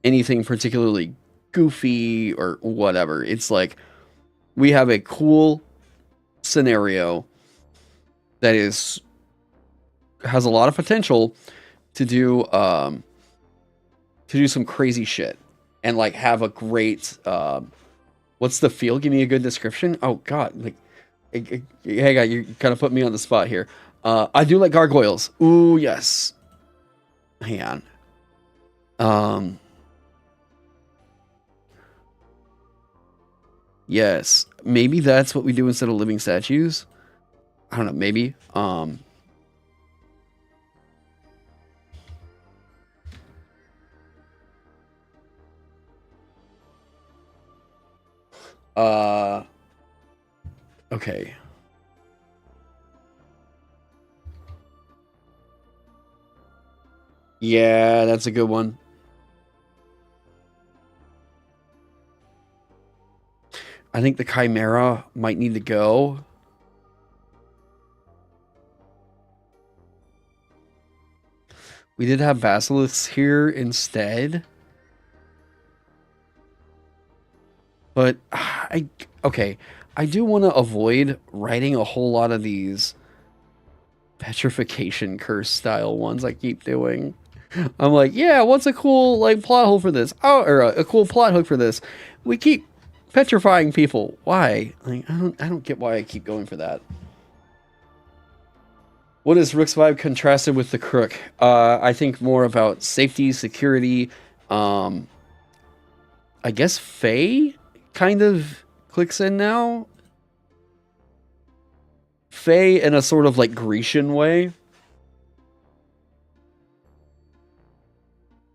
anything particularly goofy or whatever. It's like we have a cool scenario that has a lot of potential to do some crazy shit and like have a great what's the feel? Give me a good description. Oh god, like hey guy, you kind of put me on the spot here. I do like gargoyles. Ooh yes. Hang on. Yes, maybe that's what we do instead of living statues. I don't know, maybe. Okay. Yeah, that's a good one. I think the Chimera might need to go. We did have Basilisks here instead. But, I do want to avoid writing a whole lot of these petrification curse style ones I keep doing. I'm like, yeah, what's a cool like plot hole for this? Oh, or a cool plot hook for this. We keep petrifying people. Why? Like, I don't get why I keep going for that. What is Rook's vibe contrasted with the Crook? I think more about safety, security. I guess Fae kind of clicks in now. Fae in a sort of like Grecian way.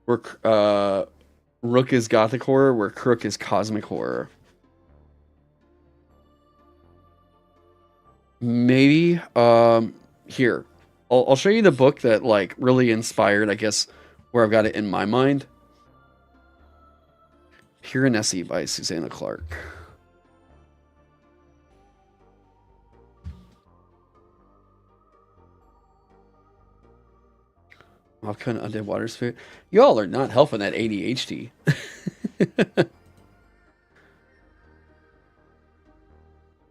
Where Rook is gothic horror, where Crook is cosmic horror. Maybe here. I'll show you the book that like really inspired, I guess, where I've got it in my mind. Piranesi by Susanna Clark. Mopcon Undead Water Spirit. Y'all are not helping that ADHD.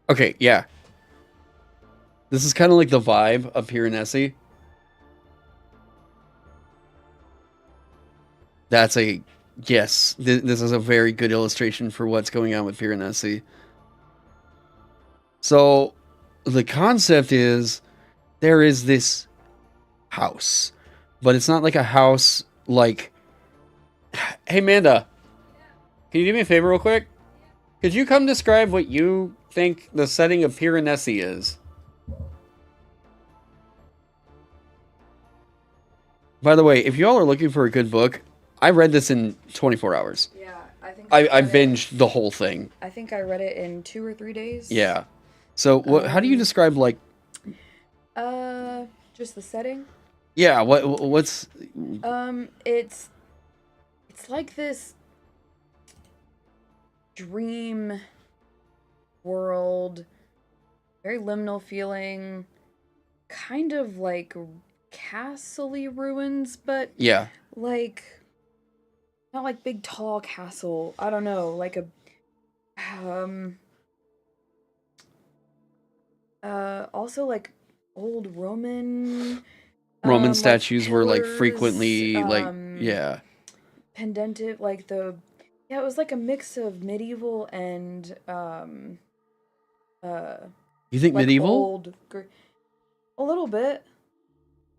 Okay, yeah. This is kind of like the vibe of Piranesi. That's a... Yes, this is a very good illustration for what's going on with Piranesi. So, the concept is, there is this house. But it's not like a house like... Hey, Amanda. Can you do me a favor real quick? Could you come describe what you think the setting of Piranesi is? By the way, if y'all are looking for a good book, I read this in 24 hours. Yeah, I think I binged the whole thing. I think I read it in 2 or 3 days. Yeah. So, how do you describe, like... Just the setting? Yeah, what's... It's like this dream world very liminal feeling, kind of like castle-y ruins, but Yeah. like not like big tall castle. I don't know, like a also like old Roman Roman like statues were like pillars, frequently like yeah. pendentive, like it was like a mix of medieval and You think like medieval? old a little bit.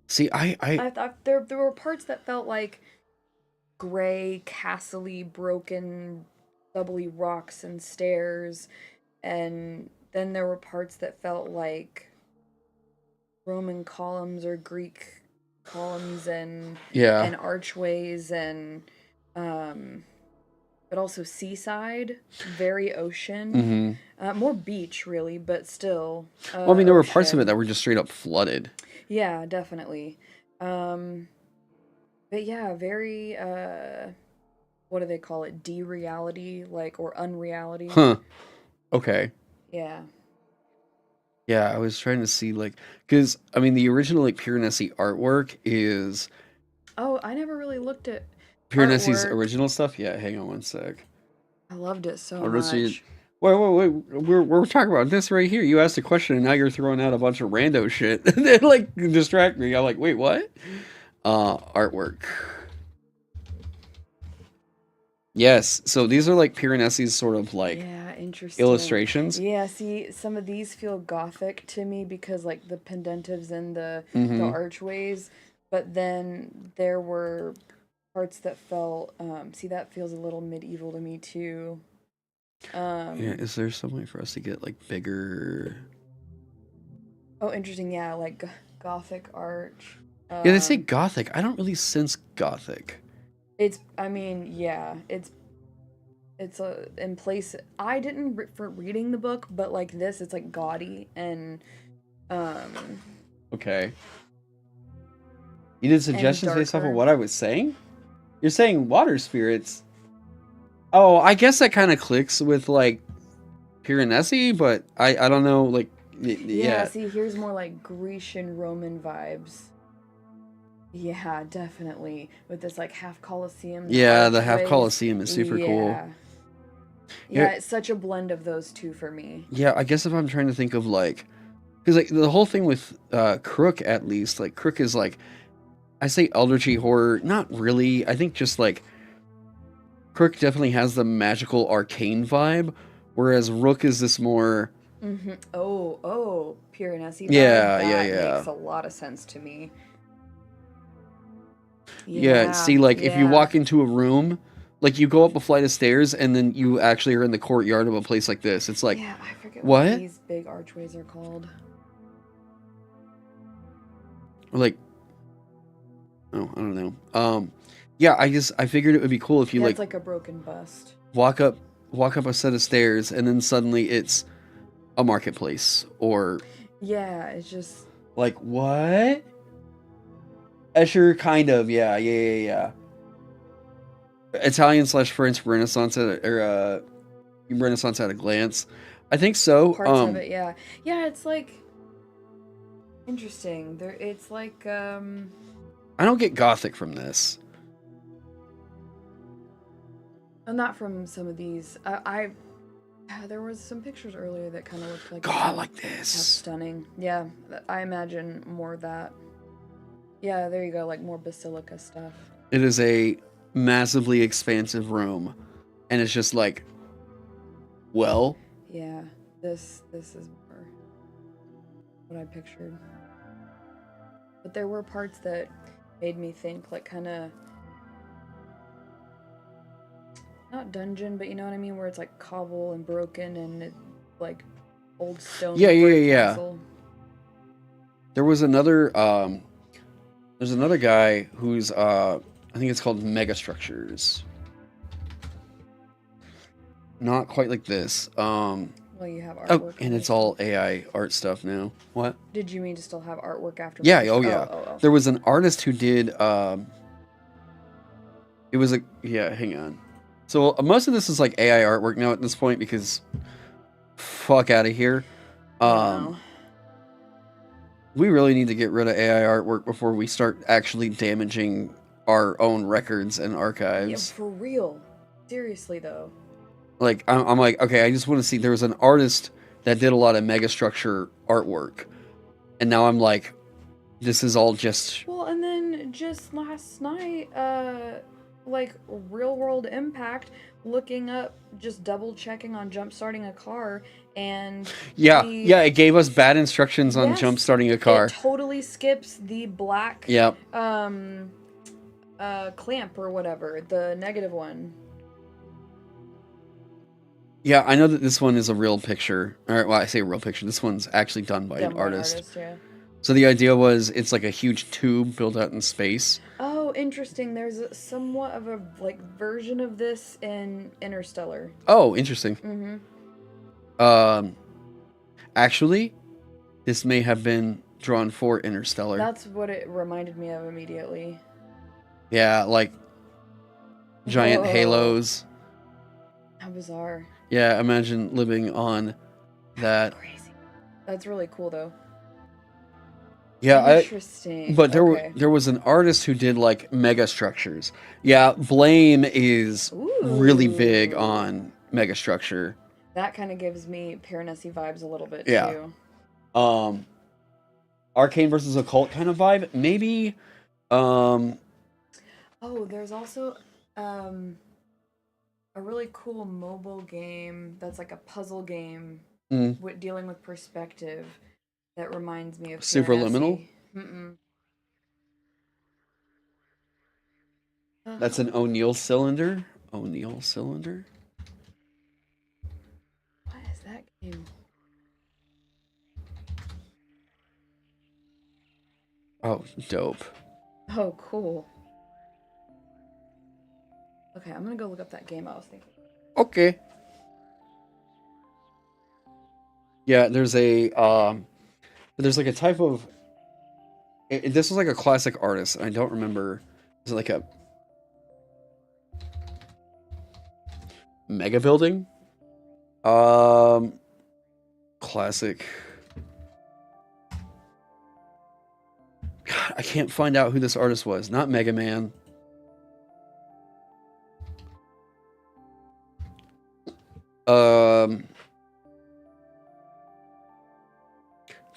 See, I thought there were parts that felt like gray, castle-y, broken, doubly rocks and stairs, and then there were parts that felt like Roman columns or Greek columns and archways and but also seaside, very ocean, more beach really, but still. Well, I mean, there were parts of it ocean. that were just straight up flooded. Yeah, definitely. But yeah, very what do they call it? De-reality, like, or unreality. Huh. Okay. Yeah. Yeah, I was trying to see like because I mean the original like Piranesi artwork is Oh, I never really looked at Piranesi's artwork. original stuff. Yeah, hang on one sec. I loved it so Let's see. much. Wait. We're talking about this right here. You asked a question and now you're throwing out a bunch of rando shit. They like distract me. I'm like, wait, what? Artwork. Yes, so these are like Piranesi's sort of like Interesting. illustrations. Yeah, see, some of these feel gothic to me because like the pendentives and the archways, but then there were parts that felt see, that feels a little medieval to me too. Yeah, is there some way for us to get like bigger? Oh, interesting. Yeah, like gothic arch. Yeah, they say gothic. I don't really sense gothic. I mean, yeah, it's in place. I didn't for reading the book, but like this, it's like gaudy and Okay. You did suggestions based off of darker. what I was saying? You're saying water spirits. Oh, I guess that kind of clicks with like Piranesi, but I don't know, like yeah. See, here's more like Grecian Roman vibes. Yeah, definitely. With this like half Colosseum. Yeah, the half archways. Colosseum is super cool. Yeah, it's such a blend of those two for me. Yeah, I guess if I'm trying to think of like, because like the whole thing with Crook, at least, like Crook is like, I say eldritchy horror, not really. I think just like Crook definitely has the magical arcane vibe, whereas Rook is this more. Oh, Piranesi. Yeah, that makes a lot of sense to me. Yeah, see, like if you walk into a room, like you go up a flight of stairs and then you actually are in the courtyard of a place like this. It's like, yeah, I forget what these big archways are called. Like, oh, I don't know. Yeah, I figured it would be cool if you It's like a broken bust. walk up a set of stairs and then suddenly it's a marketplace or Yeah, it's just like what? Escher, kind of, yeah. Italian/French Renaissance Renaissance at a glance. I think so. parts of it, yeah. Yeah, it's like interesting. It's like I don't get gothic from this. not from some of these. There was some pictures earlier that kind of looked like God, like that's this. stunning. Yeah, I imagine more of that. Yeah, there you go, like more basilica stuff. It is a massively expansive room, and it's just like, well, Yeah, this is more what I pictured. But there were parts that made me think, like, kind of not dungeon, but you know what I mean, where it's like cobble and broken and it, like old stone. Yeah. castle. There was another there's another guy who's I think it's called Mega Structures. Not quite like this. Well, you have artwork. Oh, and it's all AI art stuff now. What? Did you mean to still have artwork after? Yeah, Mega- oh yeah. Oh. There was an artist who did it was hang on. So most of this is like AI artwork now at this point because fuck out of here. Wow. We really need to get rid of AI artwork before we start actually damaging our own records and Yeah, archives. for real. Seriously though. Like, I'm like, okay, I just want to see. There was an artist that did a lot of megastructure artwork, and now I'm like, this is all just. Well, and then just last night, like real world impact, looking up, just double checking on jump starting a car, and Yeah, the- yeah, it gave us bad instructions on Yes, jump starting a car. It totally skips the black Yep. clamp or whatever, the negative one. Yeah, I know that this one is a real picture. Or, well, I say real picture. This one's actually done by an artist. Yeah. So the idea was it's like a huge tube built out in space. Oh, interesting. There's somewhat of a like version of this in Interstellar. Oh, interesting. Mm-hmm. Actually, this may have been drawn for Interstellar. That's what it reminded me of immediately. Yeah, like giant Whoa. halos. How bizarre. Yeah, imagine living on that. Crazy. That's really cool though. Yeah, Interesting. but Okay. there was an artist who did like mega structures. Yeah, Blame is really big Ooh. on mega structure. That kind of gives me Piranesi vibes a little bit Yeah. too. Arcane versus Occult kind of vibe. Maybe Oh, there's also a really cool mobile game that's like a puzzle game with dealing with perspective that reminds me of Superliminal? Mm-mm. That's an O'Neill cylinder. O'Neill cylinder. What is that game? Oh, dope. Oh, cool. Okay, I'm gonna go look up that game I was thinking. Okay. Yeah, there's like a type of. This was like a classic artist. I don't remember. Is it like a mega building? Classic. God, I can't find out who this artist was. Not Mega Man.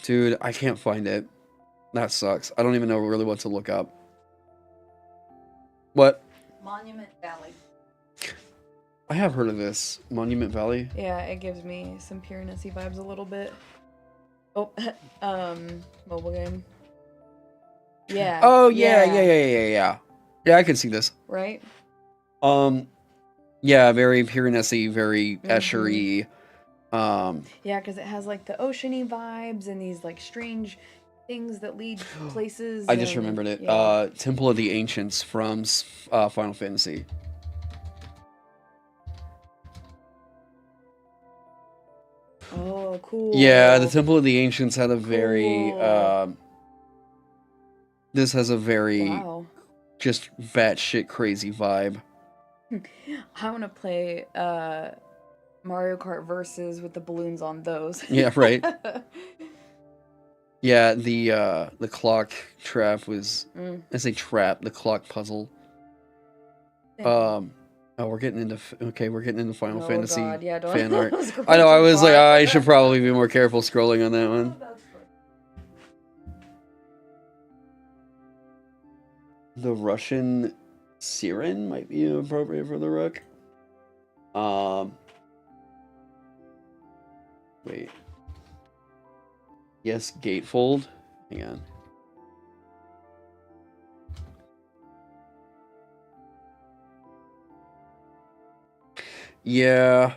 Dude, I can't find it. That sucks. I don't even know really what to look up. What? Monument Valley. I have heard of this. Monument Valley? Yeah, it gives me some Piranesi vibes a little bit. Oh, mobile game. Yeah. Oh, yeah. Yeah, I can see this. Right? Yeah, very Piranesi, very Escher-y. Yeah, because it has like the oceany vibes and these like strange things that lead places. I just and- remembered it. yeah. Temple of the Ancients from Final Fantasy. Oh, cool. Yeah, the Temple of the Ancients had a very Cool. this has a very Wow. just batshit crazy vibe. I want to play Mario Kart Versus with the balloons on those. Yeah, right. Yeah, the clock trap was I say trap, the clock puzzle. Oh, we're getting into Final Oh, Fantasy God, yeah, don't- fan art. scroll I know. I too was like, far. I should probably be more careful scrolling on that one. The Russian Siren might be appropriate for the Rook. Wait. Yes, gatefold. Hang on. Yeah.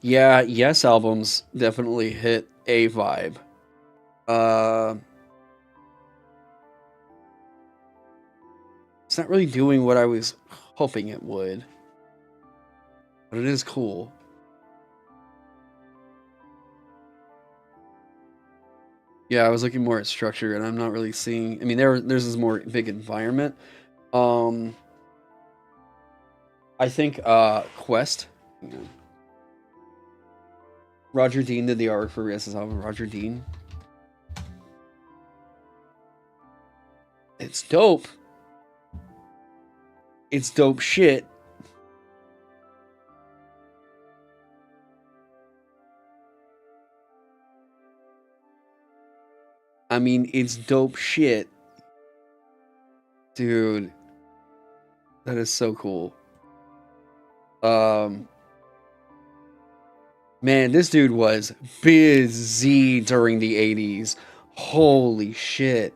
Yeah, Yes albums definitely hit a vibe. It's not really doing what I was hoping it would. But it is cool. Yeah, I was looking more at structure, and I'm not really seeing. I mean, there's this more big environment. I think Quest Roger Dean did the artwork for Rias's album. Roger Dean. It's dope. It's dope shit. I mean, it's dope shit. Dude. That is so cool. Man, this dude was busy during the 80s. Holy shit.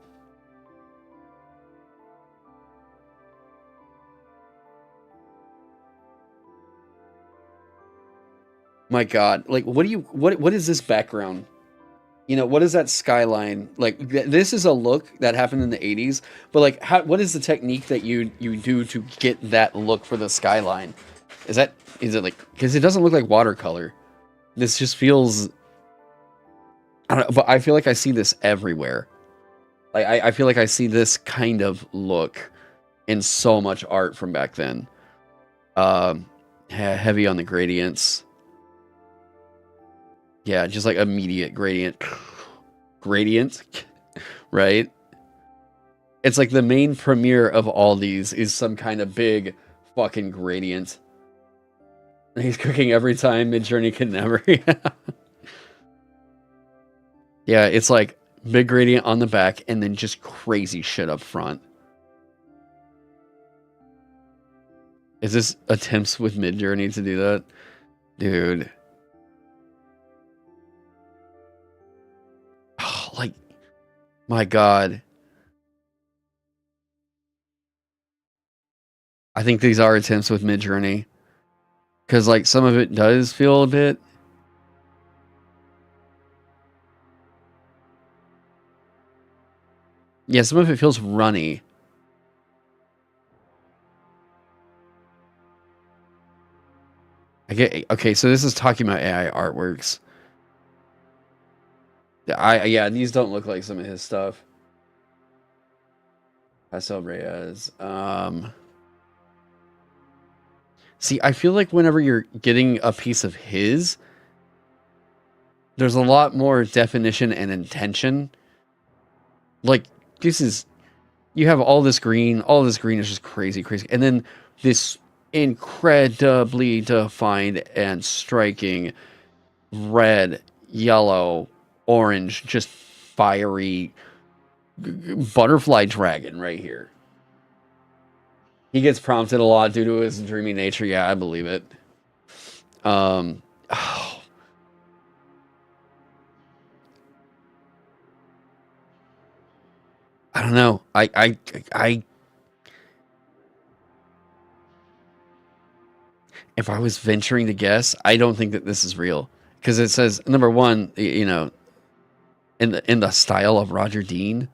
My God. Like, what is this background? You know, what is that skyline? Like, this is a look that happened in the 80s, but like, what is the technique that you do to get that look for the skyline? Is it like, because it doesn't look like watercolor. This just feels, I don't know, but I feel like I see this everywhere. Like, I feel like I see this kind of look in so much art from back then. Heavy on the gradients. Yeah, just like immediate gradient, right? It's like the main premiere of all these is some kind of big fucking gradient. He's cooking every time Midjourney can never. Yeah, it's like big gradient on the back and then just crazy shit up front. Is this attempts with Midjourney to do that? Dude. Oh, like, my God. I think these are attempts with Midjourney. Because, like, some of it does feel a bit... Yeah, some of it feels runny. Okay, so this is talking about AI artworks. Yeah, these don't look like some of his stuff. Pastel Reyes. See, I feel like whenever you're getting a piece of his, there's a lot more definition and intention. Like, this is, you have all this green is just crazy. And then this incredibly defined and striking red, yellow, orange, just fiery butterfly dragon right here. He gets prompted a lot due to his dreamy nature. Yeah, I believe it. Oh. I don't know. If I was venturing to guess, I don't think that this is real. Because it says, number one, you know, in the style of Roger Dean,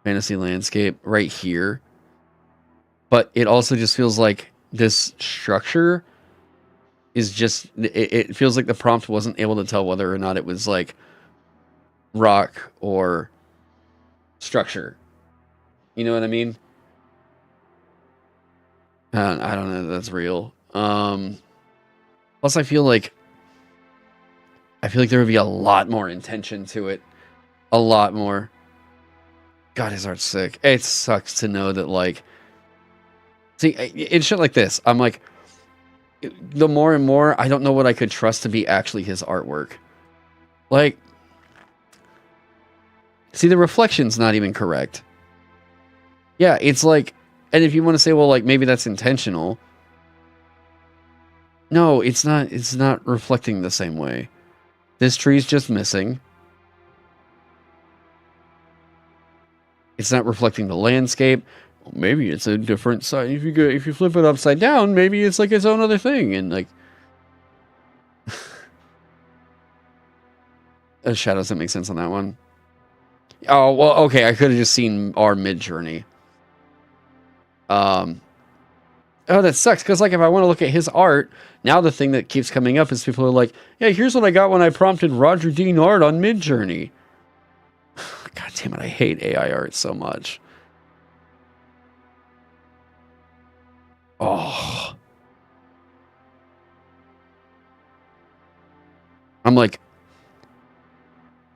fantasy landscape, right here. But it also just feels like this structure is just... It feels like the prompt wasn't able to tell whether or not it was like rock or structure. You know what I mean? I don't know if that's real. Plus, I feel like there would be a lot more intention to it. A lot more. God, his art's sick. It sucks to know that, like... See, it's shit like this. I'm like... The more and more, I don't know what I could trust to be actually his artwork. Like... See, the reflection's not even correct. Yeah, it's like... And if you want to say, well, like, maybe that's intentional... No, it's not. It's not reflecting the same way. This tree's just missing. It's not reflecting the landscape. Well, maybe it's a different side. If you flip it upside down, maybe it's like its own other thing. And like, the shadow doesn't make sense on that one. Oh well, okay. I could have just seen our Midjourney. Oh, that sucks, because like if I want to look at his art, now the thing that keeps coming up is people are like, yeah, here's what I got when I prompted Roger Dean art on Midjourney. God damn it, I hate AI art so much. Oh. I'm like,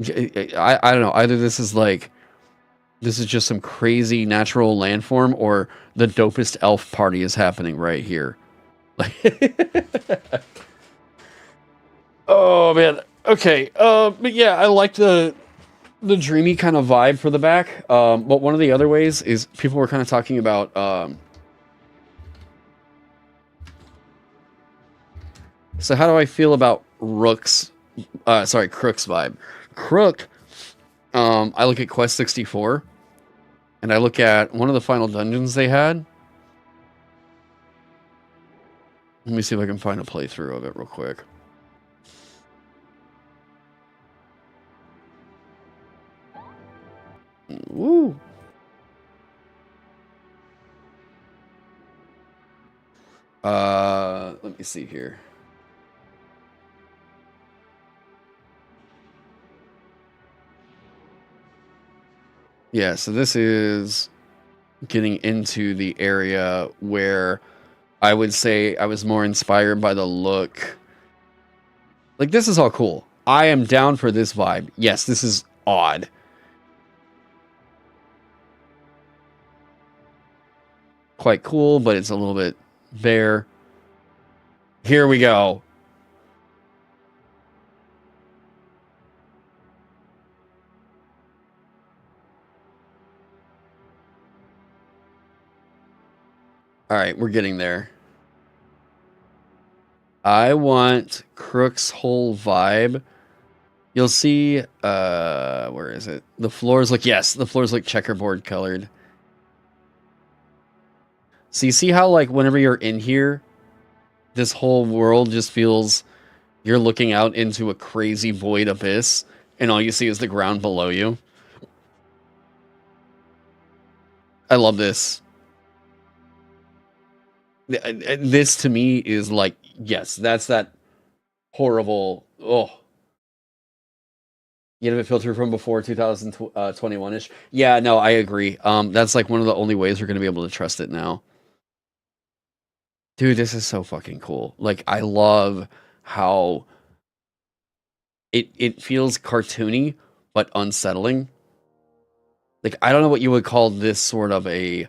I don't know. Either this is like, this is just some crazy natural landform, or the dopest elf party is happening right here. Oh man. Okay. But yeah, I like the dreamy kind of vibe for the back. But one of the other ways is people were kind of talking about so how do I feel about Crook's vibe? Crook, I look at Quest 64, and I look at one of the final dungeons they had. Let me see if I can find a playthrough of it real quick. Woo! Let me see here. Yeah, so this is getting into the area where I would say I was more inspired by the look. Like, this is all cool. I am down for this vibe. Yes, this is odd. Quite cool, but it's a little bit bare. Here we go. All right, we're getting there. I want Crook's whole vibe. You'll see, where is it? The floors look, yes, the floors look checkerboard colored. So you see how, like, whenever you're in here, this whole world just feels, you're looking out into a crazy void abyss, and all you see is the ground below you. I love this. This to me is like, yes, that's that horrible, oh. You have it filtered from before 2021-ish. Yeah, no, I agree. That's like one of the only ways we're going to be able to trust it now. Dude, this is so fucking cool. Like, I love how it feels cartoony, but unsettling. Like, I don't know what you would call this sort of a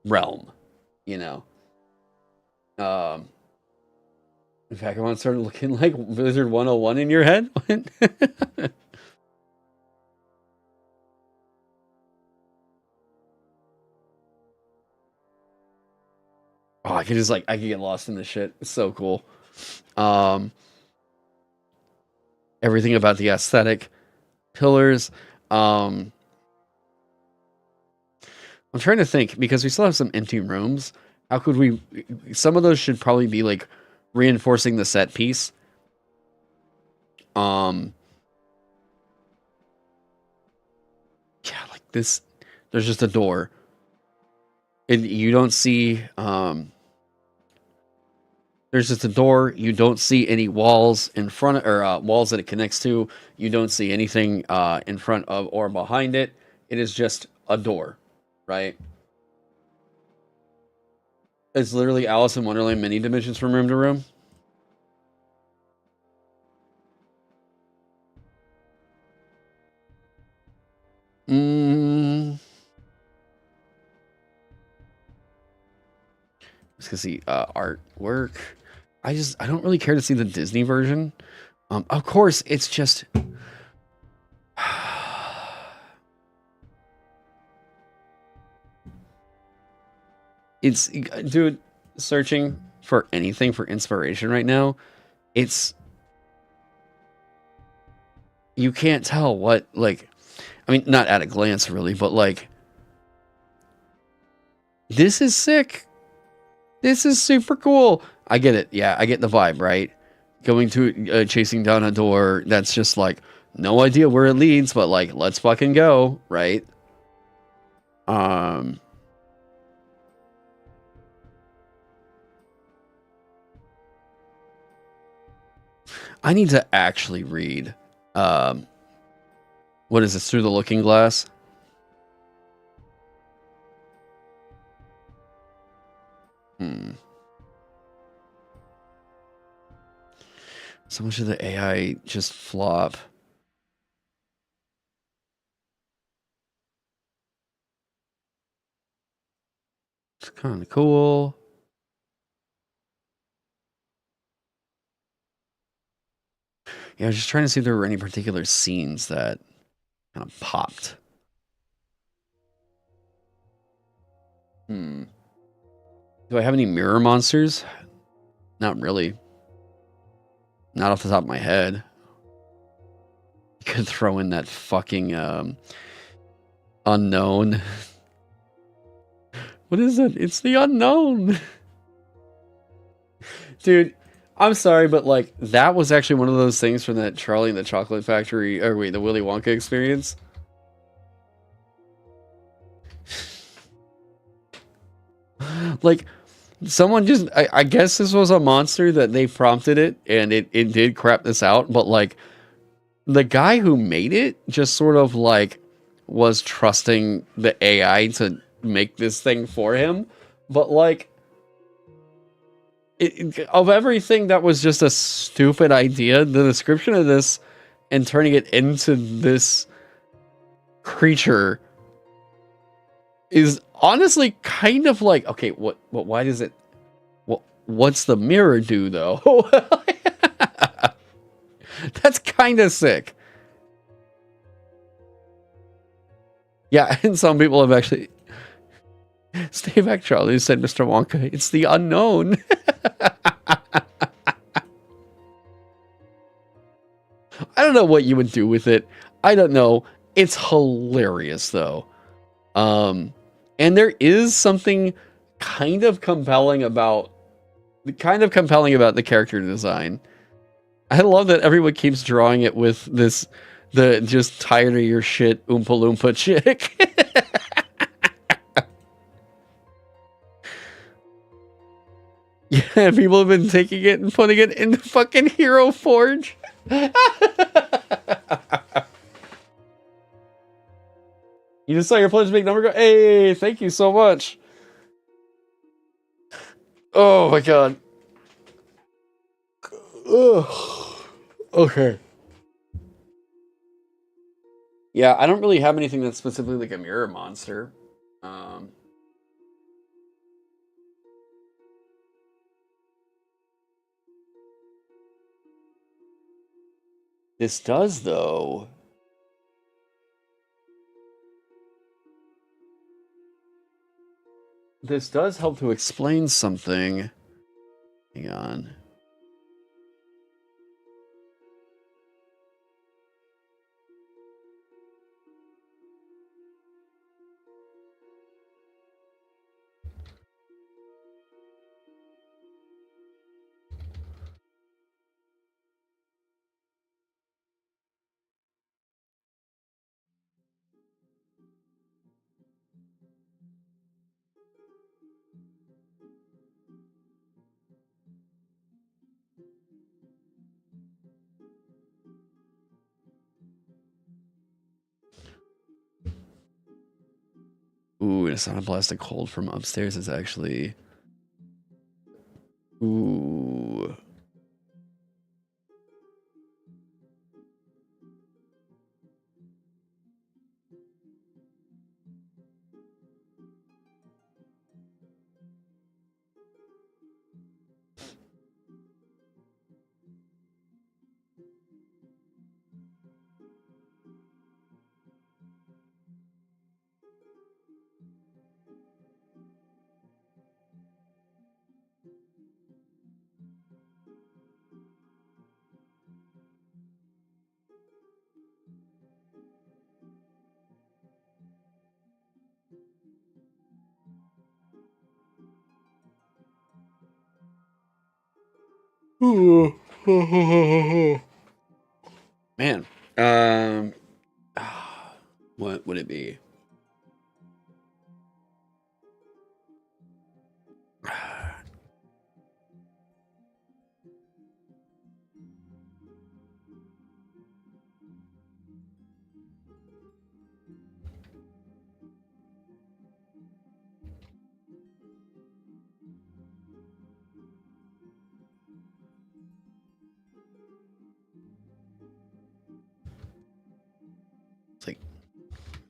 realm, you know? Vagabond started looking like Wizard 101 in your head? Oh, I could get lost in this shit. It's so cool. Everything about the aesthetic, pillars. I'm trying to think, because we still have some empty rooms. How could we? Some of those should probably be like reinforcing the set piece. Yeah, like this. There's just a door, and you don't see. There's just a door. You don't see any walls in front of, or walls that it connects to. You don't see anything in front of or behind it. It is just a door, right? It's literally Alice in Wonderland mini dimensions from room to room. Let's go see artwork. I don't really care to see the Disney version. Of course, it's just it's, dude, searching for anything for inspiration right now. It's, you can't tell what, like, I mean, not at a glance really, but like, this is sick. This is super cool. I get it. Yeah, I get the vibe, right? Going to chasing down a door that's just like, no idea where it leads, but like, let's fucking go, right? I need to actually read what is this, Through the Looking Glass? So much of the AI just flop. It's kind of cool. Yeah, I was just trying to see if there were any particular scenes that kind of popped. Do I have any mirror monsters? Not really. Not off the top of my head. You could throw in that fucking unknown. What is it? It's the unknown. Dude, I'm sorry, but like that was actually one of those things from that Charlie and the Chocolate Factory, or wait, the Willy Wonka experience. Like someone just, I guess this was a monster that they prompted it and it did crap this out, but like the guy who made it just sort of like was trusting the AI to make this thing for him. But like of everything that was just a stupid idea, the description of this and turning it into this creature is honestly kind of like, okay, why does it, what's the mirror do though? That's kind of sick. Yeah, and some people have actually, stay back, Charlie, said Mr. Wonka, it's the unknown. I don't know what you would do with it. I don't know. It's hilarious though. And there is something kind of compelling about the character design. I love that everyone keeps drawing it with this, the just tired of your shit Oompa Loompa chick. Yeah, people have been taking it and putting it in the fucking Hero Forge. You just saw your pledge big number go. Hey, thank you so much. Oh my god. Ugh. Okay. Yeah, I don't really have anything that's specifically like a mirror monster. This does though. This does help to explain something. Hang on. Ooh, it's not a plastic hold from upstairs. It's actually... Ooh. Man, what would it be?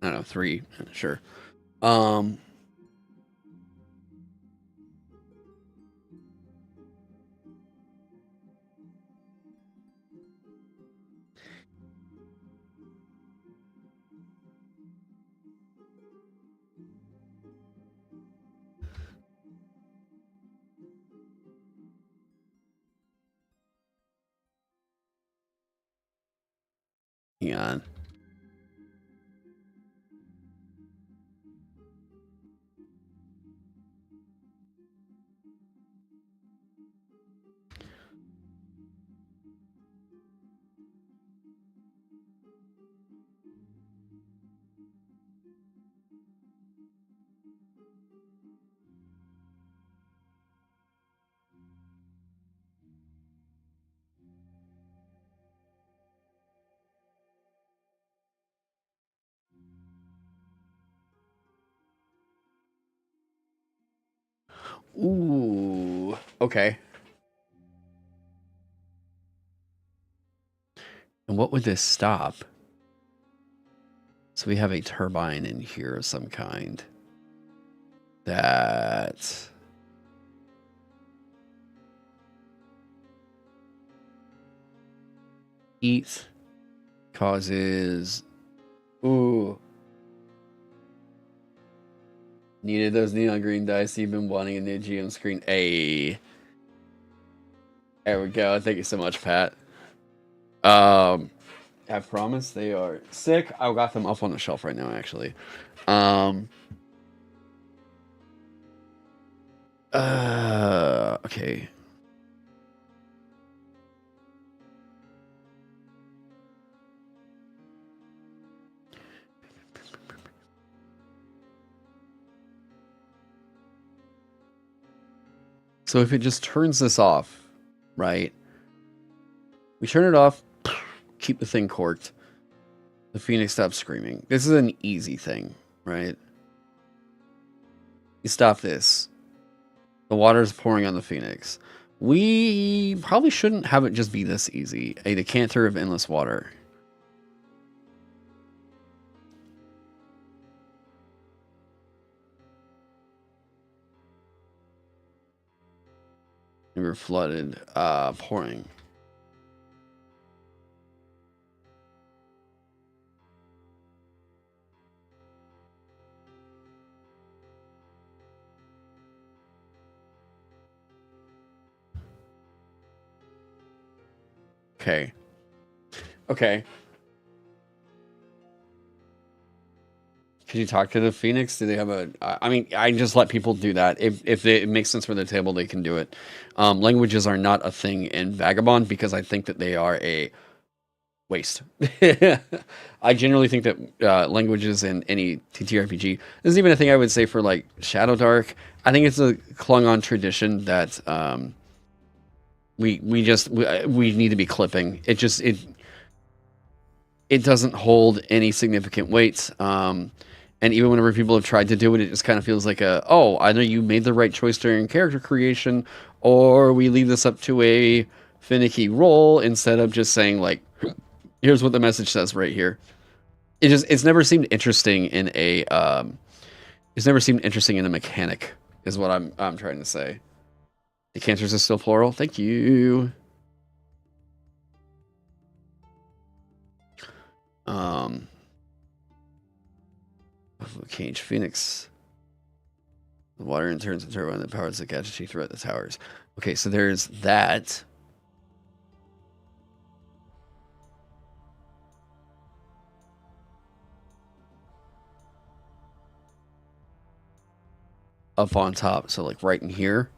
I don't know, 3, sure. Hang on. Ooh, okay. And what would this stop? So we have a turbine in here of some kind. That... heat causes... Ooh. Needed those neon green dice. You've been wanting a new GM screen. Hey. There we go. Thank you so much, Pat. I promise they are sick. I got them up on the shelf right now, actually. Okay. So if it just turns this off, right? We turn it off, keep the thing corked. The Phoenix stops screaming. This is an easy thing, right? You stop this. The water's pouring on the Phoenix. We probably shouldn't have it just be this easy. A decanter of endless water. We were flooded, pouring. Okay. Okay. Can you talk to the Phoenix? Do they have a... I mean, I just let people do that. If it makes sense for their table, they can do it. Languages are not a thing in Vagabond because I think that they are a waste. I generally think that languages in any TTRPG isn't even a thing I would say for, like, Shadow Dark. I think it's a clung-on tradition that we need to be clipping. It doesn't hold any significant weight. And even whenever people have tried to do it, it just kind of feels like either you made the right choice during character creation, or we leave this up to a finicky roll instead of just saying, like, here's what the message says right here. It's never seemed interesting in a mechanic, is what I'm trying to say. Decanters is still plural. Thank you. Cage Phoenix. The water in turns into turbine that powers the gadgetry throughout the towers. Okay, so there's that. Up on top, so like right in here.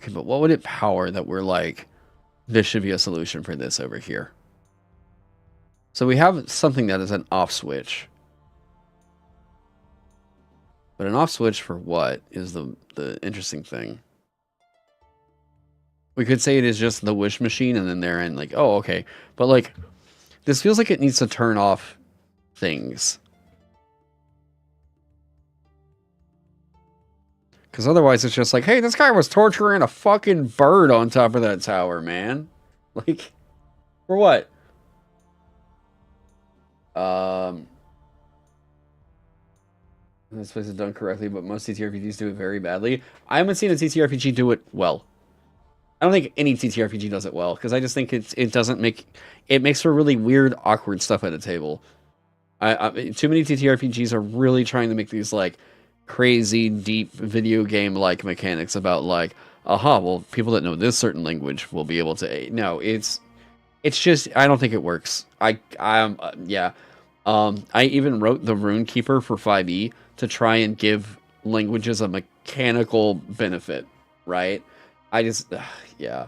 Okay, but what would it power that we're like, this should be a solution for this over here? So we have something that is an off switch. But an off switch for what is the interesting thing? We could say it is just the wish machine and then they're in like, oh, okay. But like, this feels like it needs to turn off things. Because otherwise it's just like, hey, this guy was torturing a fucking bird on top of that tower, man. Like, for what? This place is done correctly, but most TTRPGs do it very badly. I haven't seen a TTRPG do it well. I don't think any TTRPG does it well, because I just think it doesn't make... It makes for really weird, awkward stuff at a table. Too many TTRPGs are really trying to make these, like, crazy, deep video game-like mechanics about, like, aha, well, people that know this certain language will be able to... No, it's just... I don't think it works. Yeah. I even wrote the Rune Keeper for 5e to try and give languages a mechanical benefit, right? I just... yeah.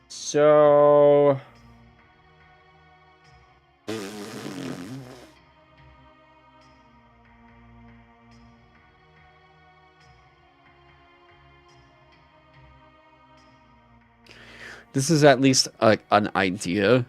So... This is at least an idea.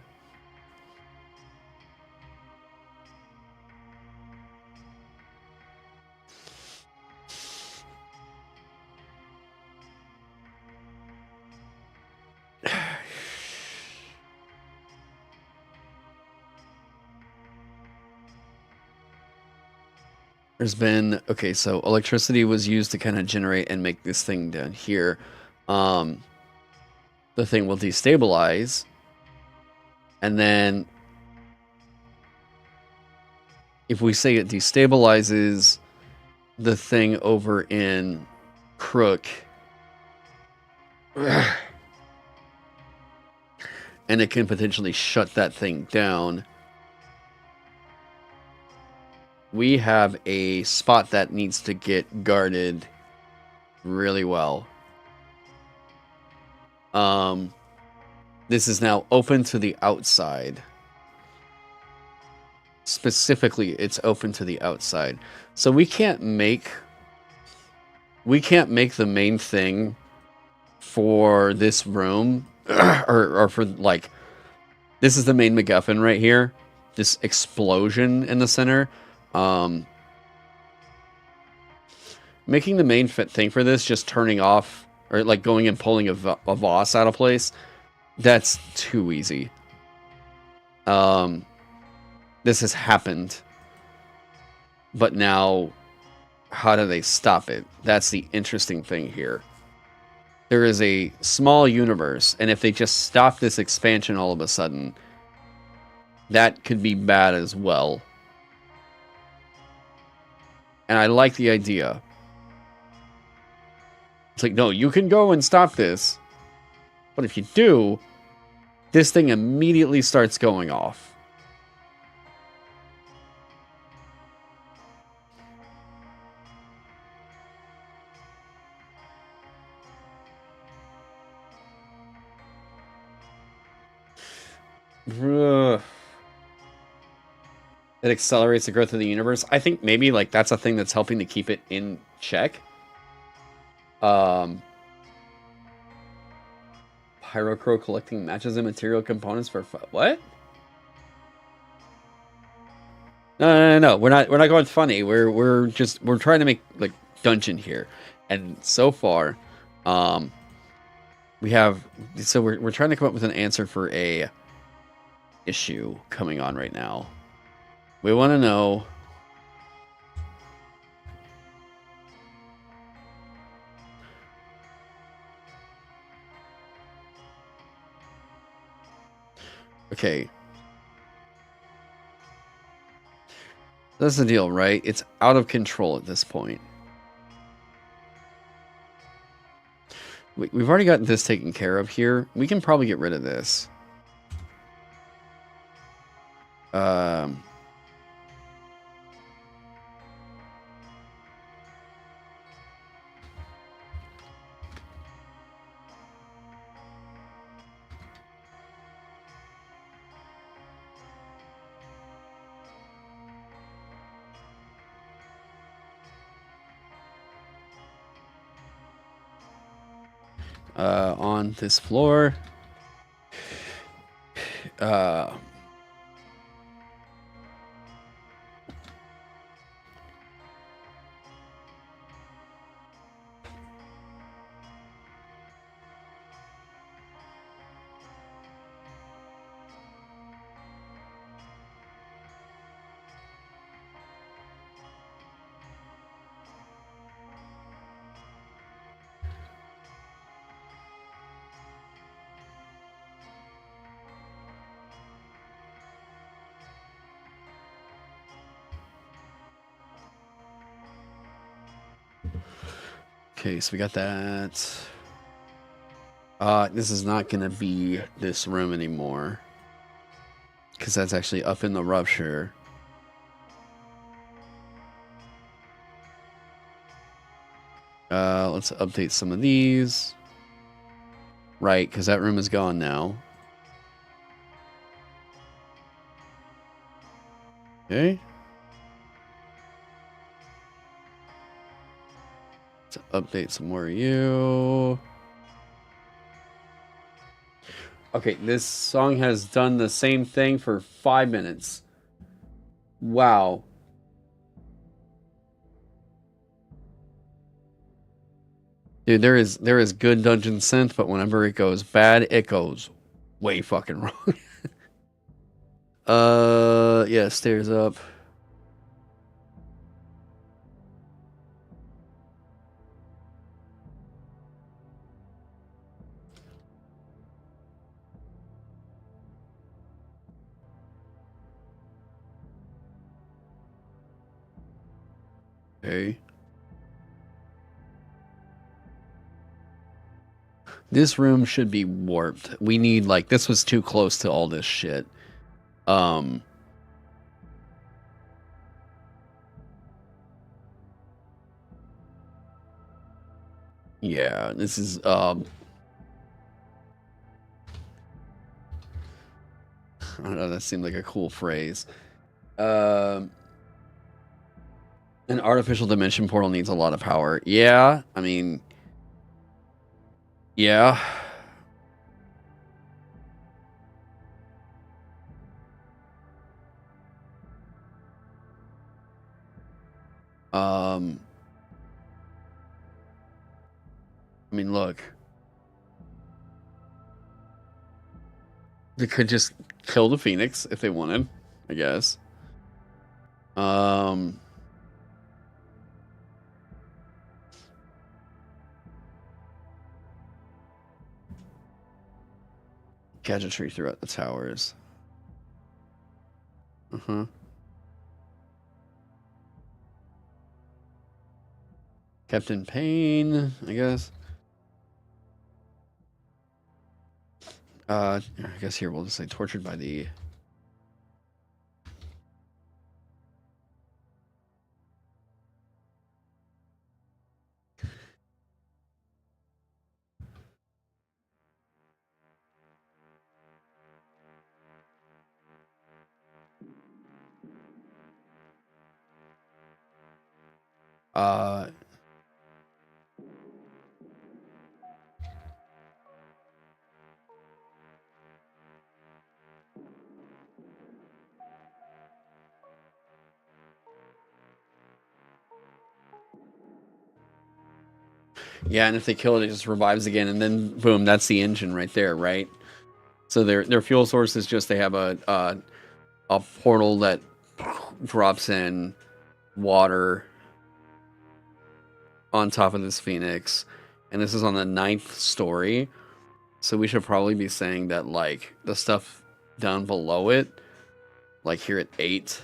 There's been... Okay, so electricity was used to kind of generate and make this thing down here. The thing will destabilize. And then... if we say it destabilizes the thing over in Crook... and it can potentially shut that thing down... we have a spot that needs to get guarded really well. This is now open to the outside. Specifically, it's open to the outside. So we can't make the main thing for this room or for, like, this is the main MacGuffin right here. This explosion in the center. Making the main thing for this just turning off, or like going and pulling a Voss out of place, that's too easy. This has happened, but now how do they stop it? That's the interesting thing here. There is a small universe, and if they just stop this expansion all of a sudden, that could be bad as well. And I like the idea. It's like, no, you can go and stop this. But if you do, this thing immediately starts going off. It accelerates the growth of the universe. I think maybe like that's a thing that's helping to keep it in check. Pyrocro collecting matches and material components for what? No. We're not going funny. We're trying to make like dungeon here, and so far, we're trying to come up with an answer for a issue coming on right now. We want to know okay. That's the deal, right? It's out of control at this point. We've already gotten this taken care of here. We can probably get rid of this. On this floor. Okay, so we got that. This is not gonna be this room anymore, because that's actually up in the rupture. Let's update some of these. Right, because that room is gone now. Okay. Let's update some more of you. Okay, this song has done the same thing for 5 minutes. Wow. Dude, there is good dungeon synth, but whenever it goes bad, it goes way fucking wrong. Yeah, stairs up. Okay. This room should be warped. We need, like, this was too close to all this shit. Yeah, this is, I don't know, that seemed like a cool phrase. An artificial dimension portal needs a lot of power. Yeah, I mean, yeah. I mean, look. They could just kill the Phoenix if they wanted, I guess. Gadgetry throughout the towers. Captain Payne, I guess. I guess here we'll just say tortured by the... Yeah, and if they kill it, it just revives again, and then boom, that's the engine right there, right? So their fuel source is just they have a portal that drops in water on top of this Phoenix, and this is on the 9th story, so we should probably be saying that, like, the stuff down below it, like here at 8,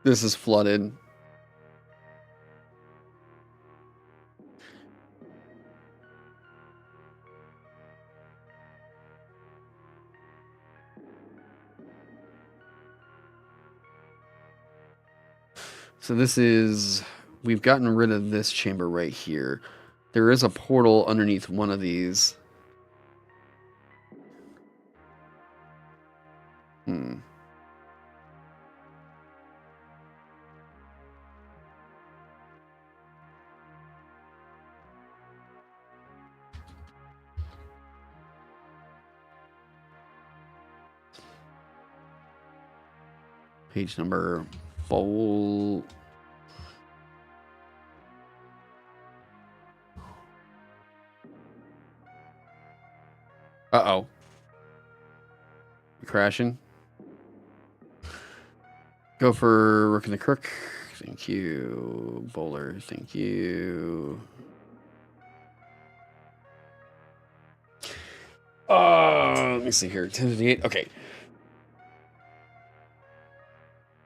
this is flooded. So this is, we've gotten rid of this chamber right here. There is a portal underneath one of these. Page number full. Uh-oh. You crashing? Go for Rook the Crook. Thank you. Bowler, thank you. Let me see here. 1058. Okay.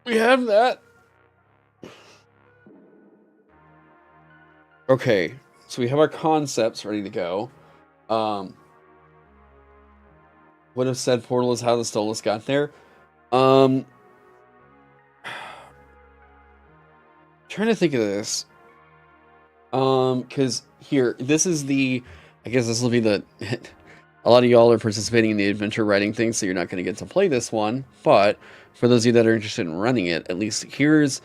We have that. Okay, so we have our concepts ready to go. Would have said portal is how the Stolas got there. Trying to think of this. Because here, this is the, I guess this will be the, a lot of y'all are participating in the adventure writing thing, so you're not going to get to play this one, but for those of you that are interested in running it, at least here's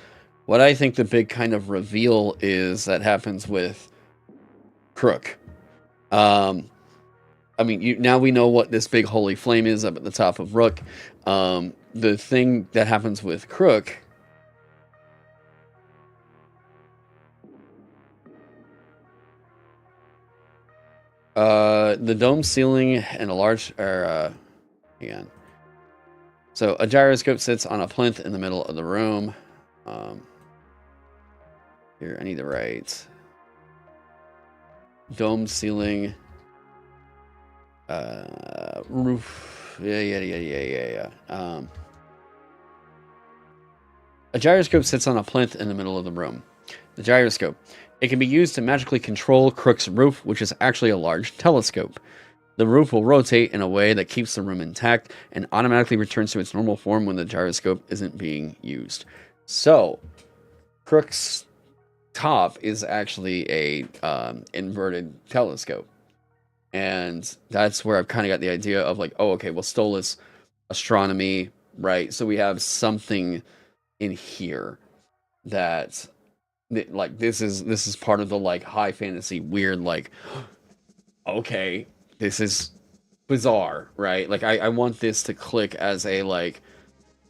what I think the big kind of reveal is that happens with Crook. I mean, now we know what this big holy flame is up at the top of Rook. The thing that happens with Crook, the dome ceiling and a large, hang on. So a gyroscope sits on a plinth in the middle of the room. Here, I need to write dome ceiling, roof. Yeah. A gyroscope sits on a plinth in the middle of the room. The gyroscope. It can be used to magically control Crook's roof, which is actually a large telescope. The roof will rotate in a way that keeps the room intact and automatically returns to its normal form when the gyroscope isn't being used. So, Crook's top is actually a inverted telescope. And that's where I've kind of got the idea of like, oh, okay, well, Stolas astronomy, right? So we have something in here that, like, this is part of the like high fantasy weird, like, okay, this is bizarre, right? Like I want this to click as a like,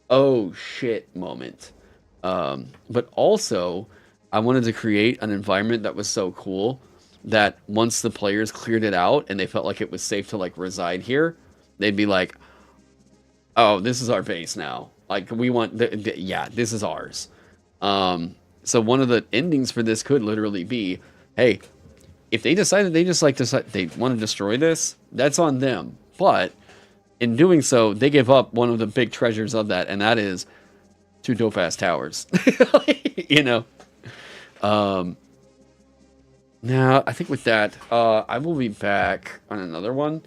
oh shit moment. But also I wanted to create an environment that was so cool that once the players cleared it out and they felt like it was safe to like reside here, they'd be like, oh, this is our base now. Like we want, yeah, this is ours. So one of the endings for this could literally be, hey, if they decided they just like they want to destroy this, that's on them. But in doing so, they give up one of the big treasures of that, and that is 2 dope-ass towers. You know? Now, I think with that, I will be back on another one.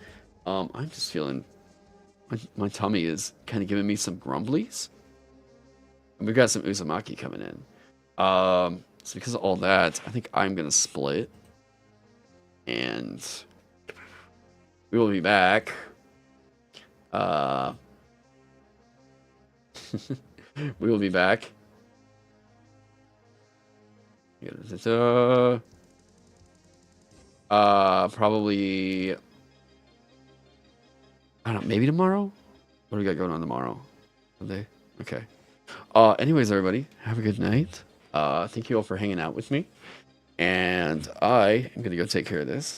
I'm just feeling, my tummy is kind of giving me some grumblies. And we've got some Uzumaki coming in. So because of all that, I think I'm going to split. And we will be back. We will be back. Probably, I don't know, maybe tomorrow? What do we got going on tomorrow? Sunday? Okay. Anyways, everybody, have a good night. Thank you all for hanging out with me. And I am going to go take care of this.